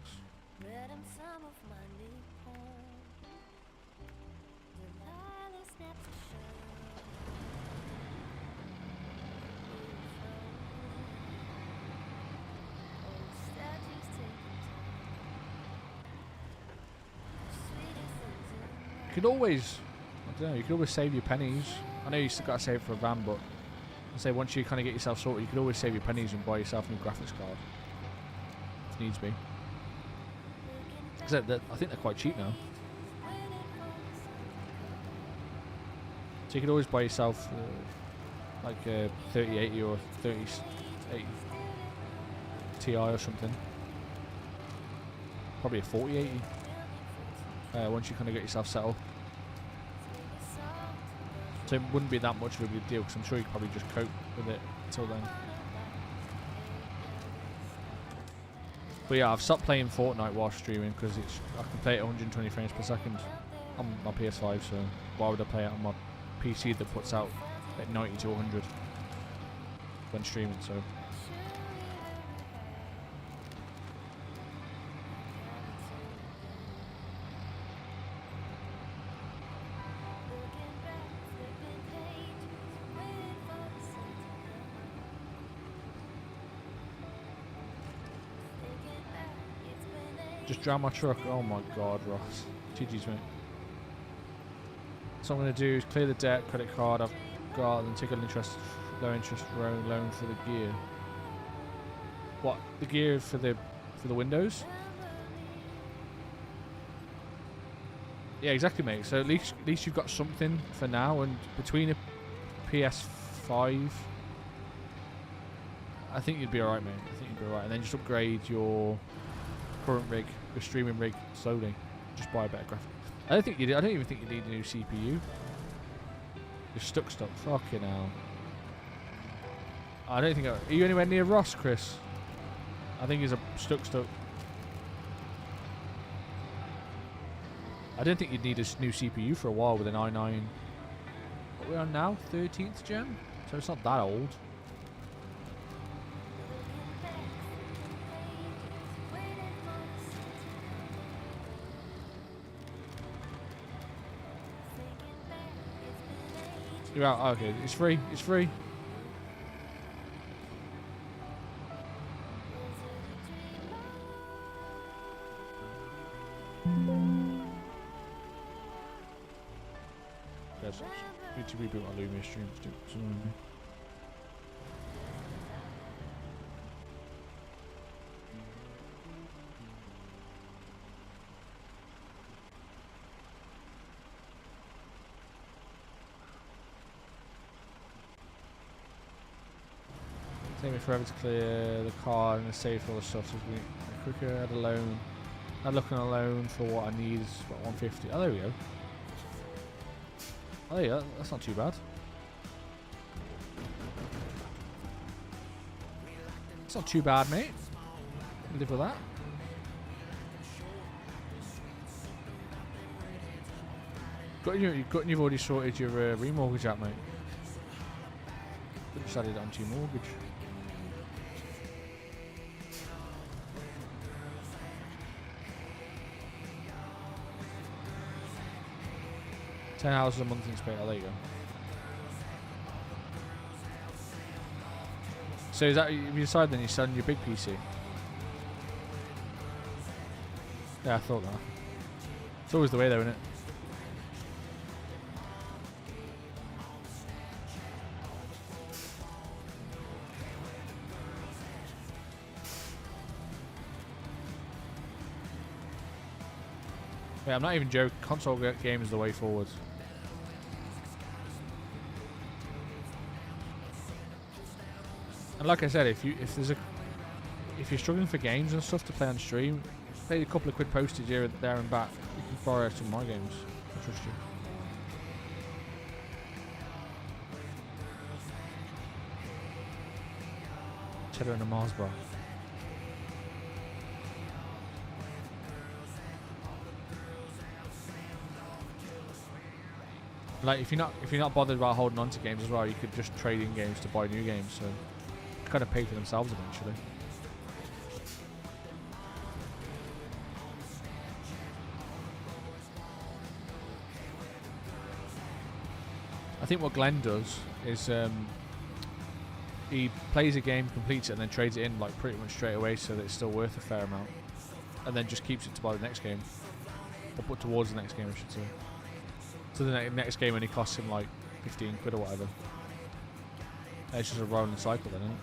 You could always, I don't know, you could always save your pennies. I know you still got to save for a van, but I'd say once you kind of get yourself sorted, you could always save your pennies and buy yourself a new graphics card. If needs be. Because I think they're quite cheap now. So you could always buy yourself like a 3080 or 3080 Ti or something. Probably a 4080. Once you kind of get yourself set up. So it wouldn't be that much of a big deal, because I'm sure you could probably just cope with it until then. But yeah, I've stopped playing Fortnite while streaming because I can play it at 120 frames per second on my PS5, so why would I play it on my PC that puts out at 90 to 100 when streaming, so... Just drown my truck. Oh my god, Ross. GG's, mate. So what I'm going to do is clear the debt, credit card I've got, and take an low interest loan for the gear. What? The gear for the for the Windows. Yeah, exactly, mate. So at least you've got something for now, and between a PS5, I think you'd be alright, mate. I think you'd be alright, and then just upgrade your current rig, your streaming rig, slowly. Just buy a better graphic. I don't even think you need a new CPU. You're stuck. Fucking hell. I don't think. Are you anywhere near Ross, Chris? I think he's stuck. I don't think you'd need a new CPU for a while with an i9. What are we on now? 13th gen? So it's not that old. You're out. Oh, okay, it's free. It's free. Yes, need to reboot my Lumia stream. Take me forever to clear the car and save all the stuff. So we quicker add a loan. I'd look on a loan for what I need is about 150. Oh, there we go. Oh, there you go. That's not too bad. It's not too bad, mate. Live with that. You've already sorted your remortgage out, mate. Just added it onto your mortgage. $10 a month in space. Oh, there you go. So is that, if you decide then you're selling your big PC? Yeah, I thought that. It's always the way though, isn't it? Yeah, I'm not even joking. Console game is the way forward. And like I said, if you're struggling for games and stuff to play on stream, pay a couple of quid postage here, there, and back. You can borrow some of my games. I trust you. Cheddar and a Mars bar. Like if you're not bothered about holding on to games as well, you could just trade in games to buy new games. So they kind of pay for themselves eventually. I think what Glenn does is he plays a game, completes it, and then trades it in like pretty much straight away, so that it's still worth a fair amount, and then just keeps it to buy the next game, or put towards the next game, I should say. So the next game only costs him like 15 quid or whatever. And it's just a rolling cycle then, isn't it?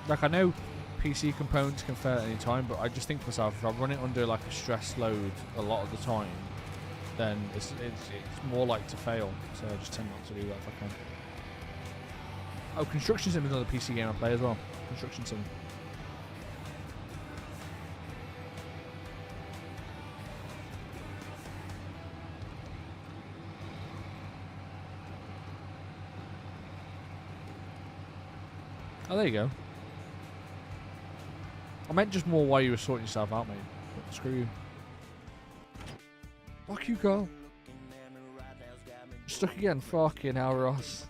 Like, I know PC components can fail at any time, but I just think to myself, if I run it under like a stress load a lot of the time, then it's more like to fail. So I just tend not to do that if I can. Oh, Construction Sim is another PC game I play as well. Construction Sim. Oh, there you go. I meant just more while you were sorting yourself out, mate. But screw you. Fuck you, girl. Stuck again. Fucking hell, Ross.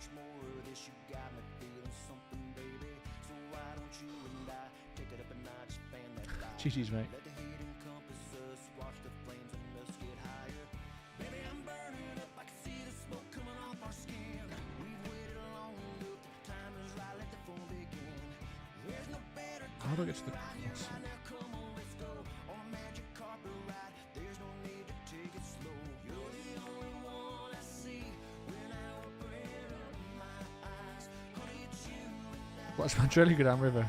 GG's, mate. how do I get to the cross? Watch my really go down river.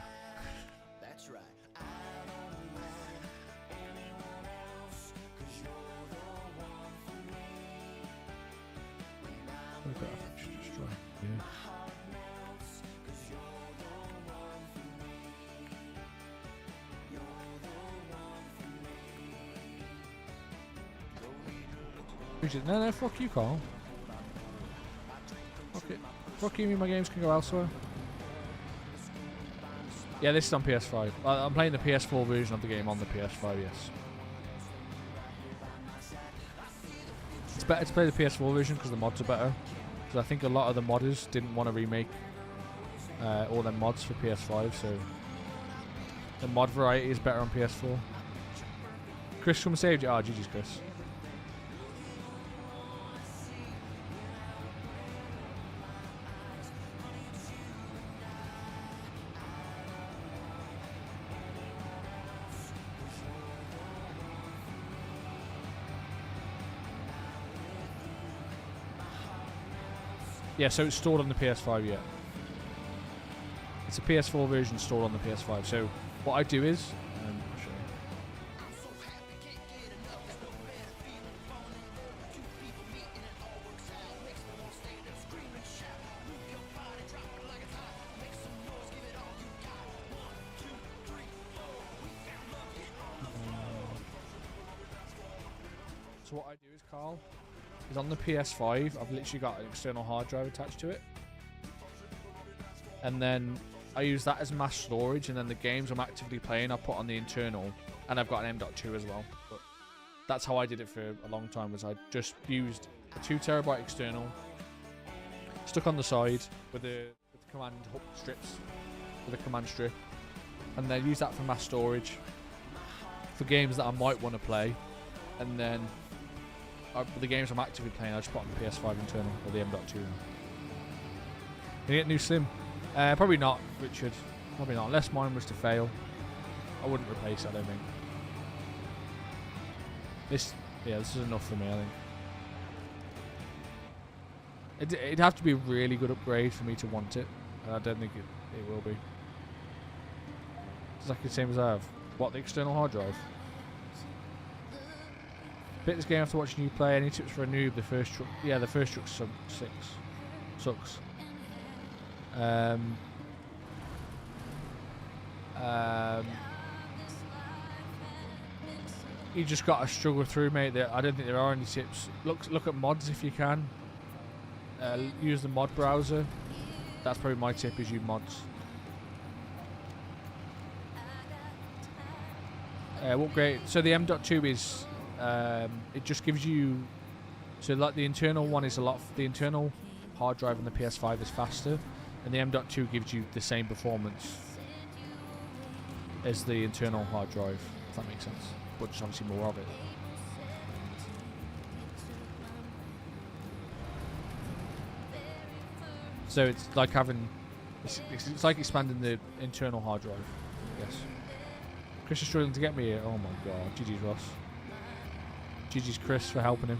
No, fuck you, Carl. Fuck it. Fuck you, my games can go elsewhere. Yeah, this is on PS5. I'm playing the PS4 version of the game on the PS5, yes. It's better to play the PS4 version because the mods are better. Because I think a lot of the modders didn't want to remake all their mods for PS5, so the mod variety is better on PS4. Chris, come and save you. Oh, GG's, Chris. Yeah, so it's stored on the PS5, yeah. It's a PS4 version stored on the PS5. So what I do is, I'll show you. So what I do is, Carl, is on the PS5, I've literally got an external hard drive attached to it. And then I use that as mass storage, and then the games I'm actively playing I put on the internal, and I've got an M.2 as well. But that's how I did it for a long time, was I just used a 2 terabyte external, stuck on the side with the command hook strips, with a command strip, and then use that for mass storage for games that I might want to play, and then the games I'm actively playing, I just put on the PS5 internal, or the M.2. Can you get new Sim? Probably not, Richard. Probably not. Unless mine was to fail, I wouldn't replace it, I don't think. This is enough for me, I think. It'd have to be a really good upgrade for me to want it, and I don't think it will be. It's exactly the same as I have. What, the external hard drive? Bit this game after watching you play. Any tips for a noob? The first truck, yeah, the first truck sucks. You just gotta struggle through, mate. I don't think there are any tips. Look at mods if you can. Use the mod browser. That's probably my tip, is use mods. What great. So the M.2 is it just gives you, so like the internal one is the internal hard drive on the PS5 is faster, and the M.2 gives you the same performance as the internal hard drive, if that makes sense, but just obviously more of it. So it's like having, it's like expanding the internal hard drive, I guess. Chris is struggling to get me here. Oh my god, GG's Ross. GG's Chris for helping him.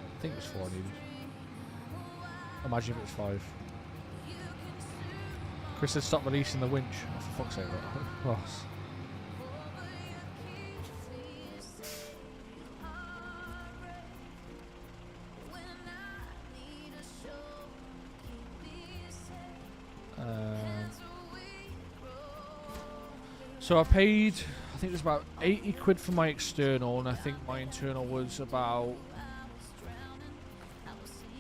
I think it was 4 I needed. Imagine if it was 5. Chris said stop releasing the winch. Oh, for fuck's sake, Ross. So I paid, I think it was about 80 quid for my external, and I think my internal was about,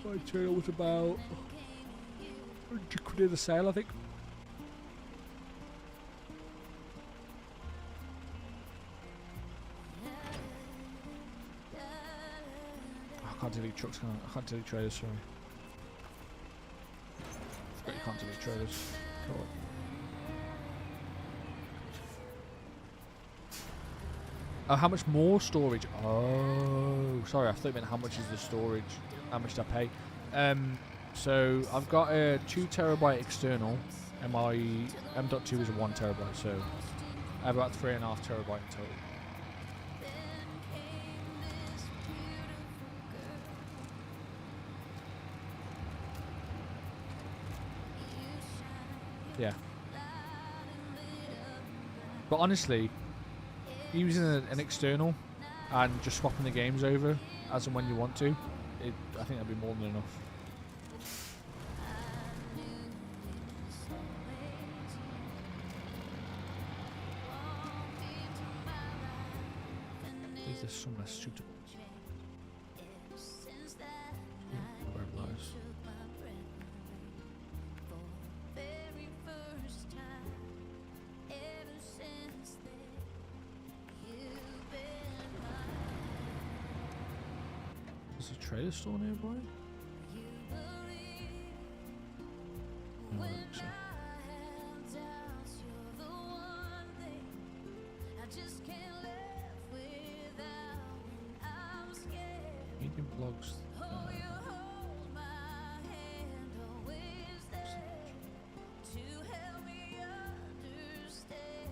100 quid in the sale, I think. Oh, I can't delete trucks, can I? I can't delete trailers, sorry. I forgot you can't delete trailers. Come on. Oh, how much more storage? Oh, sorry, I thought you meant how much is the storage? How much do I pay? So I've got a 2 terabyte external, and my M.2 is a 1 terabyte, so I have about 3.5 terabyte in total. Yeah. But honestly, using an external and just swapping the games over as and when you want to, I think that'd be more than enough. Is there somewhere suitable? Where those? Is a trader store nearby? No, I don't think so. Medium blogs.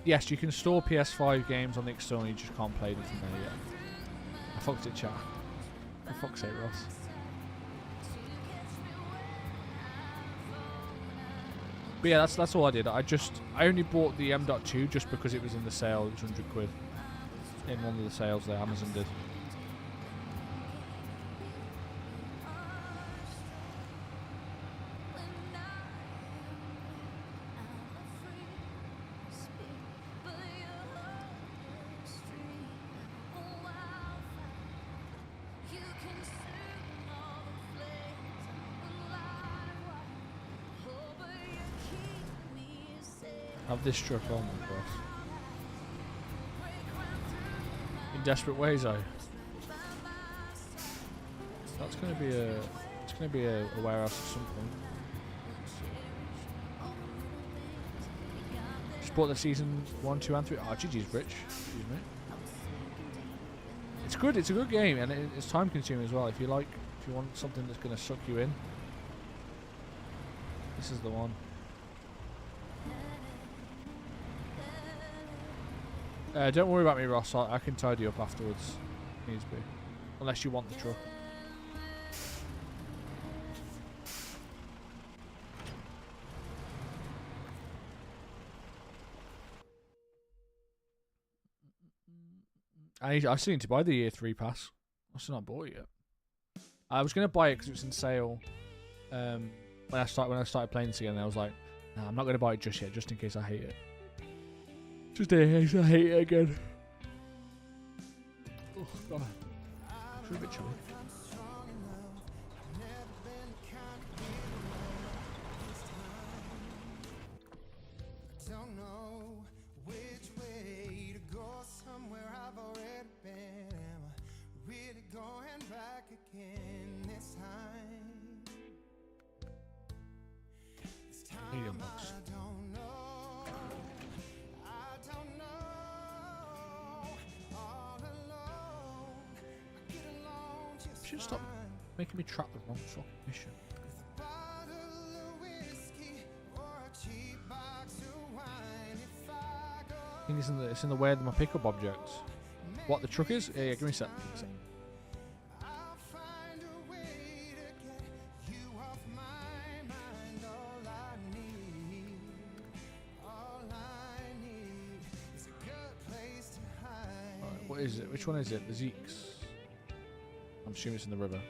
Yes, you can store PS5 games on the external, you just can't play them from there yet. I fucked it, chat. For fuck's sake, Ross. But yeah, that's all I did. I only bought the M.2 just because it was in the sale. It was 100 quid in one of the sales there Amazon did. Have this truck on, my boss. In desperate ways, though. That's going to be a. It's going to be a warehouse at some point. Just bought the season 1, 2, and 3. Oh, GG's rich. Excuse me. It's good. It's a good game, and it's time consuming as well. If you want something that's going to suck you in, this is the one. Don't worry about me, Ross. I can tidy up afterwards. Needs be. Unless you want the truck. I still need to buy the year 3 pass. I've still not bought it yet. I was going to buy it because it was in sale. When I started playing this again, I was like, nah, I'm not going to buy it just yet, just in case I hate it. Just in case I hate it again. Oh god. It's a bit chilly. Don't know which way to go, somewhere I've already been. Am I really going back again this time? This time Medium box. I don't know. I don't know. All alone, I get along just Should stop fine. making me trap the wrong fucking mission. Bottle of whiskey or a cheap box of wine. If I go, I think it's in the way of my pickup objects. What the truck is? Yeah, give me a sec. I'll find a way to get you off my mind. All I need is a good place to hide. Right, what is it? Which one is it? The Zeeks. I'm assuming it's in the river.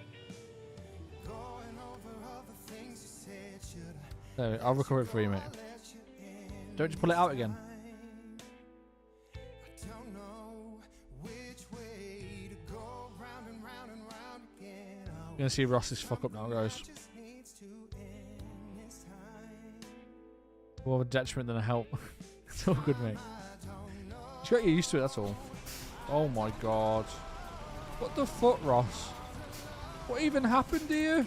Going over all the things you said, should I There, I'll recover it for you, mate. let you in? Don't just pull it out again. I don't know which way to go, round and round and round again. You're gonna see Ross's fuck up now, guys. Just needs to end this time. More of a detriment than a help. It's all good, mate. Just got you used to it, that's all. Oh my god. What the fuck, Ross? What even happened here?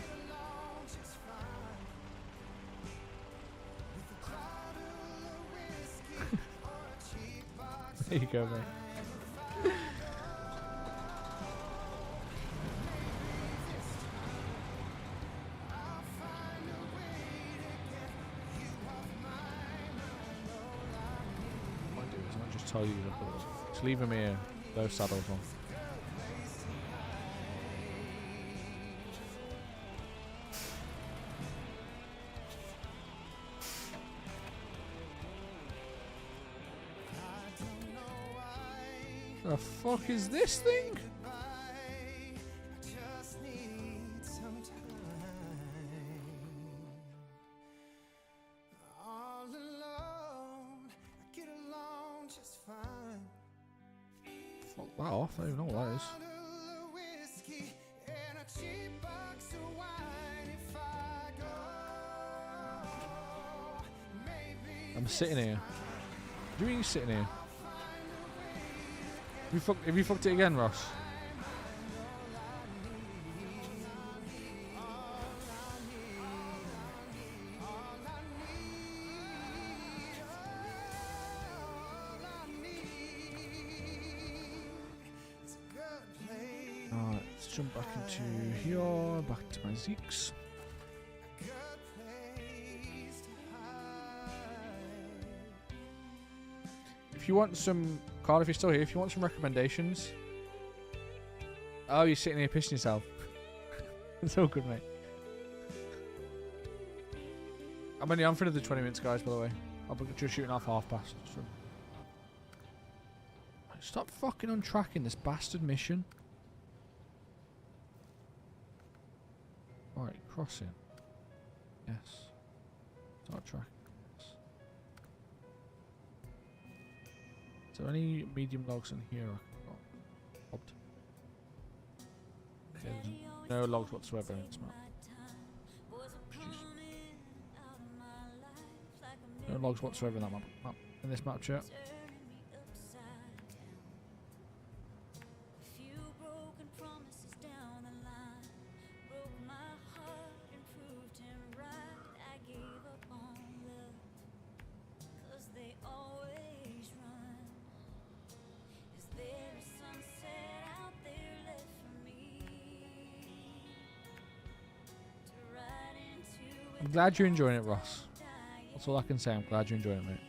There you go, mate. just tell you. Just leave him here. Those saddles on. The fuck is this thing? Just need some time. All alone, I get along just fine. Fuck that off. I don't even know what that is. Bottle of whiskey and a cheap box of wine. If I go, maybe I'm sitting here. What do you mean you're sitting here? Have you fucked it again, Ross? Alright, let's jump back into here, back to my Zeeks. If you want some, Carl, if you're still here, if you want some recommendations. Oh, you're sitting here pissing yourself. It's all good, mate. I'm only on for another 20 minutes, guys, by the way. I'll be just shooting off half past. So. Stop fucking untracking this bastard mission. Alright, crossing. Yes. Start tracking. Is there any medium logs in here? Opt. Okay, there's no logs whatsoever in this map. Jeez. No logs whatsoever in that map. In this map, chat. I'm glad you're enjoying it, Ross. That's all I can say. I'm glad you're enjoying it, mate.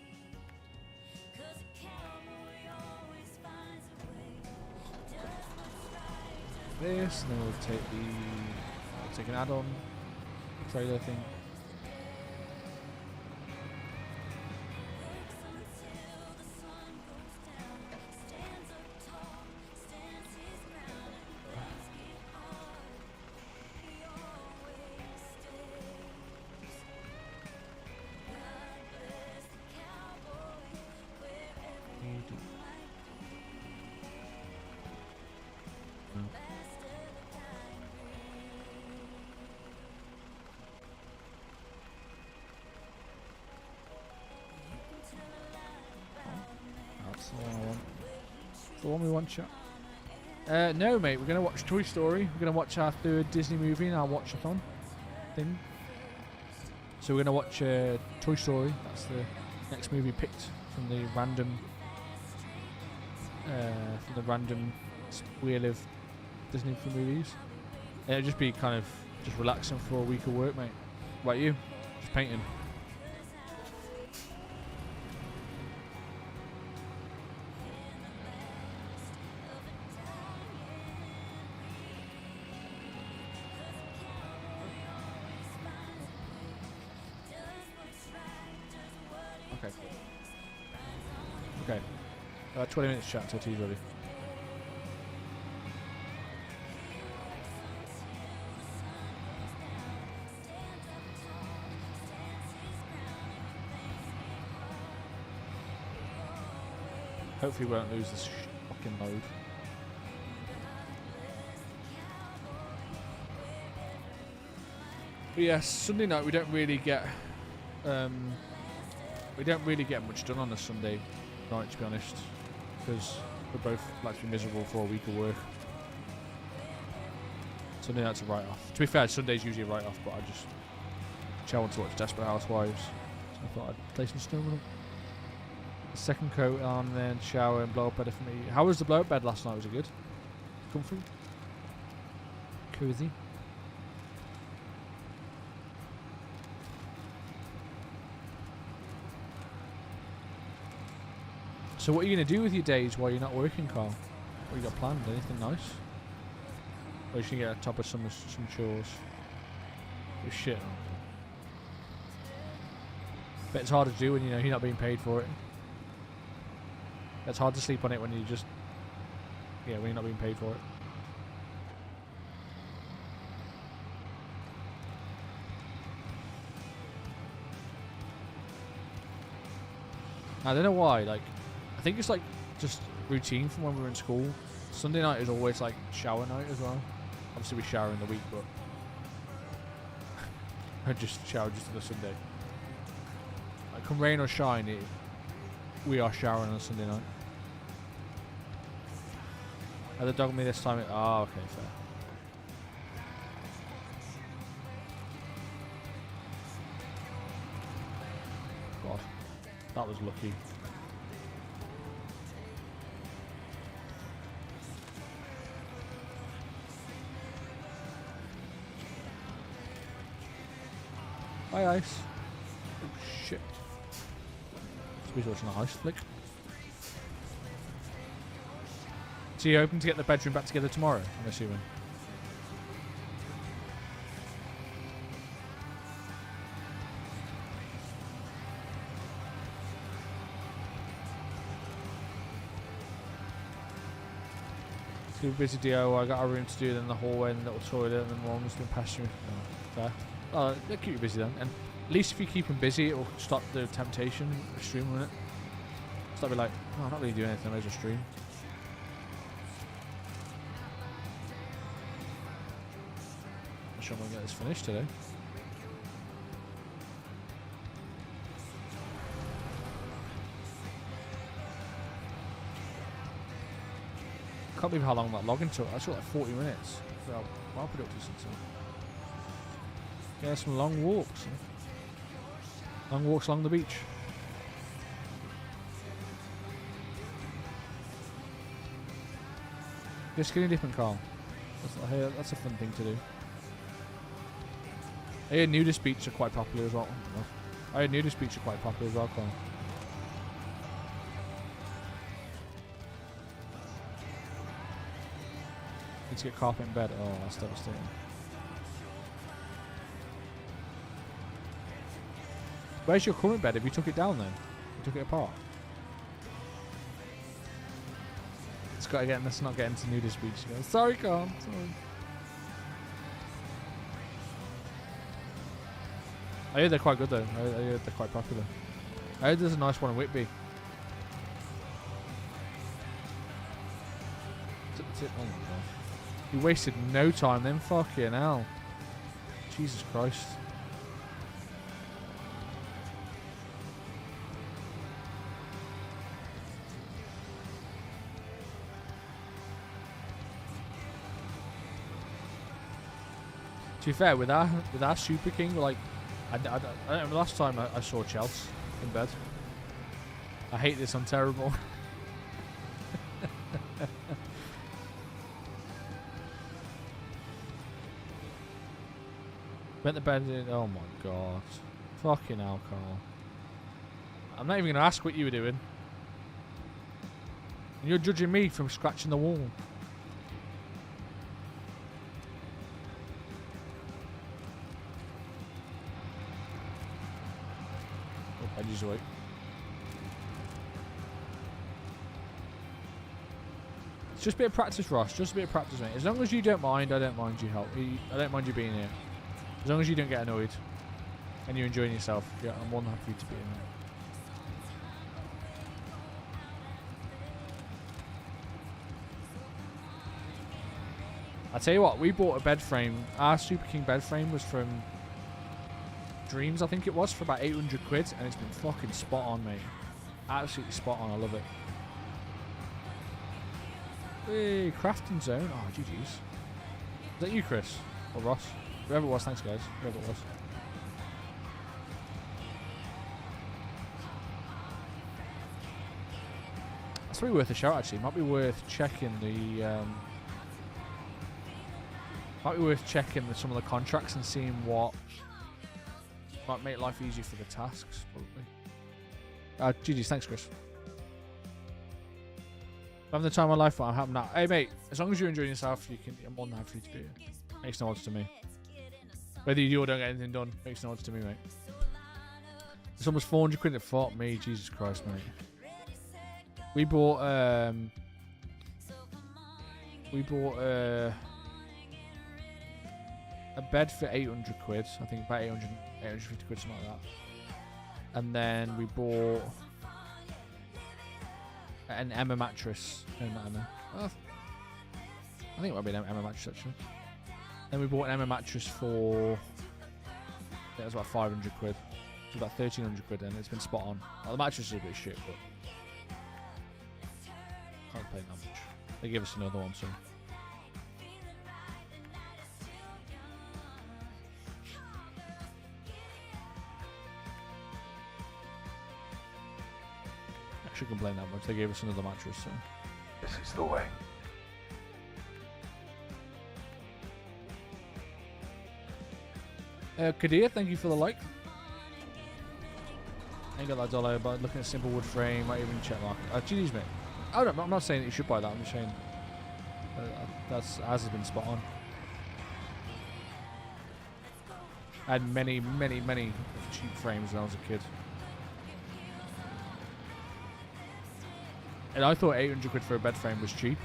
This, and then we'll take an add-on trailer thing. That's the one I want. The one we want, chat. No, mate. We're gonna watch Toy Story. We're gonna watch our third Disney movie in our watch-a-thon thing. So we're gonna watch Toy Story. That's the next movie picked from the random wheel of Disney for movies. It'll just be kind of just relaxing for a week of work, mate. What about you? Just painting. Okay. Okay. 20 minutes chat until tea's ready. Hopefully we won't lose this fucking load. But yes, Sunday night we don't really get much done on a Sunday night, to be honest, because we're both like to be miserable for a week of work. Sunday night's a write-off. To be fair, Sunday's usually a write-off, but I want to watch Desperate Housewives, so I thought I'd play some Snowrunner. Second coat on, then shower and blow up bed for me. How was the blow up bed last night? Was it good? Comfy? Cozy? So what are you going to do with your days while you're not working, Carl? What you got planned? Anything nice? Or you should get on top of some chores? Your shit. But it's hard to do when you know you're not being paid for it. It's hard to sleep on it when you just... Yeah, when you're not being paid for it. I don't know why, like... I think it's like just routine from when we were in school. Sunday night is always like shower night as well. Obviously we shower in the week, but... I just shower just on a Sunday. Like, come rain or shine, we are showering on a Sunday night. The dog me this time. Oh, okay, fair. God, that was lucky. Hi, Ice. Oh, shit. He's watching a ice flick. So you're hoping to get the bedroom back together tomorrow, I'm assuming? Too busy DIY, I got a room to do, then the hallway and the little toilet, and then one was going past you. Oh, fair. Oh, they'll keep you busy then. And at least if you keep them busy, it will stop the temptation of streaming it. Stop be like, oh, I'm not really doing anything, I may as well stream. I'm sure I'm going to get this finished today. Can't believe how long that login took. That took like 40 minutes. How productive since then. Yeah, some long walks. Long walks along the beach. You're skinny dipping, Carl. That's a fun thing to do. I hear nudist beaches are quite popular as well. I hear nudist beaches are quite popular as well, Carl. Need to get carpet in bed. Oh, that's devastating. Where's your current bed? Have you took it down then? You took it apart? It's got to get. Let's not get into nudist beach. Sorry, Carl. Sorry. I heard they're quite good though. I heard they're quite popular. I heard there's a nice one in Whitby. Oh my god. You wasted no time then, fucking hell. Jesus Christ. To be fair, with our Super King, like, I don't remember last time I saw Chelsea in bed. I hate this, I'm terrible. Went to bed in, oh my god. Fucking alcohol. I'm not even going to ask what you were doing. And you're judging me from scratching the wall. Oh, I just wait. It's just a bit of practice, Ross. Just a bit of practice, mate. As long as you don't mind, I don't mind you help. I don't mind you being here. As long as you don't get annoyed and you're enjoying yourself, yeah, I'm more than happy to be in there. I tell you what, we bought a bed frame. Our Super King bed frame was from Dreams, I think it was, for about 800 quid, and it's been fucking spot on, mate. Absolutely spot on. I love it. Hey, crafting zone. Oh, GG's. Is that you, Chris? Or Ross? Whoever it was, thanks guys. Whoever it was. That's probably worth a shout actually. Might be worth checking the some of the contracts and seeing what might make life easier for the tasks, probably. GG's, thanks Chris. I'm having the time of my life, I'm happy now. Hey, mate, as long as you're enjoying yourself, I'm more than happy to do it. Makes no odds to me. Whether you do or don't get anything done, makes no odds to me, mate. It's almost 400 quid. Fuck me, Jesus Christ, mate. We bought a bed for 800 quid. I think about 850 quid, something like that. And then we bought an Emma mattress. No, not Emma. Oh, I think it might be an Emma mattress, actually. Then we bought an Emma mattress for, I think it was about 500 quid. It was about 1,300 quid, and it's been spot on. Well, the mattress is a bit shit, but can't complain that much. They gave us another one, so. I should complain that much. They gave us another mattress, so. This is the way. Kadir, thank you for the like. I ain't got that dollar, but looking at simple wood frame, might even check mark. Geez, mate. I'm not saying that you should buy that. I'm just saying that's as has been spot on. I had many cheap frames when I was a kid, and I thought 800 quid for a bed frame was cheap.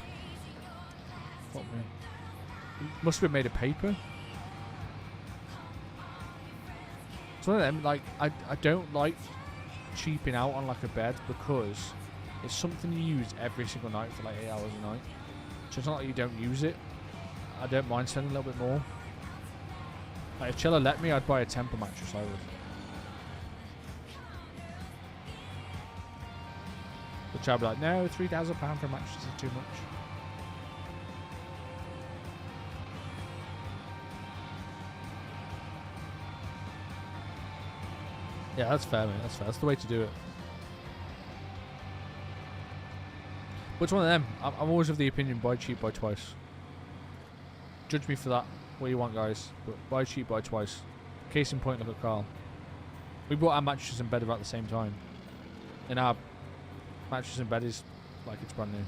Fuck me. It must have been made of paper. It's one of them, like, I don't like cheaping out on like a bed because it's something you use every single night for like 8 hours a night. So it's not like you don't use it. I don't mind spending a little bit more. Like if Chella let me, I'd buy a temper mattress, I would. But I'd be like, no, £3,000 for a mattress is too much. Yeah, that's fair, mate. That's fair. That's the way to do it. But it's one of them. I'm always of the opinion, buy cheap, buy twice. Judge me for that. What you want, guys. But buy cheap, buy twice. Case in point, look at Carl. We bought our mattresses and bed about the same time. And our mattress and bed is like it's brand new.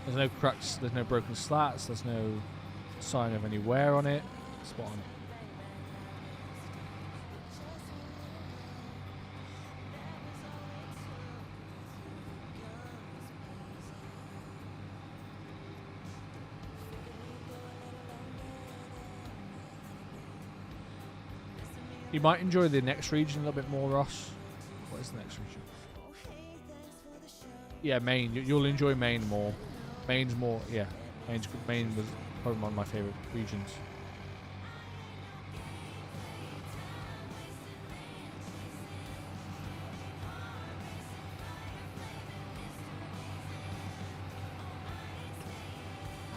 There's no cracks, there's no broken slats, there's no sign of any wear on it. Spot on. You might enjoy the next region a little bit more, Ross. What is the next region? Yeah, Maine. You'll enjoy Maine more. Maine's more, yeah. Maine was probably one of my favourite regions.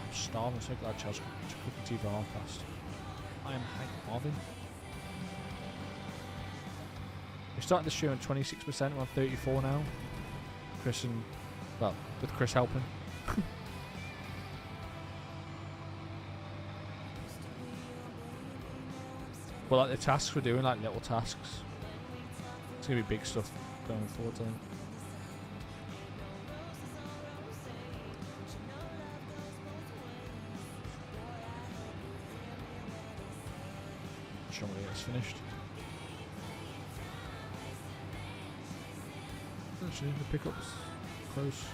I'm starving, so glad Charles cooking tea for half past. I am Hank Marvin. We started the show on 26%, we're on 34 now. Chris and, well, with Chris helping. But like the tasks we're doing, like little tasks. It's gonna be big stuff going forward, I think. Show me it's finished. Actually, the pickup's close.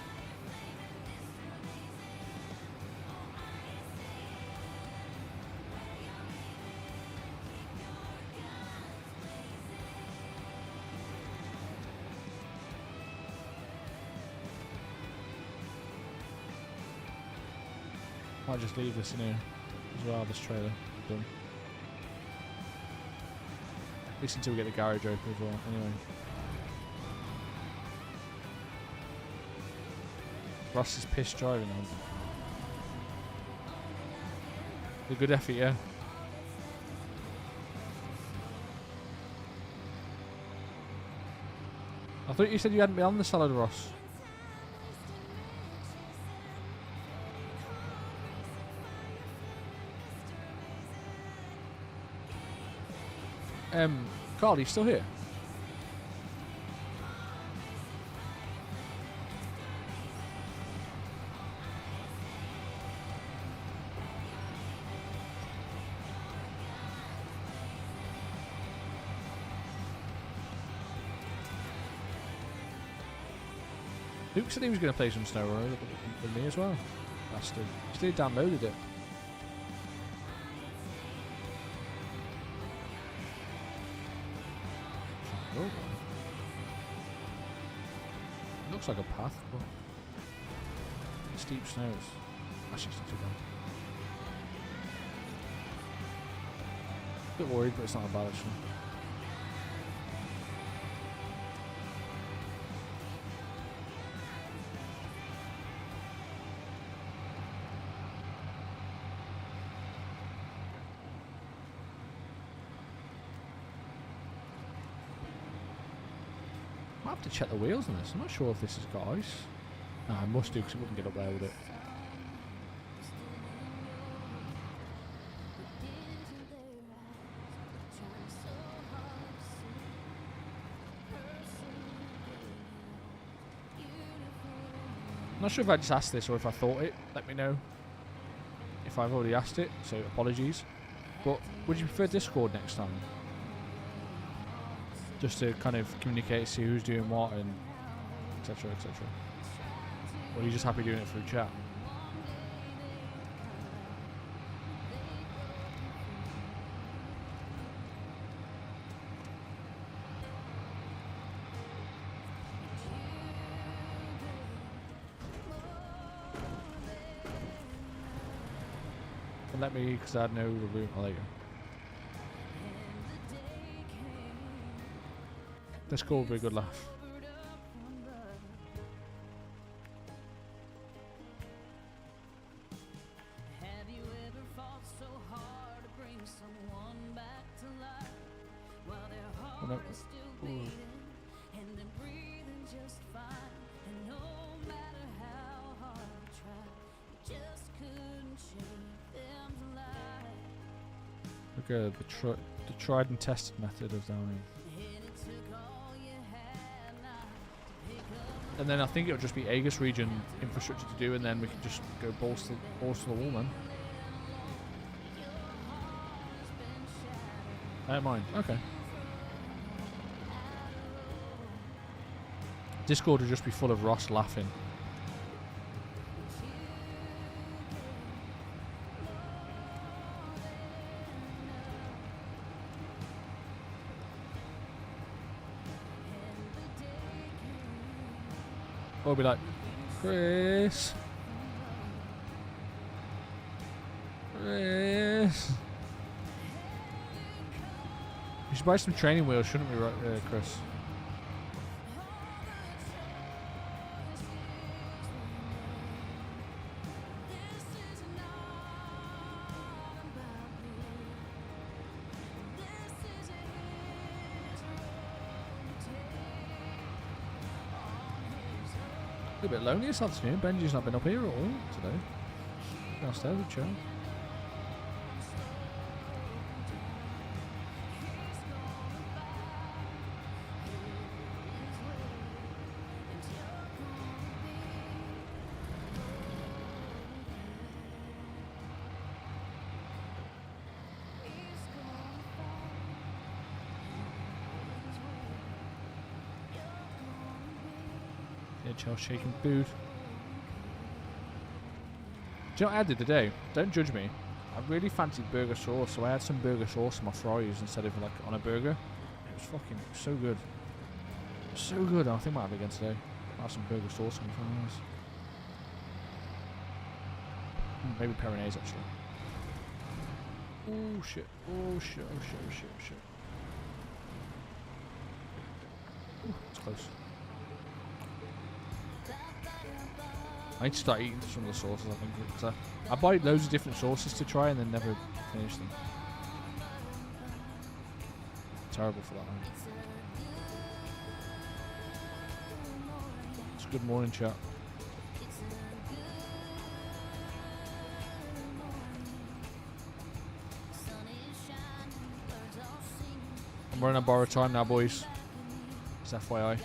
Might just leave this in here as well, this trailer. Done. At least until we get the garage open as well, anyway. Ross is pissed driving on. A good effort, yeah. I thought you said you hadn't been on the salad, Ross. Carl, are you still here? Luke said he was going to play some Snowrunner with me as well. Bastard. He still downloaded it. Oh, looks like a path, but steep snows. Actually, it's not too bad. A bit worried, but it's not bad actually. I have to check the wheels on this. I'm not sure if this has got ice. No, I must do because it wouldn't get up there with it. I'm not sure if I just asked this or if I thought it. Let me know if I've already asked it, so apologies. But would you prefer Discord next time? Just to kind of communicate, see who's doing what, and etc. etc. Or are you just happy doing it through chat? And let me, because I know the route. Oh, there you go. Discord will be a good laugh. Oh, no. Ooh. Okay, the tried and tested method of downing. And then I think it'll just be Aegis region infrastructure to do, and then we can just go balls to the wall, man. I don't mind. Okay. Discord will just be full of Ross laughing. Or be like, Chris. We should buy some training wheels, shouldn't we, Chris? A bit lonely this afternoon. Benji's not been up here at all today. Downstairs with chill. Chill shaking food. Do you know what I did today? Don't judge me. I really fancied burger sauce, so I had some burger sauce on my fries instead of like on a burger. It was fucking so good. So good. I think I might have it again today. I'll have some burger sauce on my fries. Maybe Pyrenees actually. Oh shit. Oh shit. Oh shit. Oh shit. Oh shit. Ooh, it's close. I need to start eating some of the sauces, I think. Because I buy loads of different sauces to try and then never finish them. Terrible for that one. It's a good morning, chat. I'm running on borrowed time now, boys. It's FYI.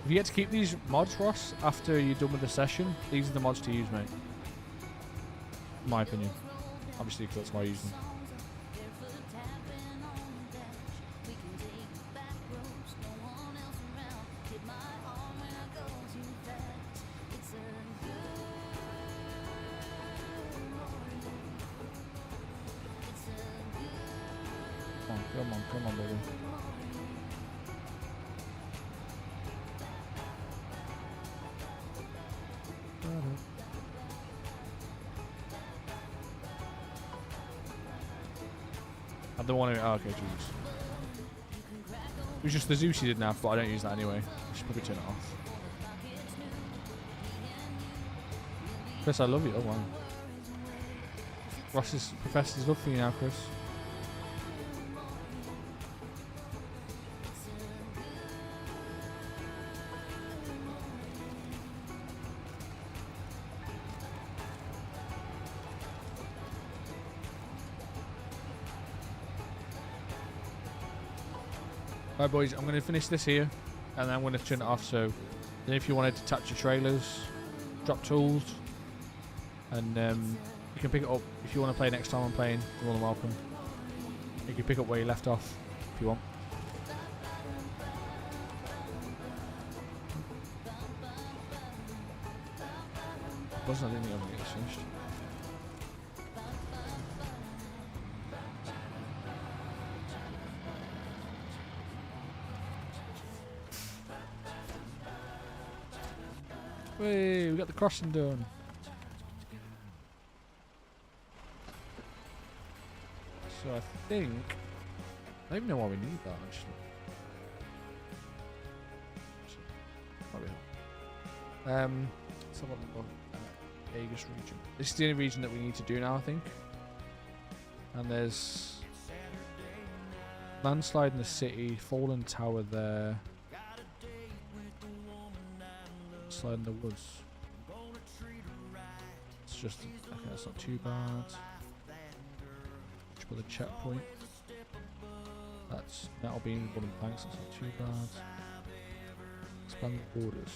If you get to keep these mods, Ross, after you're done with the session, these are the mods to use, mate. In my opinion. Obviously, because that's why I use them. Come on, baby. I don't want to. Oh, okay, Jesus. It was just the Zeus you didn't have, but I don't use that anyway. I should probably turn it off. Chris, I love you. Oh, wow. Ross's professor's love for you now, Chris. Right, boys, I'm going to finish this here, and then I'm going to turn it off. So, then if you wanted to touch your trailers, drop tools, and you can pick it up if you want to play next time I'm playing. You're more than welcome. You can pick up where you left off if you want. Wasn't I didn't think I was going to get this finished. Hey, we got the crossing done. So I think I don't even know why we need that actually. Might be help. Let's have a look at Aegis region. This is the only region that we need to do now, I think. And there's landslide in the city, fallen tower there. Slide in the woods. It's just okay. That's not too bad. Just put a checkpoint. That's metal beam, wooden planks. That's not too bad. Expand the borders.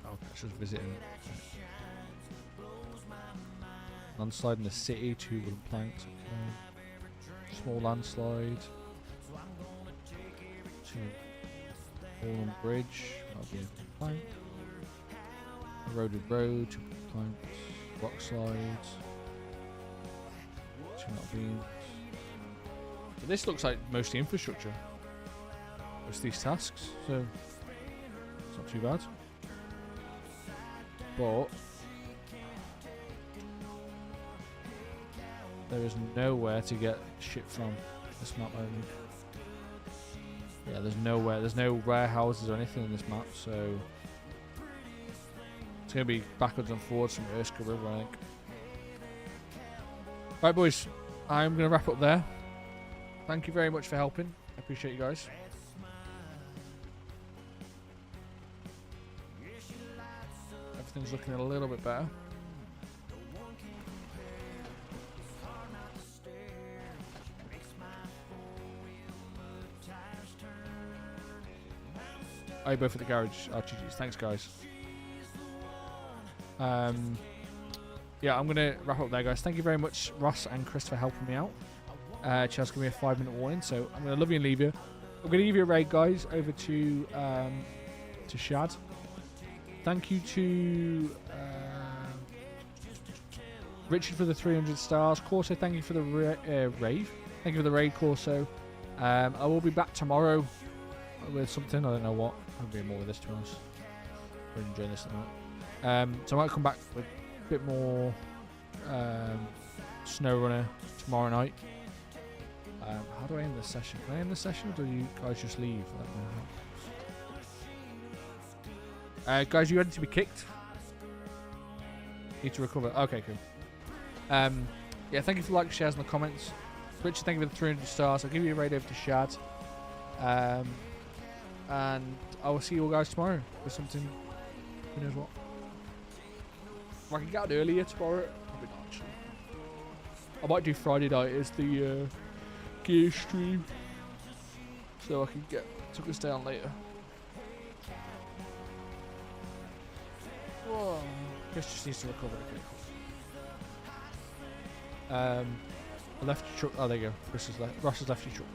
Okay, it's just visiting. Landslide in the city. 2 wooden planks. Okay. Small landslide. 2. Fallen bridge, that'll be a plank. Eroded road, 2 planks. Rock slides. 2 metal beams. But this looks like mostly infrastructure. It's these tasks, so it's not too bad. But there is nowhere to get shit from this map only. Yeah, there's nowhere. There's no warehouses or anything in this map, so it's gonna be backwards and forwards from Erskine River, I think. Right, boys, I'm gonna wrap up there. Thank you very much for helping. I appreciate you guys. Everything's looking a little bit better. Oh, you both at the garage. Oh, GG's. Thanks, guys. Yeah, I'm going to wrap up there, guys. Thank you very much, Ross and Chris, for helping me out. Chaz gave me a 5-minute warning, so I'm going to love you and leave you. I'm going to give you a raid, guys, over to Shad. Thank you to Richard for the 300 stars. Corso, thank you for the rave. Thank you for the raid, Corso. I will be back tomorrow with something. I don't know what. I'll be more with this, to be honest. Really enjoying this at the moment. So I might come back with a bit more Snowrunner tomorrow night. How do I end the session? Can I end the session, or do you guys just leave? I don't know. Guys, you ready to be kicked? Need to recover. Okay, cool. Yeah, thank you for the like, shares, and the comments. Richard, thank you for the 300 stars. I'll give you a raid over to Shad. And I will see you all guys tomorrow with something. Who knows what? If I can get out earlier tomorrow, probably not actually. I might do Friday night as the gear stream, so I can took us down later. Whoa. Chris just needs to recover. Okay, cool. A lefty truck. Oh, there you go. Ross has left your truck.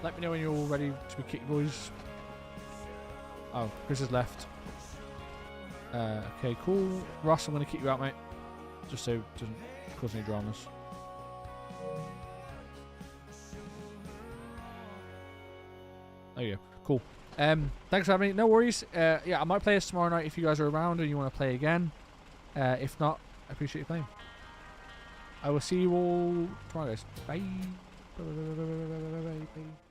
Let me know when you're all ready to be kicked, boys. Oh, Chris has left. Okay, cool. Ross, I'm going to kick you out, mate. Just so it doesn't cause any dramas. There you go. Cool. Thanks for having me. No worries. Yeah, I might play this tomorrow night if you guys are around and you want to play again. If not, I appreciate you playing. I will see you all tomorrow, guys. Bye. Bye.